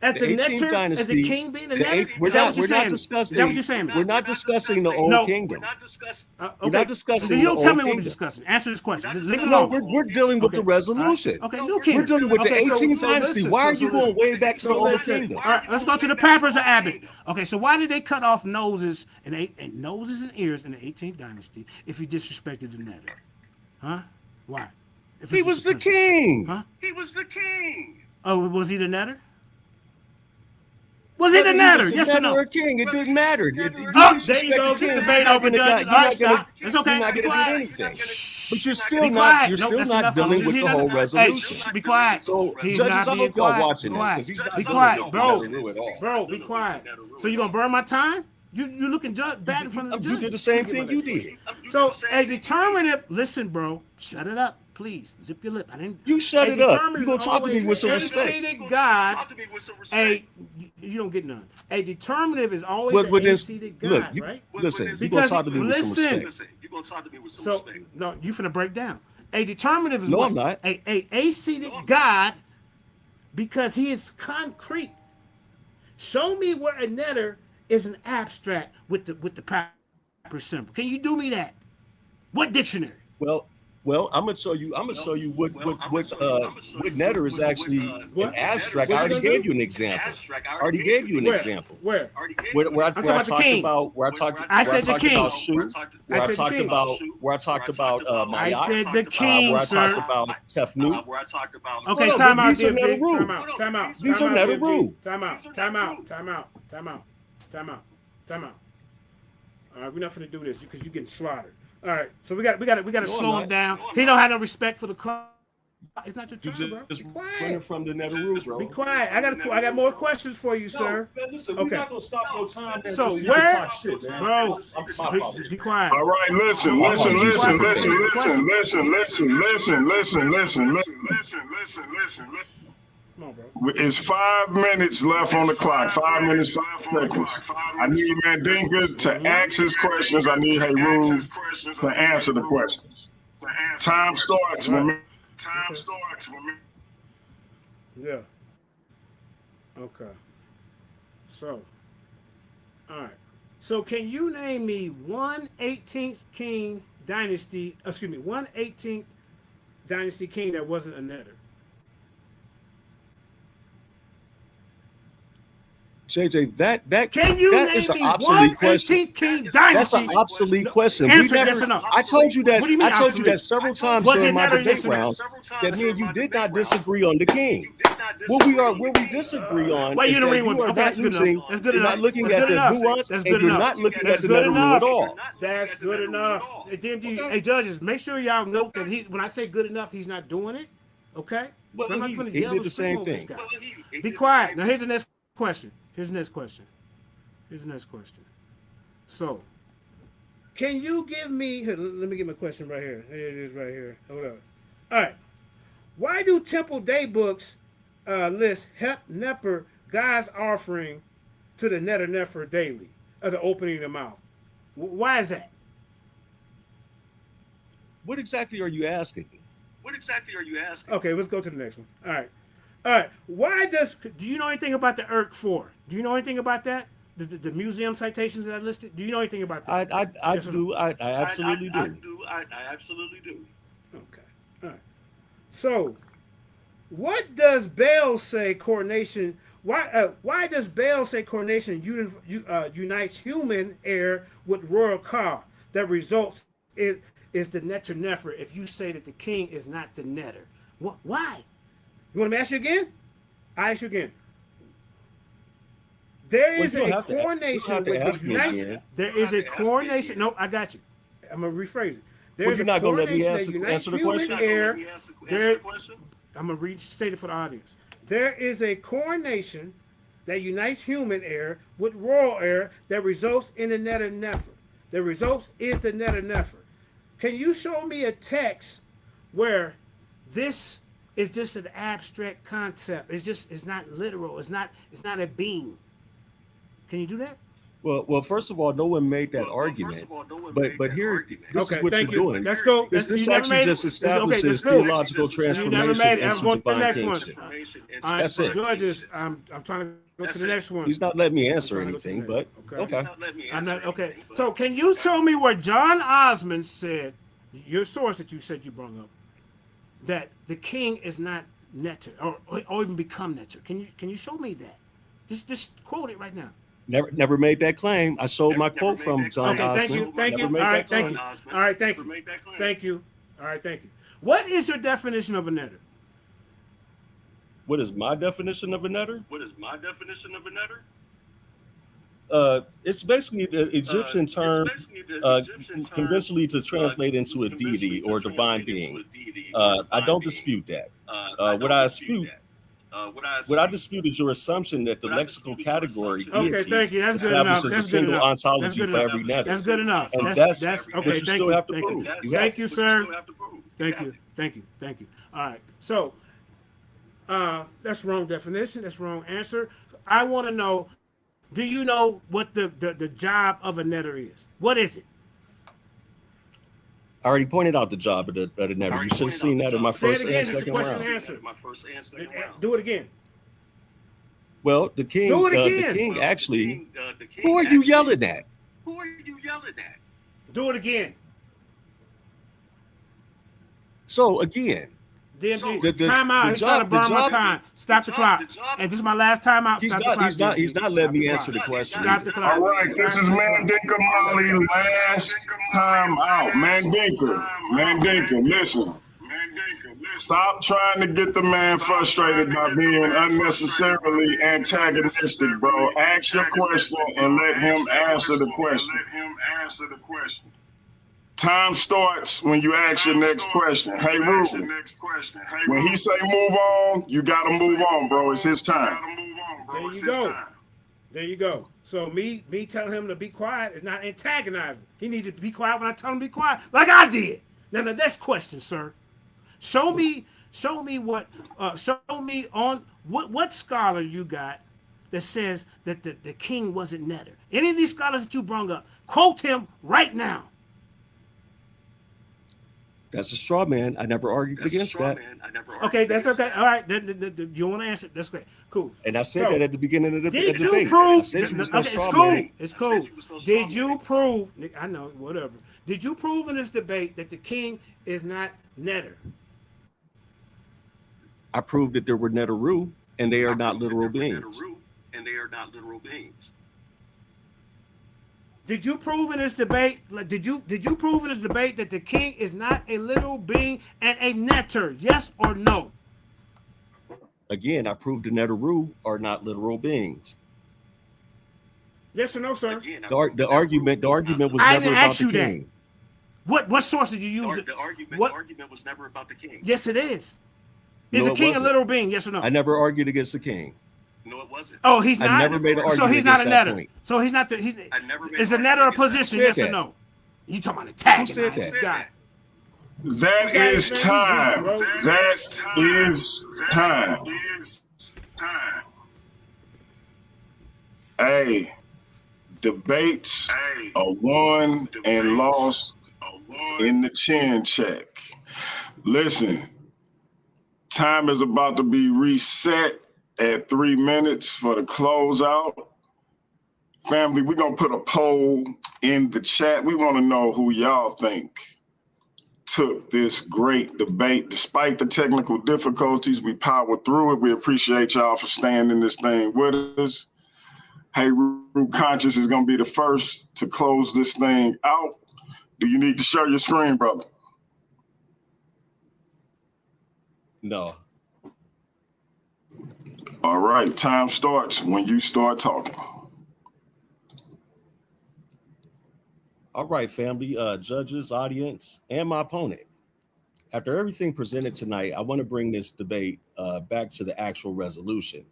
As the 18th Neter, as the dynasty, king being the the Neter. eight- we're not discussing. Is that what you're saying? We're not discussing the old kingdom. Okay. We're not discussing You the don't tell old me what we're kingdom. discussing. Answer this question. Leave it No, alone. we're dealing with the Okay. resolution. Okay, new kingdom. We're dealing with the Okay, 18th so dynasty. listen, Why are so you going way back to the old listen. kingdom? All right, let's go to the Papyrus of Abbott. Okay, so why did they cut off noses and ears in the 18th dynasty if you disrespected the Neter? Huh? Why? If He it's was just the a principle. king. Huh? He was the king. Oh, was he the Neter? Was he the Neter? Yes or no? Or a king, it didn't matter. You Oh, there you disrespect go. the This king, debate you're over not gonna- judges. you're All right, not gonna- stop. It's okay. You're not Be going to quiet. get anything. But you're Be still not. quiet. You're Nope, still that's not enough. dealing He's with the not- whole Hey, resolution. be quiet. So He's judges, not I being hope y'all quiet. watching Quiet. this because Be he's quiet, not bro. Neteru at all. Bro, be quiet. So you gonna burn my time? You looking bad in front of the You judge. did the same thing you did. So a determinative. Listen, bro. Shut it up, please. Zip your lip. I didn't. You shut a it up. determinative You gonna is talk to me always with some a respect. seated God. You don't get none. A determinative is always Well, a then, seated God, look, right? listen, you gonna Because talk to me with some listen. respect. So no, you finna break down. A determinative is No, what? I'm not. A ascetic God, because he is concrete. Show me where a netter is an abstract with the proper symbol. Can you do me that? What dictionary? Well, I'm gonna show you. What Netter is actually an abstract. I already gave you an example. Where? Where I about the king. I said the king. About Shu. Where I talked about I Mayat. said the king, Where I sir. talked about Tefnu. Okay, No, time out, these are DMG. Neteru. Time out. These are Neteru. Time out. All right, we're not gonna do this because you're getting slaughtered. All right, so we got to slow him down. He don't have no respect for the club. It's not your turn, bro. Be quiet. From the Neteru, bro. Be quiet. I got more questions for you, sir. Man, listen, we're not gonna stop no time. Man, So just where, talk shit, man. bro? Be quiet. All right, listen. Come on, bro. It's 5 minutes left on the clock. 5 minutes, 5 seconds. I need Mandinka to ask his questions. I need Heru to answer the questions. Time starts when me. Yeah. Okay. So, all right. So, can you name me one 18th king dynasty? One 18th dynasty king that wasn't a netter? JJ, that Can you that name is an me obsolete one question. 18th king That's dynasty? an obsolete question. Answer yes or no. I told you that. What do you mean I told you obsolete? that several times Was during it my netter, debate yes or no? rounds that me and you did not disagree on the king. What we disagree on Wait, is you that don't read you one. are Okay, not that's good using, enough. That's good you're enough. not looking That's at good the enough. nuance, That's and good you're enough. not looking That's at the good Neteru enough. at all. That's good enough. DMG, hey judges, make sure y'all note that when I say good enough, he's not doing it. Okay? Well, So I'm not he gonna did yell the and same scream over this thing. guy. Be quiet. Now here's the next question. So, can you give me? Let me get my question right here. Here it is, right here. Hold up. All right. Why do Temple Day books list Neper God's offering to the Netter Nefer daily, the opening of the mouth? Why is that? What exactly are you asking? Okay, let's go to the next one. All right. Why do you know anything about the Urk 4? Do you know anything about that? The museum citations that I listed? Do you know anything about that? I do. I absolutely do. Okay. All right. So, what does Baal say coronation? Why does Baal say coronation unites human heir with royal car? That results is the Netter Nefer if you say that the king is not the Netter. Why? You want me to ask you again? I ask you again. There is a coronation with the United. There is a coronation. No, I got you. I'm gonna rephrase it. Well, you're not gonna let me answer the question. I'm gonna restate it for the audience. There is a coronation that unites human heir with royal heir that results in the Netter Nefer. The results is the Netter Nefer. Can you show me a text where this is just an abstract concept? It's not literal. It's not a being. Can you do that? Well, first of all, no one made that argument. But here, this is what you're doing. Let's go. This actually just establishes theological transformation. You never made it. I'm going to the next one. All right, That's it. Judges, I'm trying to go to the next one. He's not letting me answer anything, but okay. I'm not okay. So can you show me where John Osmond said, your source that you said you brought up, that the king is not Netter or even become Netter? Can you show me that? Just quote it right now. Never made that claim. I sold my quote from John Osmond. Thank you. All right, thank you. What is your definition of a netter? What is my definition of a netter? It's basically the Egyptian term conventionally to translate into a deity or divine being. I don't dispute that. What I dispute is your assumption that the lexical category establishes a single ontology for every netter. That's good enough. And that's what you still have to prove. Thank you, sir. Thank you. All right. So that's wrong definition. That's wrong answer. I want to know, do you know what the job of a netter is? What is it? I already pointed out the job of the Neteru. You should have seen that in my first and second round. Do it again. Well, the king, Do it again. the king actually. Who are you yelling at? Do it again. So again, time out. He's trying to burn my time. Stop the clock. And this is my last time out. He's not letting me answer the question. Stop the clock. All right, this is Mandinka Molly. Last time out. Mandinka, listen. Stop trying to get the man frustrated by being unnecessarily antagonistic, bro. Ask your question and let him answer the question. Time starts when you ask your next question. Hey, Heru, when he say move on, you got to move on, bro. It's his time. There you go. So me telling him to be quiet is not antagonizing. He needs to be quiet when I tell him to be quiet, like I did. Now the next question, sir. Show me on what scholar you got that says that the king wasn't Neter. Any of these scholars that you brung up, quote him right now. That's a straw man. I never argued against that. Okay, that's okay. All right, you want to answer? That's great. Cool. And I said that at the beginning of the debate. Did you prove? It's cool. Did you prove? I know, whatever. Did you prove in this debate that the king is not Neter? I proved that there were Neteru, and they are not literal beings. Did you prove in this debate? Did you prove in this debate that the king is not a literal being and a Neter? Yes or no? Again, I proved the Neteru are not literal beings. Yes or no, sir? The argument was I never didn't about ask the you king. That. What source did you use? The argument was never about the king. Yes, it is. Is No, the king it a wasn't. literal being? Yes or no? I never argued against the king. No, it wasn't. Oh, he's not. I never made an argument. So he's not a against that Neter. point. So he's not the. Is the Neter a position? Who Yes said or that? no? You talking about attack? Who said that? That is time. That is time. Hey, debates are won and lost in the chin check. Listen, time is about to be reset at 3 minutes for the closeout. Family, we're going to put a poll in the chat. We want to know who y'all think took this great debate. Despite the technical difficulties, we powered through it. We appreciate y'all for staying in this thing with us. Heru Conscious is going to be the first to close this thing out. Do you need to share your screen, brother? No. All right, time starts when you start talking. All right, family, judges, audience, and my opponent. After everything presented tonight, I want to bring this debate back to the actual resolution.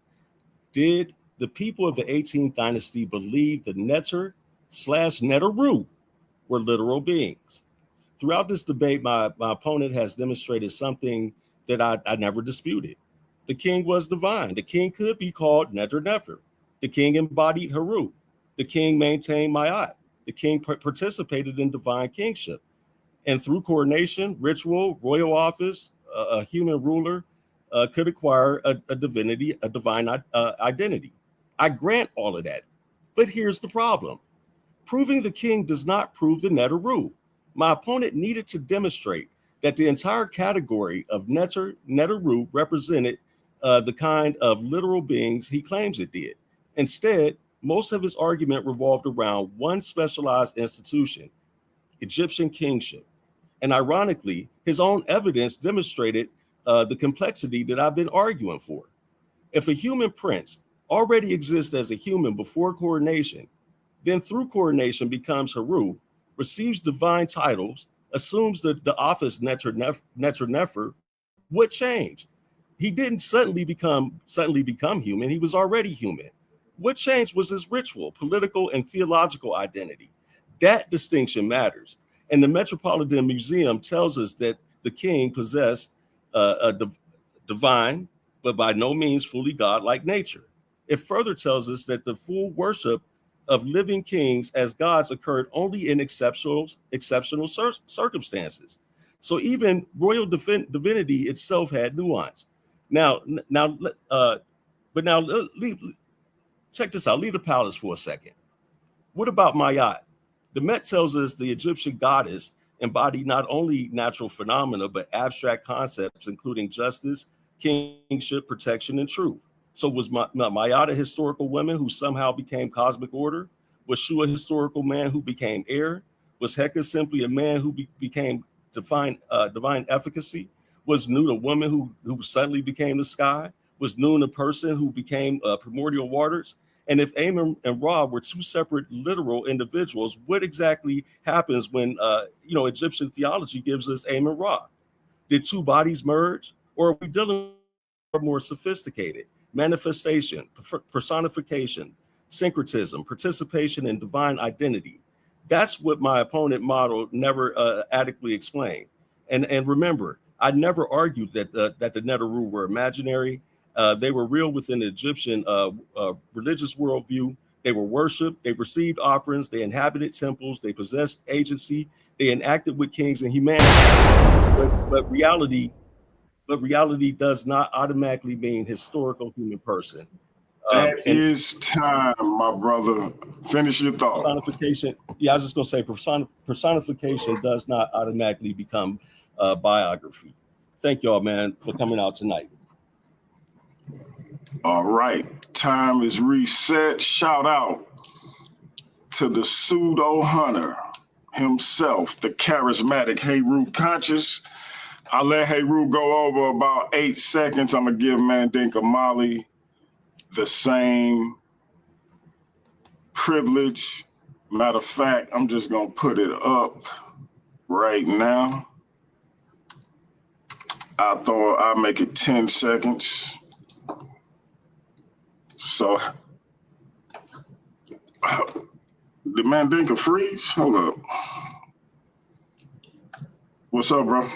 Did the people of the 18th dynasty believe the Neter/Neteru were literal beings? Throughout this debate, my opponent has demonstrated something that I never disputed. The king was divine. The king could be called Neter. The king embodied Heru. The king maintained Ma'at. The king participated in divine kingship. And through coronation, ritual, royal office, a human ruler could acquire a divinity, a divine identity. I grant all of that. But here's the problem. Proving the king does not prove the Neteru. My opponent needed to demonstrate that the entire category of Neteru represented the kind of literal beings he claims it did. Instead, most of his argument revolved around one specialized institution, Egyptian kingship. And ironically, his own evidence demonstrated the complexity that I've been arguing for. If a human prince already exists as a human before coronation, then through coronation becomes Heru, receives divine titles, assumes the office Neter, what changed? He didn't suddenly become human. He was already human. What changed was his ritual, political, and theological identity. That distinction matters. And the Metropolitan Museum tells us that the king possessed a divine, but by no means fully godlike nature. It further tells us that the full worship of living kings as gods occurred only in exceptional circumstances. So even royal divinity itself had nuance. Check this out. Leave the palace for a second. What about Mayat? The Met tells us the Egyptian goddess embodied not only natural phenomena, but abstract concepts, including justice, kingship, protection, and truth. So was Mayat a historical woman who somehow became cosmic order? Was Shu a historical man who became air? Was Heka simply a man who became divine efficacy? Was Nut a woman who suddenly became the sky? Was Nun a person who became primordial waters? And if Amun and Ra were two separate literal individuals, what exactly happens when Egyptian theology gives us Amun Ra? Did two bodies merge, or are we dealing with more sophisticated manifestation, personification, syncretism, participation in divine identity? That's what my opponent model never adequately explained. And remember, I never argued that the Neteru were imaginary. They were real within the Egyptian religious worldview. They were worshipped. They received offerings. They inhabited temples. They possessed agency. They interacted with kings and humanity. But reality does not automatically mean historical human person. That is time, my brother. Finish your thought. Personification. Yeah, I was just going to say personification does not automatically become biography. Thank y'all, man, for coming out tonight. All right. Time is reset. Shout out to the pseudo hunter himself, the charismatic Heru Conscious. I'll let Heru go over about 8 seconds. I'm going to give Mandinka Molly the same privilege. Matter of fact, I'm just going to put it up right now. I'll make it 10 seconds. So, did Mandinka freeze? Hold up. What's up, bro?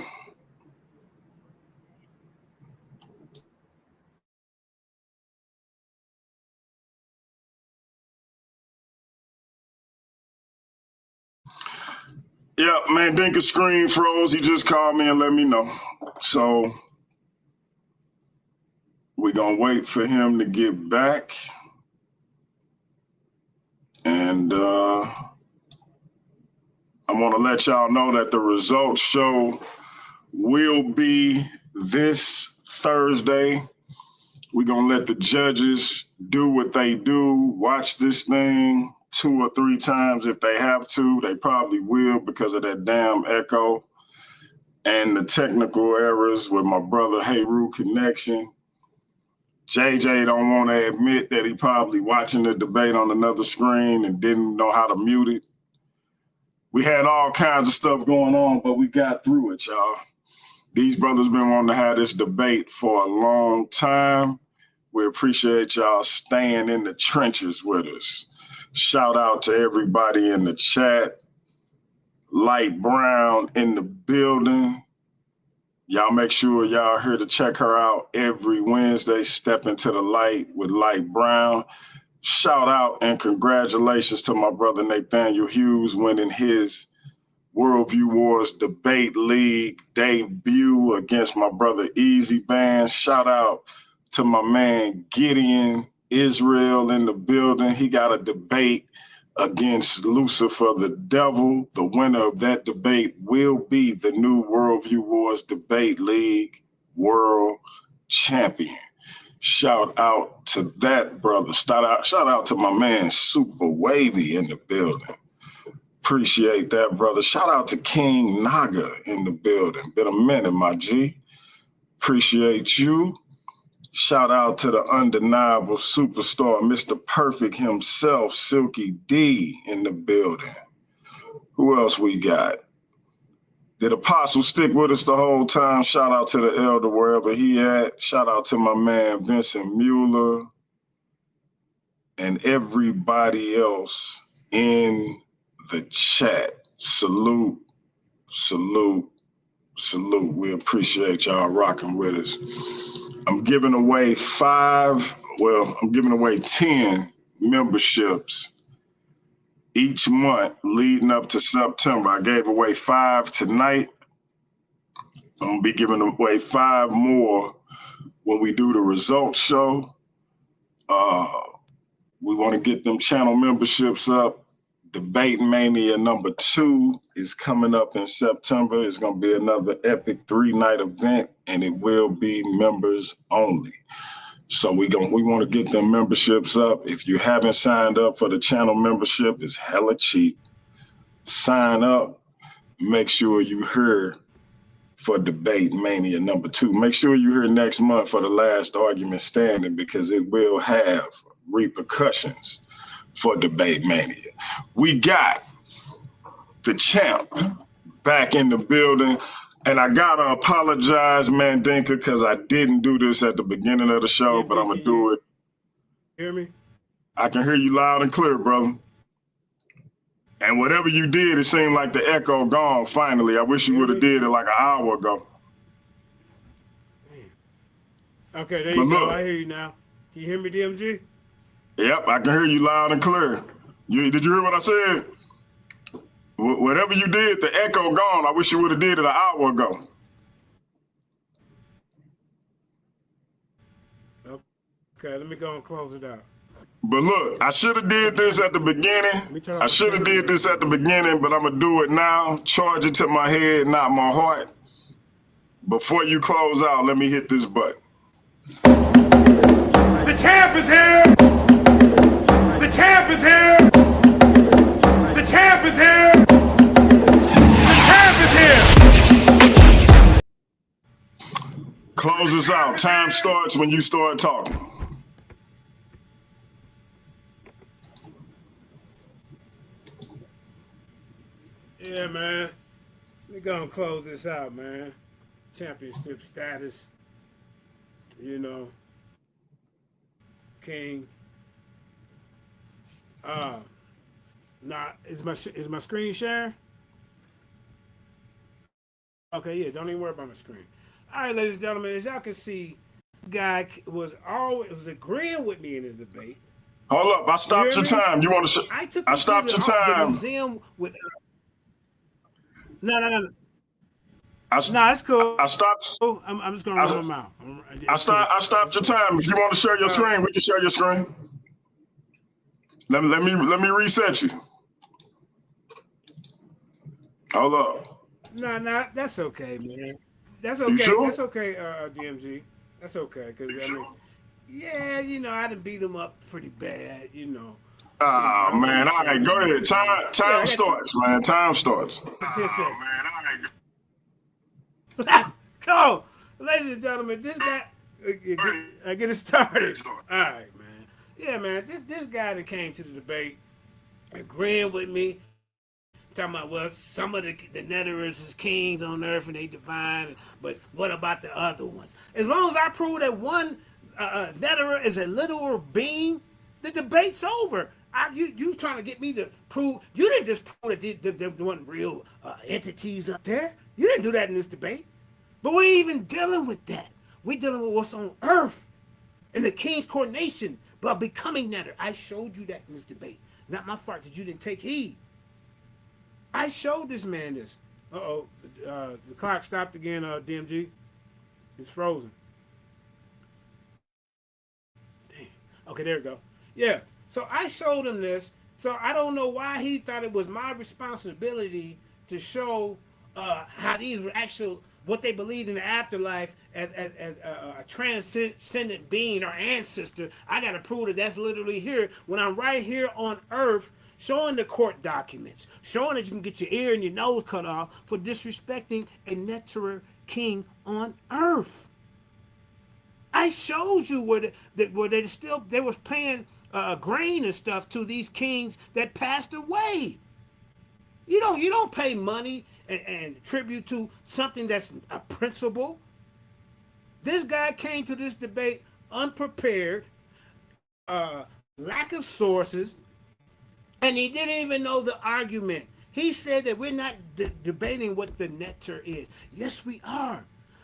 Yeah, Mandinka's screen froze. He just called me and let me know. So we're going to wait for him to get back. And I want to let y'all know that the results show will be this Thursday. We're going to let the judges do what they do, watch this thing 2 or 3 times if they have to. They probably will because of that damn echo and the technical errors with my brother Heru connection. JJ don't want to admit that he probably watching the debate on another screen and didn't know how to mute it. We had all kinds of stuff going on, but we got through it, y'all. These brothers been wanting to have this debate for a long time. We appreciate y'all staying in the trenches with us. Shout out to everybody in the chat. Light Brown in the building. Y'all make sure y'all are here to check her out every Wednesday. Step into the light with Light Brown. Shout out and congratulations to my brother Nathaniel Hughes winning his Worldview Wars Debate League debut against my brother Easy Band. Shout out to my man Gideon Israel in the building. He got a debate against Lucifer the Devil. The winner of that debate will be the new Worldview Wars Debate League World Champion. Shout out to that brother. Shout out to my man Super Wavy in the building. Appreciate that, brother. Shout out to King Naga in the building. Been a minute, my G. Appreciate you. Shout out to the undeniable superstar, Mr. Perfect himself, Silky D in the building. Who else we got? Did Apostle stick with us the whole time? Shout out to the elder wherever he at. Shout out to my man Vincent Mueller and everybody else in the chat. Salute, salute, salute. We appreciate y'all rocking with us. I'm giving away 10 memberships each month leading up to September. I gave away 5 tonight. I'm going to be giving away 5 more when we do the results show. We want to get them channel memberships up. Debate Mania #2 is coming up in September. It's going to be another epic 3-night event, and it will be members only. So we want to get them memberships up. If you haven't signed up for the channel membership, it's hella cheap. Sign up. Make sure you're here for Debate Mania #2. Make sure you're here next month for the last argument standing, because it will have repercussions for Debate Mania. We got the champ back in the building. And I gotta apologize, Mandinka, because I didn't do this at the beginning of the show, but I'm gonna do it. Hear me? I can hear you loud and clear, brother. And whatever you did, it seemed like the echo gone finally. I wish you would have did it like an hour ago. Okay, there you go. I hear you now. Can you hear me, DMG? Yep, I can hear you loud and clear. Did you hear what I said? Whatever you did, the echo gone. I wish you would have did it an hour ago. Okay, let me go and close it out. But look, I should have did this at the beginning. I should have did this at the beginning, but I'm going to do it now. Charge it to my head, not my heart. Before you close out, let me hit this button. The champ is here! The champ is here! The champ is here! The champ is here! Close us out. Time starts when you start talking. Yeah, man. We're gonna close this out, man. Championship status. You know. King. Is my screen sharing? Okay, yeah, don't even worry about my screen. All right, ladies and gentlemen, as y'all can see, guy was agreeing with me in the debate. Hold up, I stopped your time. You want to? I stopped your time. Museum with. No. No, it's cool. I stopped. I'm just gonna run my mouth. I stopped your time. If you want to share your screen, we can share your screen. Let me reset you. Hold up. No, that's okay, man. That's okay. You sure? That's okay, DMG. That's okay, because I mean, yeah, you know, I done beat him up pretty bad, you know. Ah, man. All right, go ahead. Time starts, man. Time starts. Come on, ladies and gentlemen, this guy, I get it started. All right, man. Yeah, man, this guy that came to the debate, agreeing with me, talking about, well, some of the Neterus is kings on earth and they divine, but what about the other ones? As long as I prove that one Neteru is a literal being, the debate's over. You trying to get me to prove, you didn't just prove that there weren't real entities up there. You didn't do that in this debate. But we ain't even dealing with that. We dealing with what's on earth and the king's coronation by becoming Neteru. I showed you that in this debate. Not my fault that you didn't take heed. I showed this man this. The clock stopped again, DMG. It's frozen. Damn. Okay, there we go. Yeah. So I showed him this. So I don't know why he thought it was my responsibility to show how these were actual, what they believed in the afterlife as a transcendent being or ancestor. I got to prove that that's literally here when I'm right here on earth, showing the court documents, showing that you can get your ear and your nose cut off for disrespecting a Neteru king on earth. I showed you where they was paying grain and stuff to these kings that passed away. You don't pay money and tribute to something that's a principle. This guy came to this debate unprepared, lack of sources, and he didn't even know the argument. He said that we're not debating what the Neteru is. Yes, we are.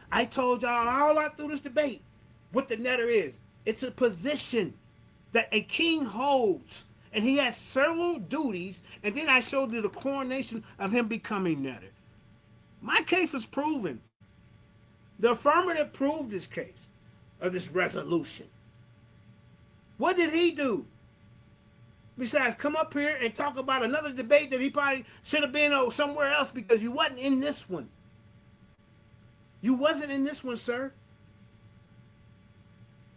I told y'all all out through this debate what the Neteru is. It's a position that a king holds. And he had several duties, and then I showed you the coronation of him becoming Neteru. My case was proven. The affirmative proved this case, of this resolution. What did he do? Besides come up here and talk about another debate that he probably should have been somewhere else because you wasn't in this one. You wasn't in this one, sir.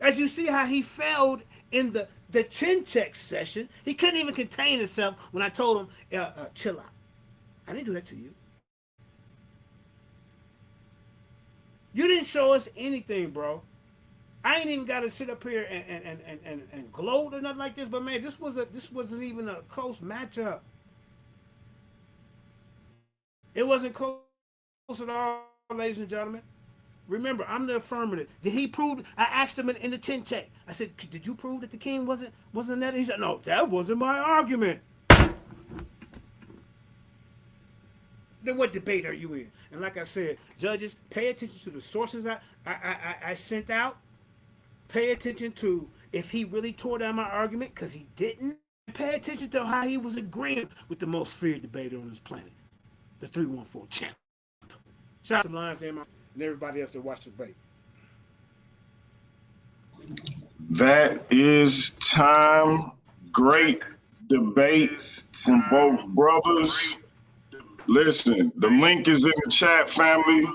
As you see how he failed in the chin check session, he couldn't even contain himself when I told him, chill out. I didn't do that to you. You didn't show us anything, bro. I ain't even got to sit up here and gloat or nothing like this, but man, this wasn't even a close matchup. It wasn't close at all, ladies and gentlemen. Remember, I'm the affirmative. Did he prove? I asked him in the chin check. I said, "Did you prove that the king wasn't that?" He said, "No, that wasn't my argument." Then what debate are you in? And like I said, judges, pay attention to the sources I sent out. Pay attention to if he really tore down my argument, because he didn't. Pay attention to how he was agreeing with the most feared debater on this planet, the 314 champ. Shout out to Lions and everybody else that watched the debate. That is time. Great debate from both brothers. Listen, the link is in the chat, family.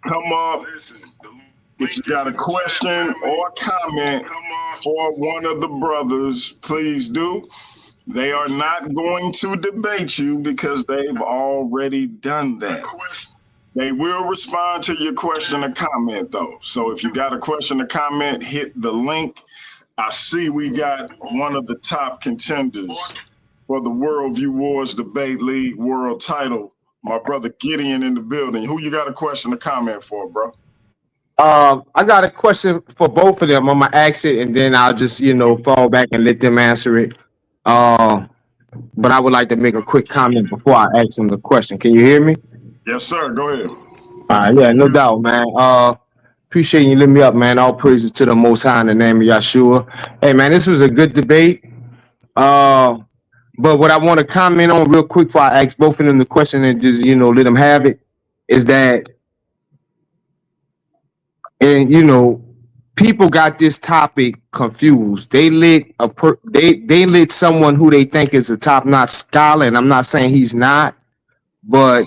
Come up. If you got a question or comment for one of the brothers, please do. They are not going to debate you because they've already done that. They will respond to your question or comment, though. So if you got a question or comment, hit the link. I see we got one of the top contenders for the Worldview Wars Debate League World title, my brother Gideon in the building. Who you got a question or comment for, bro? I got a question for both of them. I'm gonna ask it and then I'll just, fall back and let them answer it. But I would like to make a quick comment before I ask them the question. Can you hear me? Yes, sir. Go ahead. All right, yeah, no doubt, man. Appreciate you letting me up, man. All praises to the Most High in the name of Yahshua. Hey, man, this was a good debate. But what I want to comment on real quick before I ask both of them the question and just, let them have it, is that, and people got this topic confused. They lit they lit someone who they think is a top-notch scholar, and I'm not saying he's not, but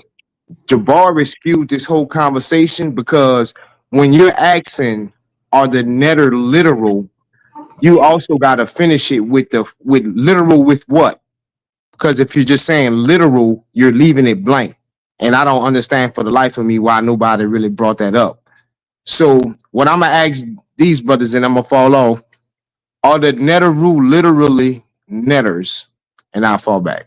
Jabari skewed this whole conversation because when you're asking, are the Neteru literal, you also got to finish it with literal with what? Because if you're just saying literal, you're leaving it blank. And I don't understand for the life of me why nobody really brought that up. So what I'm going to ask these brothers, and I'm going to fall off, are the Neteru literally netters? And I'll fall back.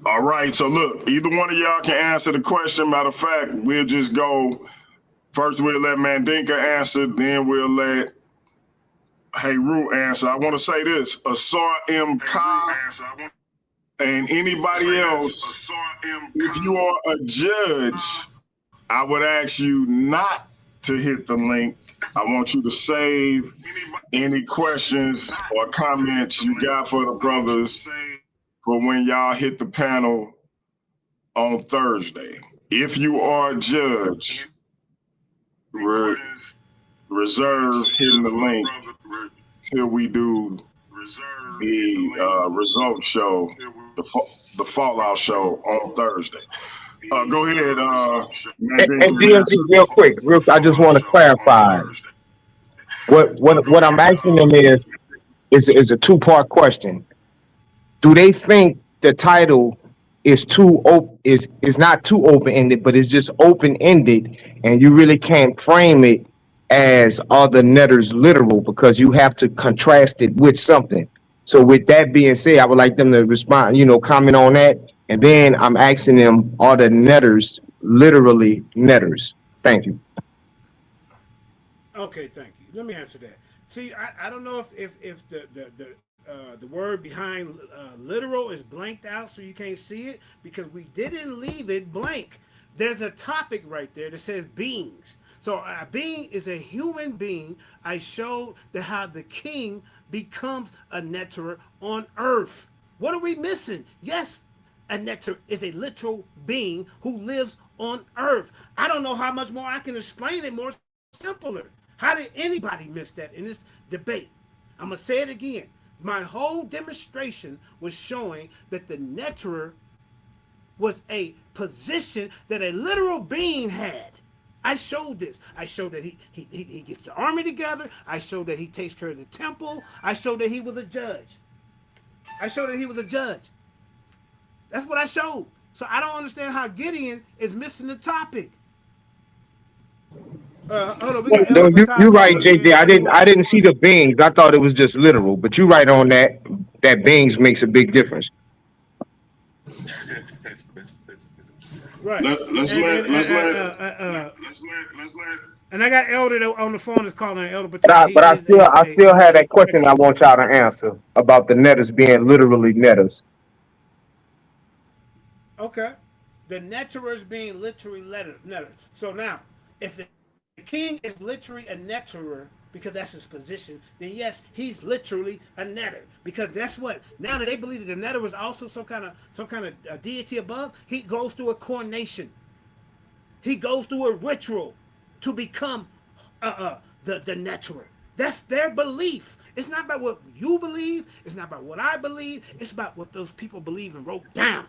All right, so look, either one of y'all can answer the question. Matter of fact, we'll just go, first we'll let Mandinka answer, then we'll let Heru answer. I want to say this, Asar M. Ka and anybody else, if you are a judge, I would ask you not to hit the link. I want you to save any questions or comments you got for the brothers for when y'all hit the panel on Thursday. If you are a judge, reserve hitting the link till we do the results show, the Fallout show on Thursday. Go ahead. And DMC, real quick, I just want to clarify. What I'm asking them is a two-part question. Do they think the title is not too open-ended, but it's just open-ended, and you really can't frame it as are the netters literal because you have to contrast it with something? So with that being said, I would like them to respond, comment on that, and then I'm asking them, are the netters literally netters? Thank you. Okay, thank you. Let me answer that. See, I don't know if the word behind literal is blanked out so you can't see it, because we didn't leave it blank. There's a topic right there that says beings. So a being is a human being. I showed that how the king becomes a Neteru on earth. What are we missing? Yes, a Neteru is a literal being who lives on earth. I don't know how much more I can explain it more simpler. How did anybody miss that in this debate? I'm going to say it again. My whole demonstration was showing that the Neteru was a position that a literal being had. I showed this. I showed that he gets the army together. I showed that he takes care of the temple. I showed that he was a judge. I showed that he was a judge. That's what I showed. So I don't understand how Gideon is missing the topic. Hold on, we got No, Elder you right, Patah. JJ. I didn't see the beings. I thought it was just literal. But you right on that. That beings makes a big difference. Right. Let's let. And I got Elder on the phone that's calling Elder But Patah. I still had that question I want y'all to answer about the netters being literally netters. Okay. The Neterus being literally Neter. So now, if the king is literally a Neteru, because that's his position, then yes, he's literally a Neter. Because that's what now that they believe that the Neter was also some kind of deity above, he goes through a coronation. He goes through a ritual to become the Neteru. That's their belief. It's not about what you believe. It's not about what I believe. It's about what those people believe and wrote down.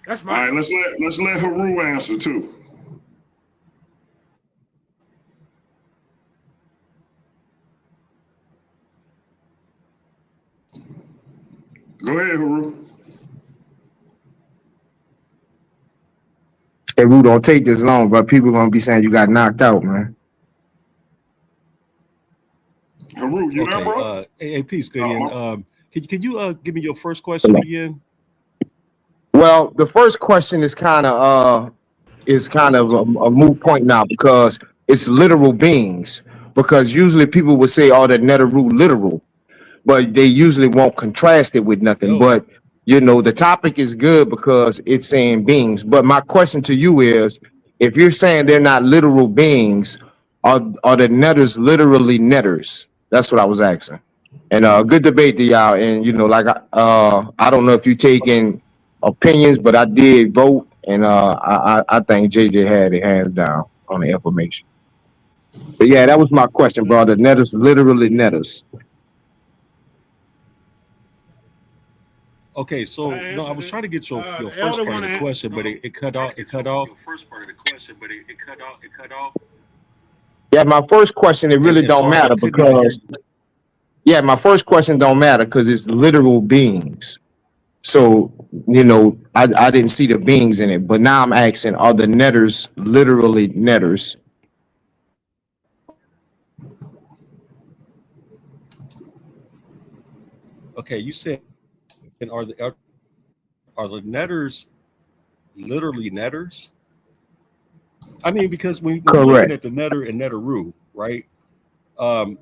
That's my. All right, let's let Heru answer too. Go ahead, Heru. Hey, Rue, don't take this long, but people gonna be saying you got knocked out, man. Heru, you there, bro? Okay. Hey, peace, Gideon. Can you give me your first question again? Well, the first question is kind of a moot point now because it's literal beings. Because usually people would say, "Oh, that Neteru literal," but they usually won't contrast it with nothing. Yo. But the topic is good because it's saying beings. But my question to you is, if you're saying they're not literal beings, are the netters literally netters? That's what I was asking. And good debate to y'all. And like I don't know if you taking opinions, but I did vote, and I think JJ had it hands down on the information. But yeah, that was my question, bro. The netters literally netters. Okay, so no, I was trying to get your first part of the question, but it cut off. It cut off. Yeah, my first question, it really don't matter because my first question don't matter because it's literal beings. So, I didn't see the beings in it, but now I'm asking, are the netters literally netters? Okay, you said, and are the netters literally netters? I mean, because when we're looking at the netter and Neteru, right? The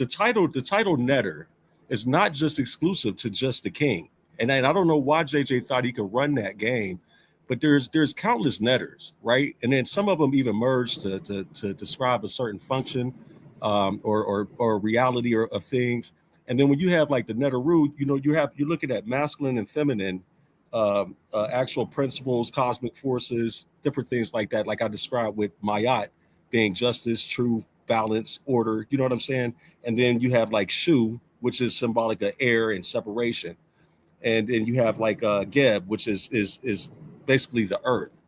title netter is not just exclusive to just the king. And I don't know why JJ thought he could run that game, but there's countless netters, right? And then some of them even merge to describe a certain function or reality of things. And then when you have like the Neteru, you're looking at masculine and feminine actual principles, cosmic forces, different things like that, like I described with Mayat being justice, truth, balance, order, you know what I'm saying? And then you have like Shu, which is symbolic of air and separation. And then you have like Geb, which is basically the earth.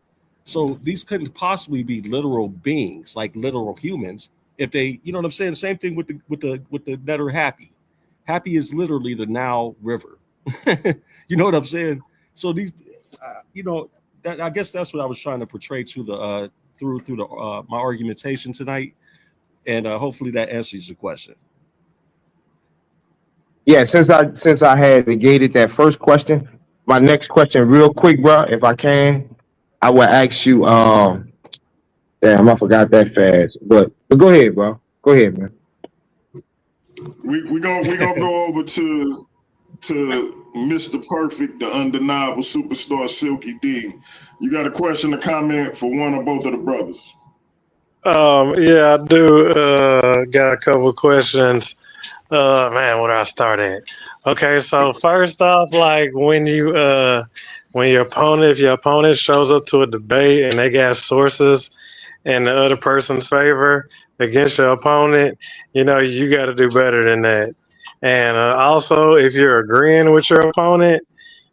So these couldn't possibly be literal beings, like literal humans, if they, you know what I'm saying? Same thing with the Netter Happy. Happy is literally the Nile River. You know what I'm saying? So these, I guess that's what I was trying to portray to the through the my argumentation tonight, and hopefully that answers your question. Yeah, since I had negated that first question, my next question, real quick, bro, if I can, I will ask you. Damn, I forgot that fast, but go ahead, bro. Go ahead, man. We gonna go over to Mr. Perfect, the undeniable superstar Silky D. You got a question or comment for one or both of the brothers? Yeah, I do. Got a couple of questions. Man, where do I start at? Okay, so first off, like when your opponent, if your opponent shows up to a debate and they got sources in the other person's favor against your opponent, you know, you got to do better than that. And also, if you're agreeing with your opponent,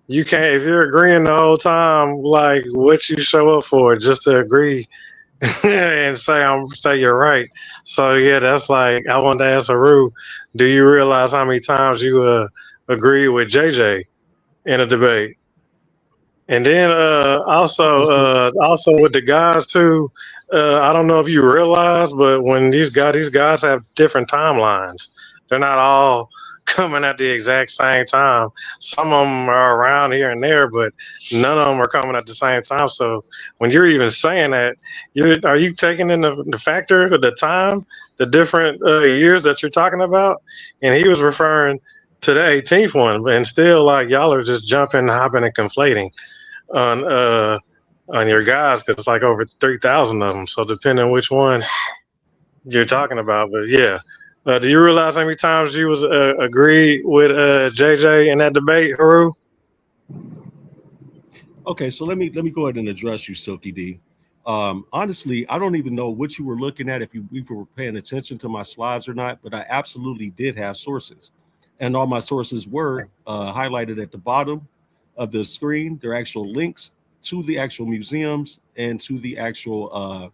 you can't. If you're agreeing the whole time, like what you show up for, just to agree and say you're right. So yeah, that's like I wanted to ask Heru, do you realize how many times you agreed with JJ in a debate? And then also with the guys too, I don't know if you realize, but when these guys have different timelines. They're not all coming at the exact same time. Some of them are around here and there, but none of them are coming at the same time. So when you're even saying that, are you taking in the factor of the time, the different years that you're talking about? And he was referring to the 18th one, and still like y'all are just jumping, hopping, and conflating on your guys because it's like over 3,000 of them. So depending on which one you're talking about, but yeah. Do you realize how many times you was agreed with JJ in that debate, Heru? Okay, so let me go ahead and address you, Silky D. Honestly, I don't even know what you were looking at, if you were paying attention to my slides or not, but I absolutely did have sources. And all my sources were highlighted at the bottom of the screen. They're actual links to the actual museums and to the actual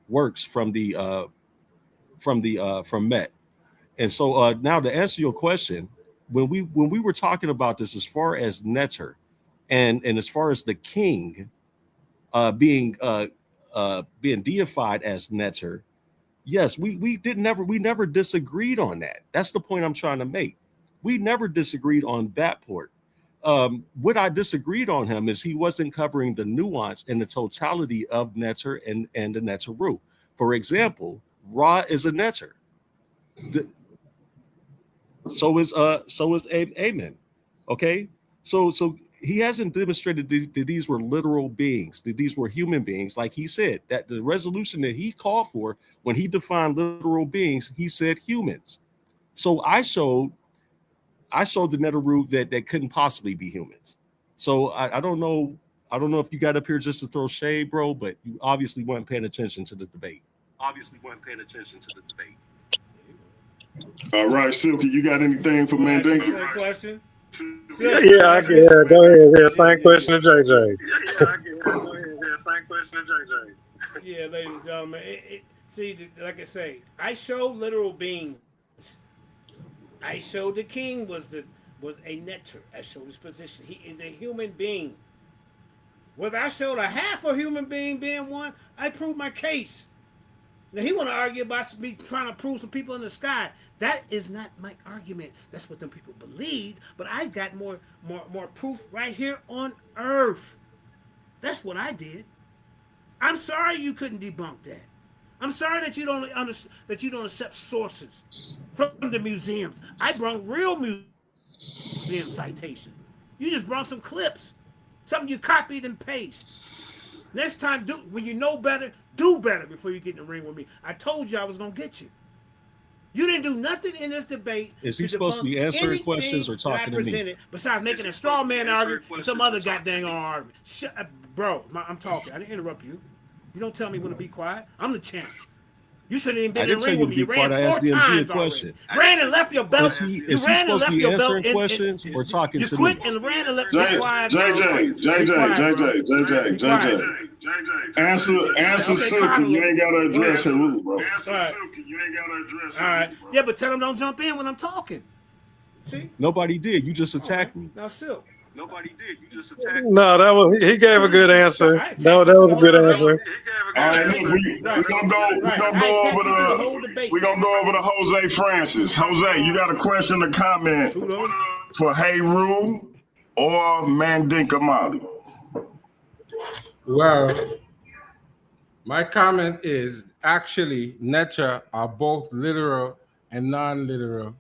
works from Met. And so now to answer your question, when we were talking about this, as far as Neteru and as far as the king being deified as Neteru, yes, we never disagreed on that. That's the point I'm trying to make. We never disagreed on that part. What I disagreed on him is he wasn't covering the nuance and the totality of Neteru and the Neteru. For example, Ra is a Neteru. So is Amen. Okay, so he hasn't demonstrated that these were literal beings, that these were human beings, like he said. That the resolution that he called for when he defined literal beings, he said humans. So I showed the Neteru that couldn't possibly be humans. So I don't know if you got up here just to throw shade, bro, but you obviously weren't paying attention to the debate. All right, Silky, you got anything for Mandinka? Same question. Yeah, I can. Yeah, go ahead. Yeah, same question to JJ. Yeah, ladies and gentlemen. See, like I say, I showed literal beings. I showed the king was a Neteru. I showed his position. He is a human being. Whether I showed a half a human being being one, I proved my case. Now he want to argue about me trying to prove some people in the sky. That is not my argument. That's what them people believe. But I got more proof right here on Earth. That's what I did. I'm sorry you couldn't debunk that. I'm sorry that you don't accept sources from the museums. I brought real museum citations. You just brought some clips, something you copied and pasted. Next time, when you know better, do better before you get in the ring with me. I told you I was gonna get you. You didn't do nothing in this debate. Is he supposed to be answering questions or talking to me? Besides making a straw man argument and some other goddamn argument. Shut up, bro. I'm talking. I didn't interrupt you. You don't tell me when to be quiet. I'm the champ. You shouldn't even been in the ring with me. You ran 4 times already. Ran and left your belt. Is he supposed to be answering questions or talking to me? You quit and ran and left me quiet. JJ. Answer Silky. You ain't got to address Heru, bro. All right. Yeah, but tell him don't jump in when I'm talking. See? Nobody did. You just attacked me. Now, Silk. Nobody did. You just attacked. No, he gave a good answer. That was a good answer. All right, look, we're gonna go over to Jose Francis. Jose, you got a question or comment for Heru or Mandinka Mali? Well, my comment is actually Neteru are both literal and non-literal,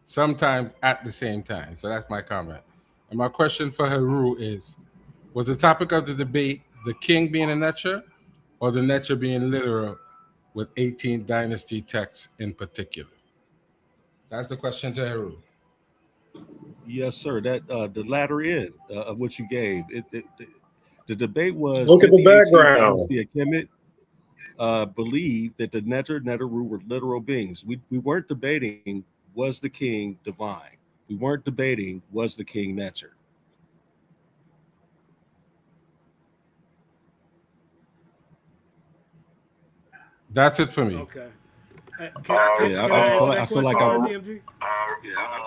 sometimes at the same time. So that's my comment. And my question for Heru is, was the topic of the debate the king being a Neteru or the Neteru being literal with 18th dynasty texts in particular? That's the question to Heru. Yes, sir. That the latter end of what you gave. The debate was Look at did the the 18th background. dynasty of Kemet believe that the Neteru were literal beings. We weren't debating was the king divine. We weren't debating was the king Neteru. That's it for me. Okay. Can Yeah, I answer that I feel question, like DMG?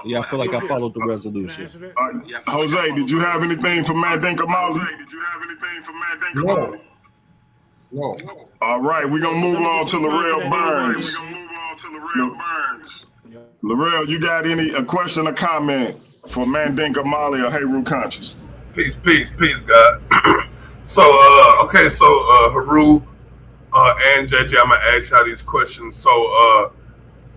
yeah, I feel like I followed the Can I resolution. answer that? Jose, did you have anything for Mandinka Molly? No. No. All right, we're gonna move on to Respond Larell that Burns. Larell, you got a question or comment for Mandinka Molly or Heru Conscious? Peace, God. Okay, Heru and JJ, I'm gonna ask y'all these questions. So,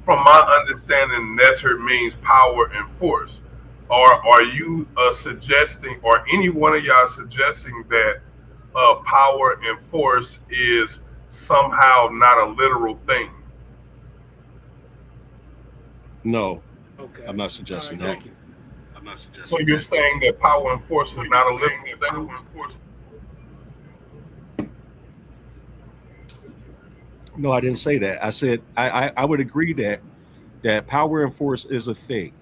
from my understanding, Neteru means power and force. Or are you suggesting, or any one of y'all suggesting that power and force is somehow not a literal thing? No, Okay. I'm not suggesting All right, that. thank you. So you're saying that power and force is not a literal thing? No, I didn't say that. I said I would agree that power and force is a thing.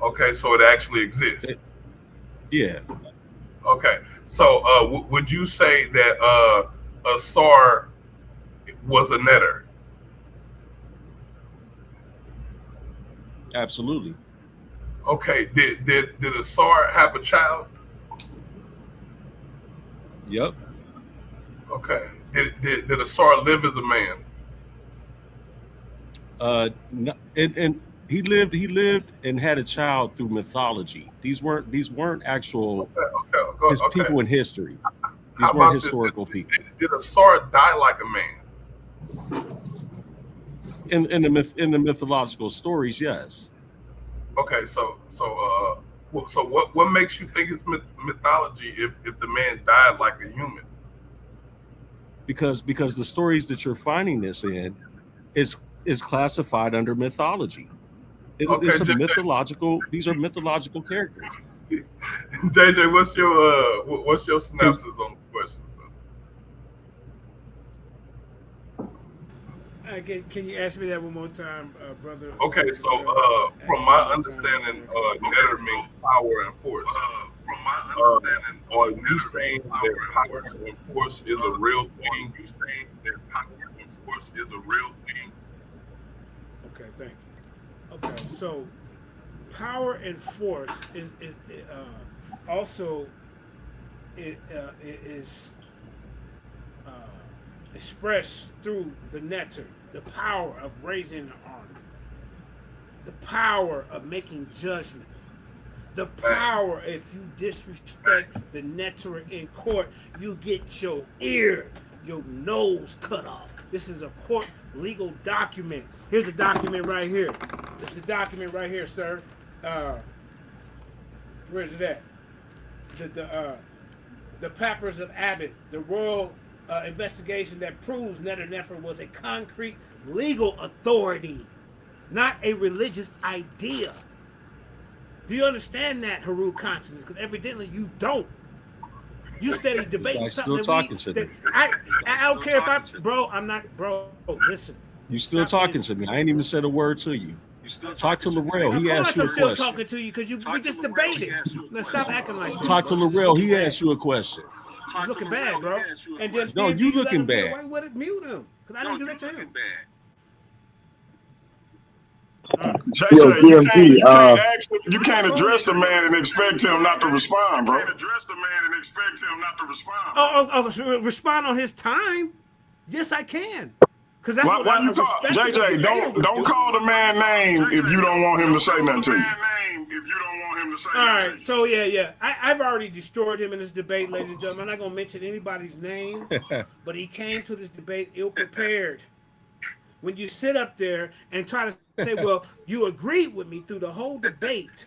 Okay, so it actually exists. Yeah. Okay, so would you say that a Sar was a Neteru? Absolutely. Okay, did a Sar have a child? Yep. Okay, did a Sar live as a man? No, and he lived and had a child through mythology. These weren't actual people in history. These weren't historical people. Did a Sar die like a man? In the mythological stories, yes. Okay, so what makes you think it's mythology if the man died like a human? Because the stories that you're finding this in is classified under mythology. It's a mythological. These are mythological characters. JJ, what's your synopsis on the question? Can you ask me that one more time, brother? Okay, so from my understanding, Neteru means power and force. Are you saying that power and force is a real thing? You saying that power and force is a real thing? Okay, thank you. Okay, so power and force is also expressed through the Neteru, the power of raising an army, the power of making judgment, the power if you disrespect the Neteru in court, you get your nose cut off. This is a court legal document. Here's a document right here. This is the document right here, sir. Where is it at? The Papers of Abbott, the royal investigation that proves Neteru was a concrete legal authority, not a religious idea. Do you understand that, Heru consciousness? Because evidently you don't. You steady debating something I don't care if I'm not, bro. Listen. You still talking to me? I ain't even said a word to you. Talk to Larell. He asked you a question. I'm still talking to you because we just debated. Let's stop acting like that. Talk to Larell. He asked you a question. He's looking bad, bro. And then no, you looking bad. Why would it mute him? Because I didn't do that to him. You can't address the man and expect him not to respond, bro. Respond on his time? Yes, I can. Because why you talk, JJ? Don't call the man name if you don't want him to say nothing to you. All right, so yeah. I've already destroyed him in this debate, ladies and gentlemen. I'm not gonna mention anybody's name, but he came to this debate ill-prepared. When you sit up there and try to say, well, you agreed with me through the whole debate,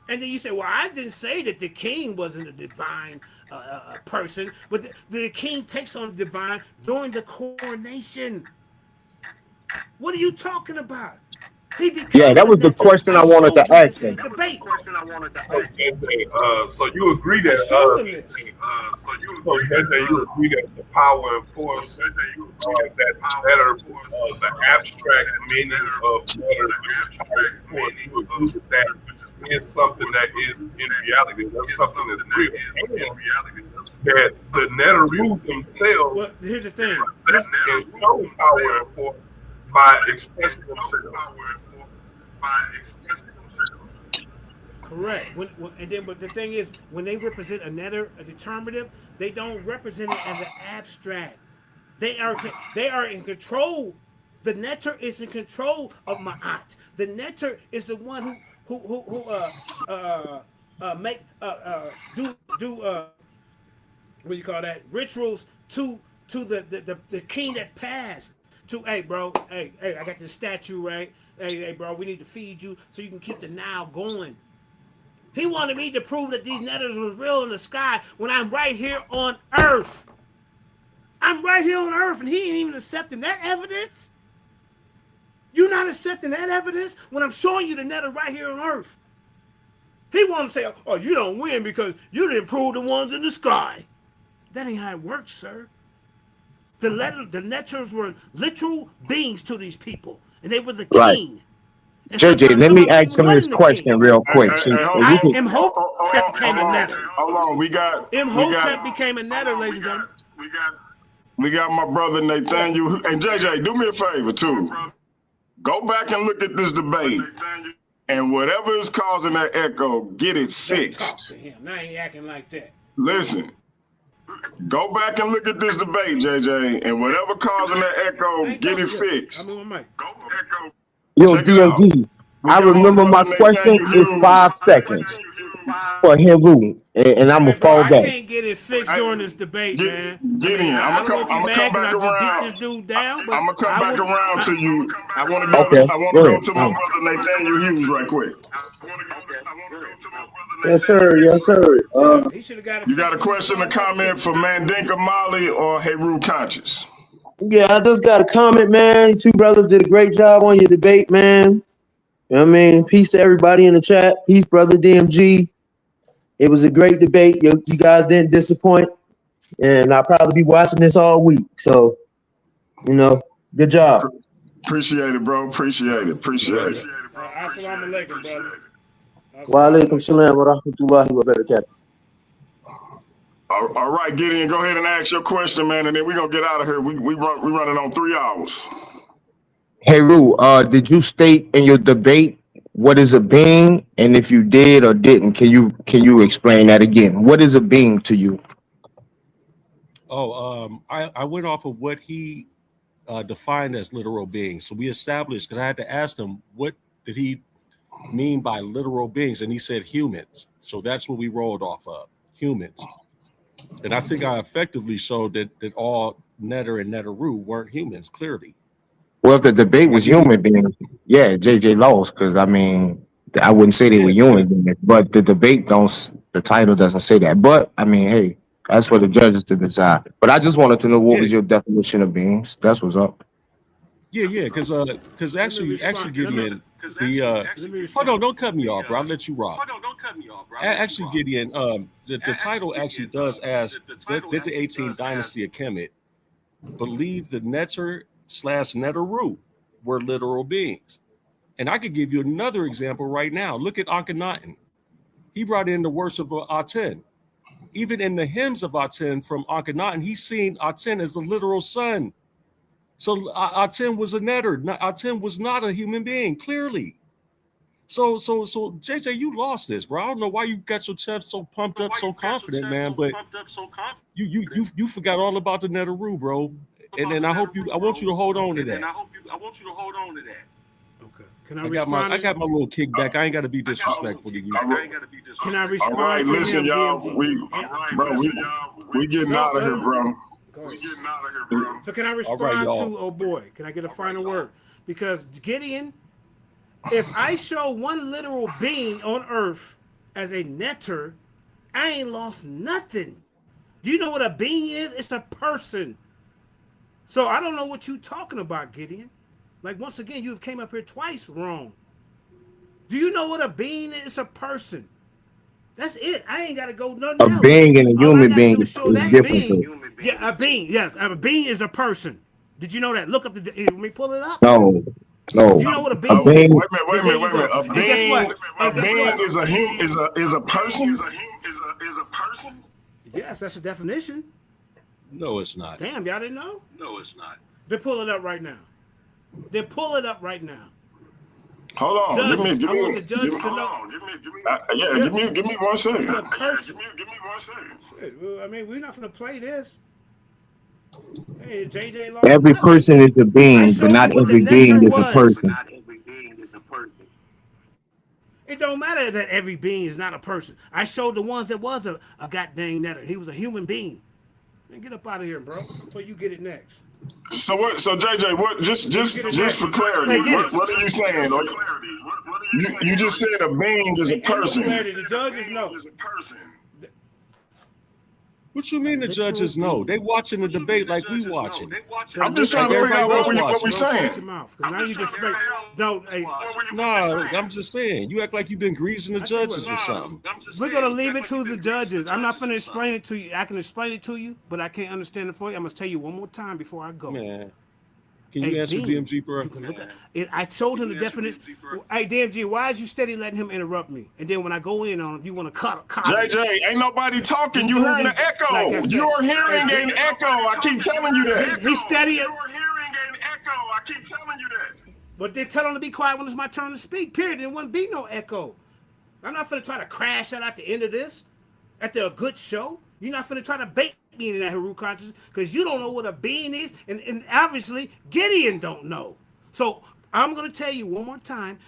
And then you say, well, I didn't say that the king wasn't a divine person, but the king takes on the divine during the coronation. What are you talking about? He becomes Yeah, that was the Neteru. question I wanted to ask him. Debate. Okay, so you agree that Show them this. so JJ, you agree that the power and force that are the abstract meaning of matter is power and force. You agree with that is something that is in reality. That's something that's real. That the Neteru themselves Well, here's the thing. can show power and force by expressing themselves. Correct. But the thing is, when they represent a determinative, they don't represent it as an abstract. They are in control. The Neter is in control of Ma'at. The Neter is the one who make do what do you call that, rituals to the king that passed. To, hey bro, hey, I got this statue, right? Hey bro, we need to feed you so you can keep the Nile going. He wanted me to prove that these Neters was real in the sky when I'm right here on Earth. I'm right here on Earth, and he ain't even accepting that evidence. You're not accepting that evidence when I'm showing you the Neter right here on Earth. He want to say, oh, you don't win because you didn't prove the ones in the sky. That ain't how it works, sir. The Neters were literal beings to these people, and they were the king. And JJ, let me ask him this question real quick. Imhotep became a Neter. Hold on, we got Imhotep became a Neter, ladies and gentlemen. We got my brother Nathaniel. And JJ, do me a favor too. Go back and look at this debate, and whatever is causing that echo, get it fixed. Talk to him. Now he ain't acting like that. Listen. Go back and look at this debate, JJ, and whatever causing that echo, get it fixed. Yo, DMG, I remember my question is 5 seconds for Heru, and I'm going to fall I back. can't get it fixed during this debate, man. Get in. I'm gonna come back around. Beat this dude down, I'm gonna come back around to you. I want to go to my brother Nathaniel Hughes right quick. Yes, sir. Yes, sir. You got a question or comment for Mandinka Molly or Heru Conscious? Yeah, I just got a comment, man. You two brothers did a great job on your debate, man. You know what I mean? Peace to everybody in the chat. Peace, brother DMG. It was a great debate. You guys didn't disappoint. And I'll probably be watching this all week. So, good job. Appreciate it, bro. Appreciate it. Assalamu alaikum, brother. Wa alaikum salam wa rahmatullahi wa barakatuh. All right, Gideon, go ahead and ask your question, man, and then we're going to get out of here. We running on 3 hours. Heru, did you state in your debate what is a being? And if you did or didn't, can you explain that again? What is a being to you? I went off of what he defined as literal beings. So we established, because I had to ask him, what did he mean by literal beings? And he said humans. So that's what we rolled off of, humans. And I think I effectively showed that all Neter and Neteru weren't humans, clearly. Well, if the debate was human beings, yeah, JJ lost, because I mean, I wouldn't say they were human beings, but the the title doesn't say that. But I mean, hey, that's for the judges to decide. But I just wanted to know what was your definition of beings. That's what's up. Yeah, because actually, Gideon, hold on, don't cut me off, bro. I'll let you rock. Actually, Gideon, the title actually does ask, did the 18th Dynasty of Kemet believe the Neter/Neteru were literal beings? And I could give you another example right now. Look at Akhenaten. He brought in the worship of Aten. Even in the hymns of Aten from Akhenaten, he's seen Aten as the literal son. So Aten was a Neter. Aten was not a human being, clearly. So JJ, you lost this, bro. I don't know why you got your chest so pumped up, so confident, man. But you forgot all about the Neteru, bro. And then I want you to hold on to that. Okay. Can I respond? I got my little kickback. I ain't got to be disrespectful to you. Can I respond? All right, listen, y'all. We getting out of here, bro. So can I respond to, oh boy, can I get a final word? Because Gideon, if I show one literal being on earth as a netter, I ain't lost nothing. Do you know what a being is? It's a person. So I don't know what you talking about, Gideon. Like, once again, you came up here twice wrong. Do you know what a being is? It's a person. That's it. I ain't got to go nothing A else. being and a All I human gotta being do is show that different. being. Yeah, a being. Yes, a being is a person. Did you know that? Look up the. Let me pull it up. No. Do you know what a being being. is? Wait a minute. And guess what? A being is a person. Is a person. Yes, that's the definition. No, it's not. Damn, y'all didn't know? No, it's not. They pull it up right now. They pull it up right now. Hold on. Judges, Give I me. want the judges to know. Give me 1 second. It's a person. Give me 1 second. Shit, well, I mean, we're not gonna play this. Hey, JJ lost Every nothing. person is a being, I but showed not you what every the being netter is a was. person. It don't matter that every being is not a person. I showed the ones that was a goddamn netter. He was a human being. Man, get up out of here, bro, before you get it next. So what? So JJ, what? Just for clarity, what are you saying? You just said a being is a person. The judges know. What you mean the judges know? They watching the debate like we watching. I'm just trying to figure out what we saying. Now you just no. I'm just saying. You act like you've been greasing the judges or something. We're gonna leave it to the judges. I'm not gonna explain it to you. I can explain it to you, but I can't understand it for you. I must tell you one more time before I go. Man. Can you answer DMG, bro? I showed him the definition. Hey, DMG, why is you steady letting him interrupt me? And then when I go in on him, you want to cut. JJ, ain't nobody talking. You hearing an echo. You're hearing an echo. I keep telling you that. He's steady. You're hearing an echo. I keep telling you that. But they tell him to be quiet when it's my turn to speak. Period. There wouldn't be no echo. I'm not finna try to crash out at the end of this. After a good show, you're not finna try to bait me in that Heru consciousness because you don't know what a being is, and obviously Gideon don't know. So I'm gonna tell you one more time.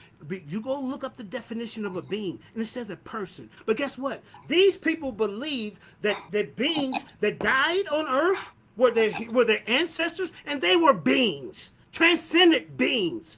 You go look up the definition of a being, and it says a person. But guess what? These people believe that the beings that died on Earth were their ancestors, and they were beings, transcendent beings.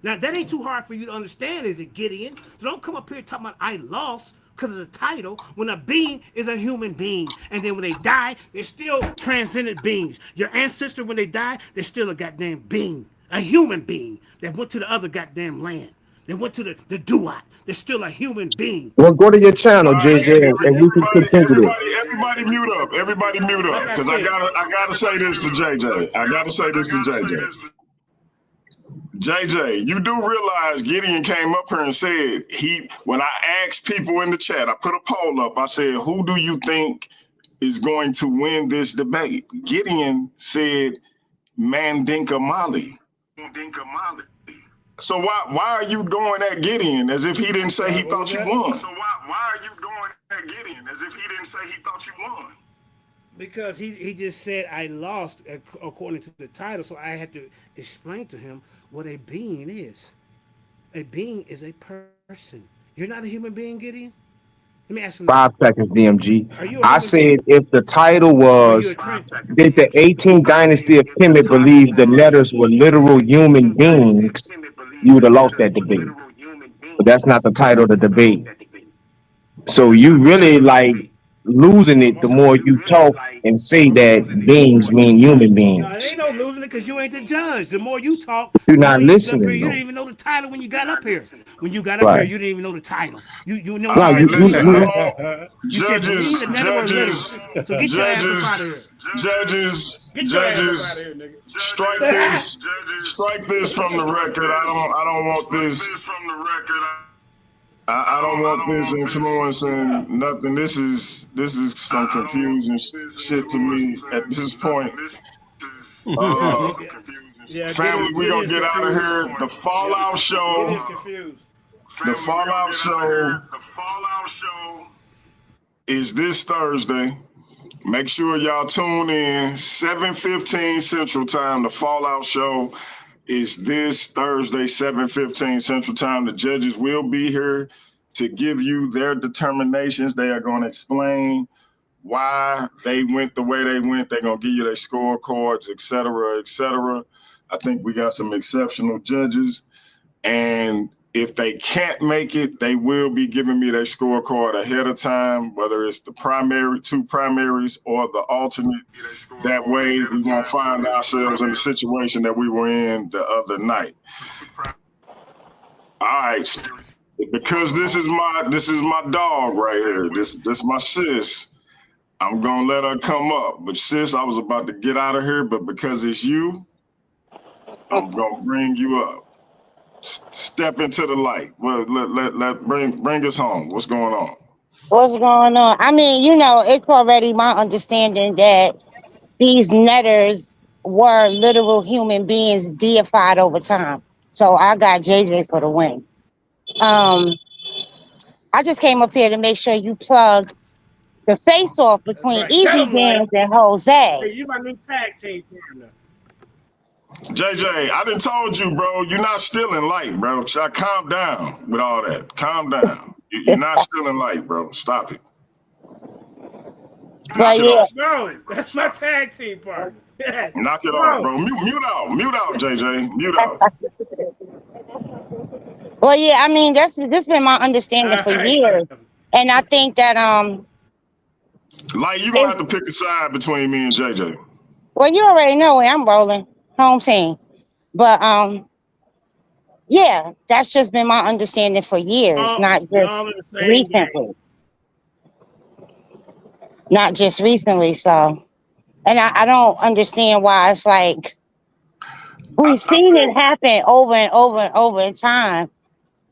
Now that ain't too hard for you to understand, is it, Gideon? So don't come up here talking about I lost because of the title, when a being is a human being. And then when they die, they're still transcendent beings. Your ancestor, when they die, they're still a goddamn being, a human being that went to the other goddamn land. They went to the Duat. They're still a human being. Well, go to your channel, JJ, and we can continue this. Everybody mute up. Everybody mute up. Because I gotta say this to JJ. I gotta say this to JJ. JJ, you do realize Gideon came up here and said when I asked people in the chat, I put a poll up. I said, who do you think is going to win this debate? Gideon said Mandinka Mali. So why are you going at Gideon as if he didn't say he thought you won? So why are you going at Gideon as if he didn't say he thought you won? Because he just said I lost according to the title, so I had to explain to him what a being is. A being is a person. You're not a human being, Gideon? Let me ask you. 5 seconds, DMG. I said if the title was, did the 18th Dynasty of Kemet believe the letters were literal human beings, you would have lost that debate. But that's not the title of the debate. So you really like losing it the more you talk and say that beings mean human beings. No, ain't no losing it because you ain't the judge. The more you talk, you're not listening. You didn't even know the title when you got up here. When you got up here, you didn't even know the title. You know. Judges. Strike this from the record. I don't want this. I don't want this influencing nothing. This is some confusing shit to me at this point. Family, we gonna get out of here. The Fallout Show. The Fallout Show is this Thursday. Make sure y'all tune in 7:15 Central Time. The Fallout Show is this Thursday, 7:15 Central Time. The judges will be here to give you their determinations. They are going to explain why they went the way they went. They're going to give you their scorecards, et cetera, et cetera. I think we got some exceptional judges. And If they can't make it, they will be giving me their scorecard ahead of time, whether it's the two primaries or the alternate. That way we won't find ourselves in the situation that we were in the other night. All right. Because this is my dog right here. This my sis. I'm gonna let her come up. But sis, I was about to get out of here, but because it's you, I'm gonna bring you up. Step into the light. Well, bring us home. What's going on? What's going on? I mean, it's already my understanding that these netters were literal human beings deified over time. So I got JJ for the win. I just came up here to make sure you plug the face off between Right. Easy Tell 'em, Light. Bands and Jose. Hey, you my new tag team partner. JJ, I done told you, bro, you're not stealing light, bro. Calm down with all that. Calm down. You're not stealing light, bro. Stop it. But yeah. No, that's my tag team partner. Knock it off, bro. Mute out, JJ. Mute out. Well, yeah, I mean, this been my understanding for years. And I think that Like, you're gonna have to pick a side between me and JJ. well, you already know where I'm rolling. Home team. But yeah, that's just been my understanding for years, not just recently. Not just recently, so and I don't understand why it's like we've seen it happen over and over and over in time.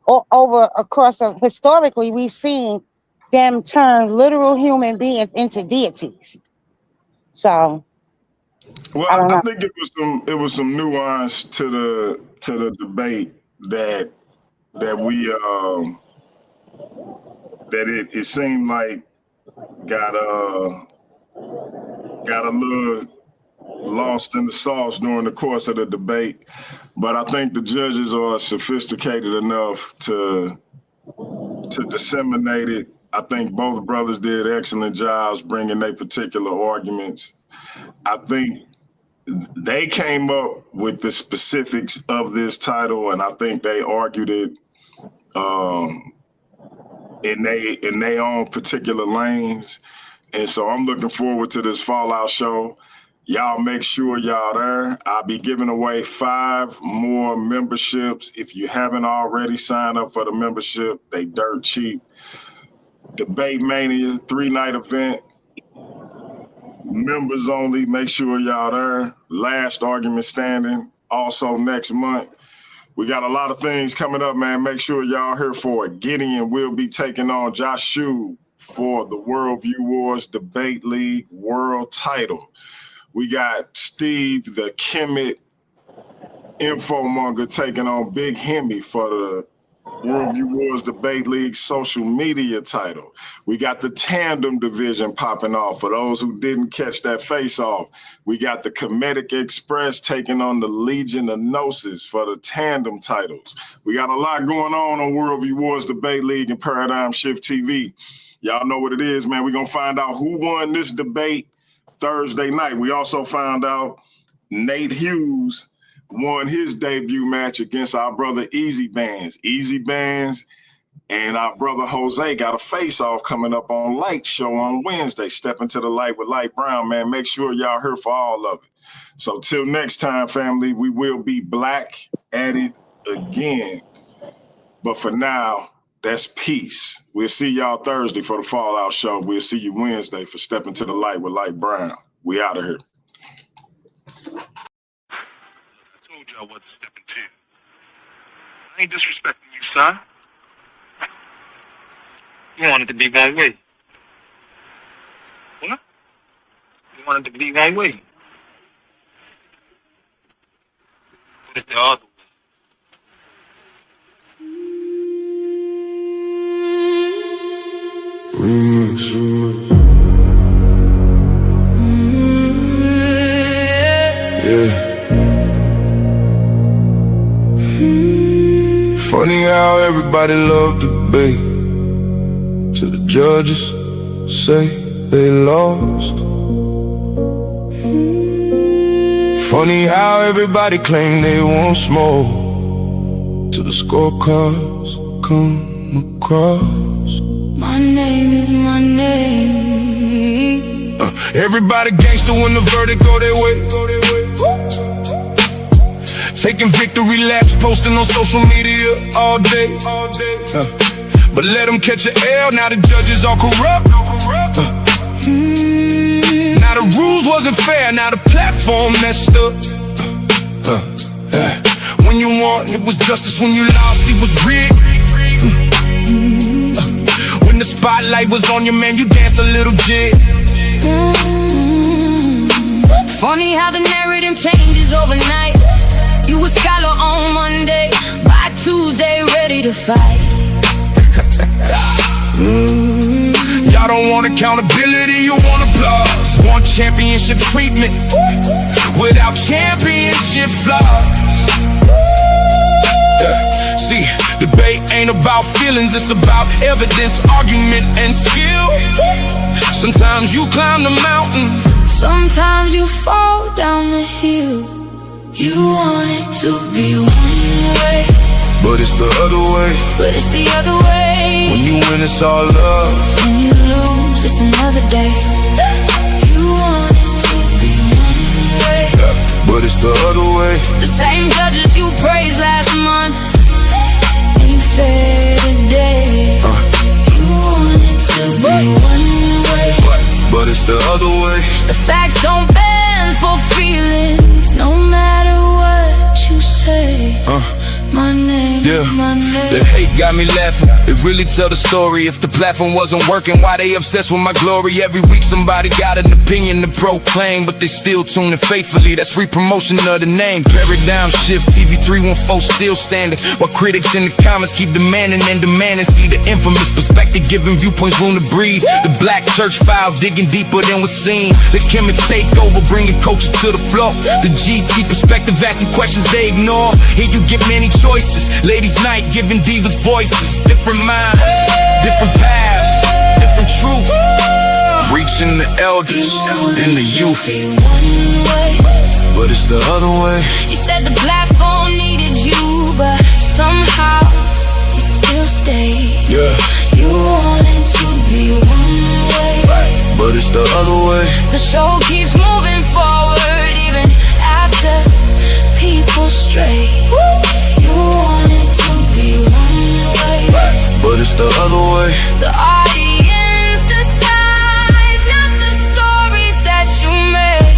Or over a course of historically, we've seen them turn literal human beings into deities. So well, I think it was some nuance to the debate that it seemed like got a little lost in the sauce during the course of the debate. But I think the judges are sophisticated enough to disseminate it. I think both brothers did excellent jobs bringing their particular arguments. I think they came up with the specifics of this title, and I think they argued it in their own particular lanes. And so I'm looking forward to this Fallout show. Y'all make sure y'all there. I'll be giving away 5 more memberships. If you haven't already signed up for the membership, they dirt cheap. Debate Mania, 3-night event. Members only, make sure y'all there. Last argument standing, also next month. We got a lot of things coming up, man. Make sure y'all here for it. Gideon will be taking on Josh Shue for the Worldview Wars Debate League World title. We got Steve, the Kemet infomonger, taking on Big Hemi for the Worldview Wars Debate League social media title. We got the tandem division popping off. For those who didn't catch that face-off, we got the Kemetic Express taking on the Legion of Gnosis for the tandem titles. We got a lot going on Worldview Wars Debate League and Paradigm Shift TV. Y'all know what it is, man. We're going to find out who won this debate Thursday night. We also found out Nate Hughes won his debut match against our brother Easy Bands. Easy Bands and our brother Jose got a face-off coming up on Light Show on Wednesday. Step into the light with Light Brown, man. Make sure y'all here for all of it. So till next time, family, we will be black at it again. But for now, that's peace. We'll see y'all Thursday for the Fallout show. We'll see you Wednesday for Step into the Light with Light Brown. We out of here. I wasn't stepping to. I ain't disrespecting you, son. You wanted to be one way. What? You wanted to be one way. But it's the other way. Yeah. Funny how everybody loved the debate till the judges say they lost. Funny how everybody claimed they want smoke till the scorecards come across. My name is my name. Everybody gangster when the verdict go their way. Taking victory laps, posting on social media all day. But let them catch an L, now the judges all corrupt. Now the rules wasn't fair, now the platform messed up. When you won, it was justice. When you lost, it was rigged. When the spotlight was on you, man, you danced a little jig. Funny how the narrative changes overnight. You a scholar on Monday, by Tuesday ready to fight. Y'all don't want accountability, you want applause. Want championship treatment without championship flaws. See, debate ain't about feelings, it's about evidence, argument, and skill. Sometimes you climb the mountain, sometimes you fall down the hill. You want it to be one way, but it's the other way. but it's the other way. When you win, it's all love. When you lose, it's another day. You want it to be one way, but it's the other way. the same judges you praised last month ain't fair today. You want it to be one way, but it's the other way. the facts don't bend for feelings, no matter what you say. My name, Yeah, my name. the hate got me laughing. It really tell the story. If the platform wasn't working, why they obsessed with my glory? Every week somebody got an opinion to proclaim, but they still tune in faithfully. That's free promotion of the name. Paradigm shift, TV 314 still standing, while critics in the comments keep demanding and demanding. See the infamous perspective, giving viewpoints room to breathe. The black church files digging deeper than was seen. The Kemet takeover, bringing culture to the floor. The GT perspective, asking questions they ignore. Here you get many choices. Ladies' night, giving divas voices. Different minds, different paths, different truth. Reaching the elders and the youth. But it's the other way. You said the platform needed you, but somehow you still stayed. Yeah, You wanted to be one way, but it's the other way. the show keeps moving forward even after people stray. You wanted to be one way, But it's the other way. the audience decides, not the stories that you made.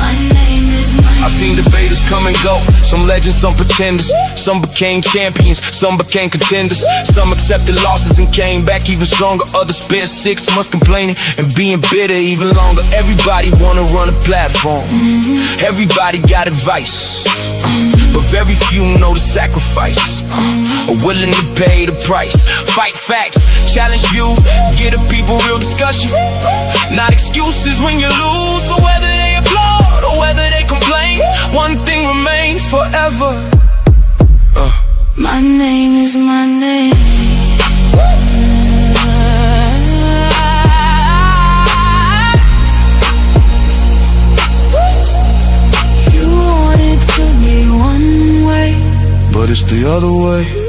My name is my I've seen debaters come and go. Some legends, some pretenders. Some became champions, some became contenders. Some accepted losses and came back even stronger. Others spent 6 months complaining and being bitter even longer. Everybody wanna run a platform. Everybody got advice, but very few know the sacrifice. Are willing to pay the price. Fight facts, challenge views, give the people real discussion. Not excuses when you lose, or whether they applaud or whether they complain. One thing remains forever. My name is my name. But it's the other way.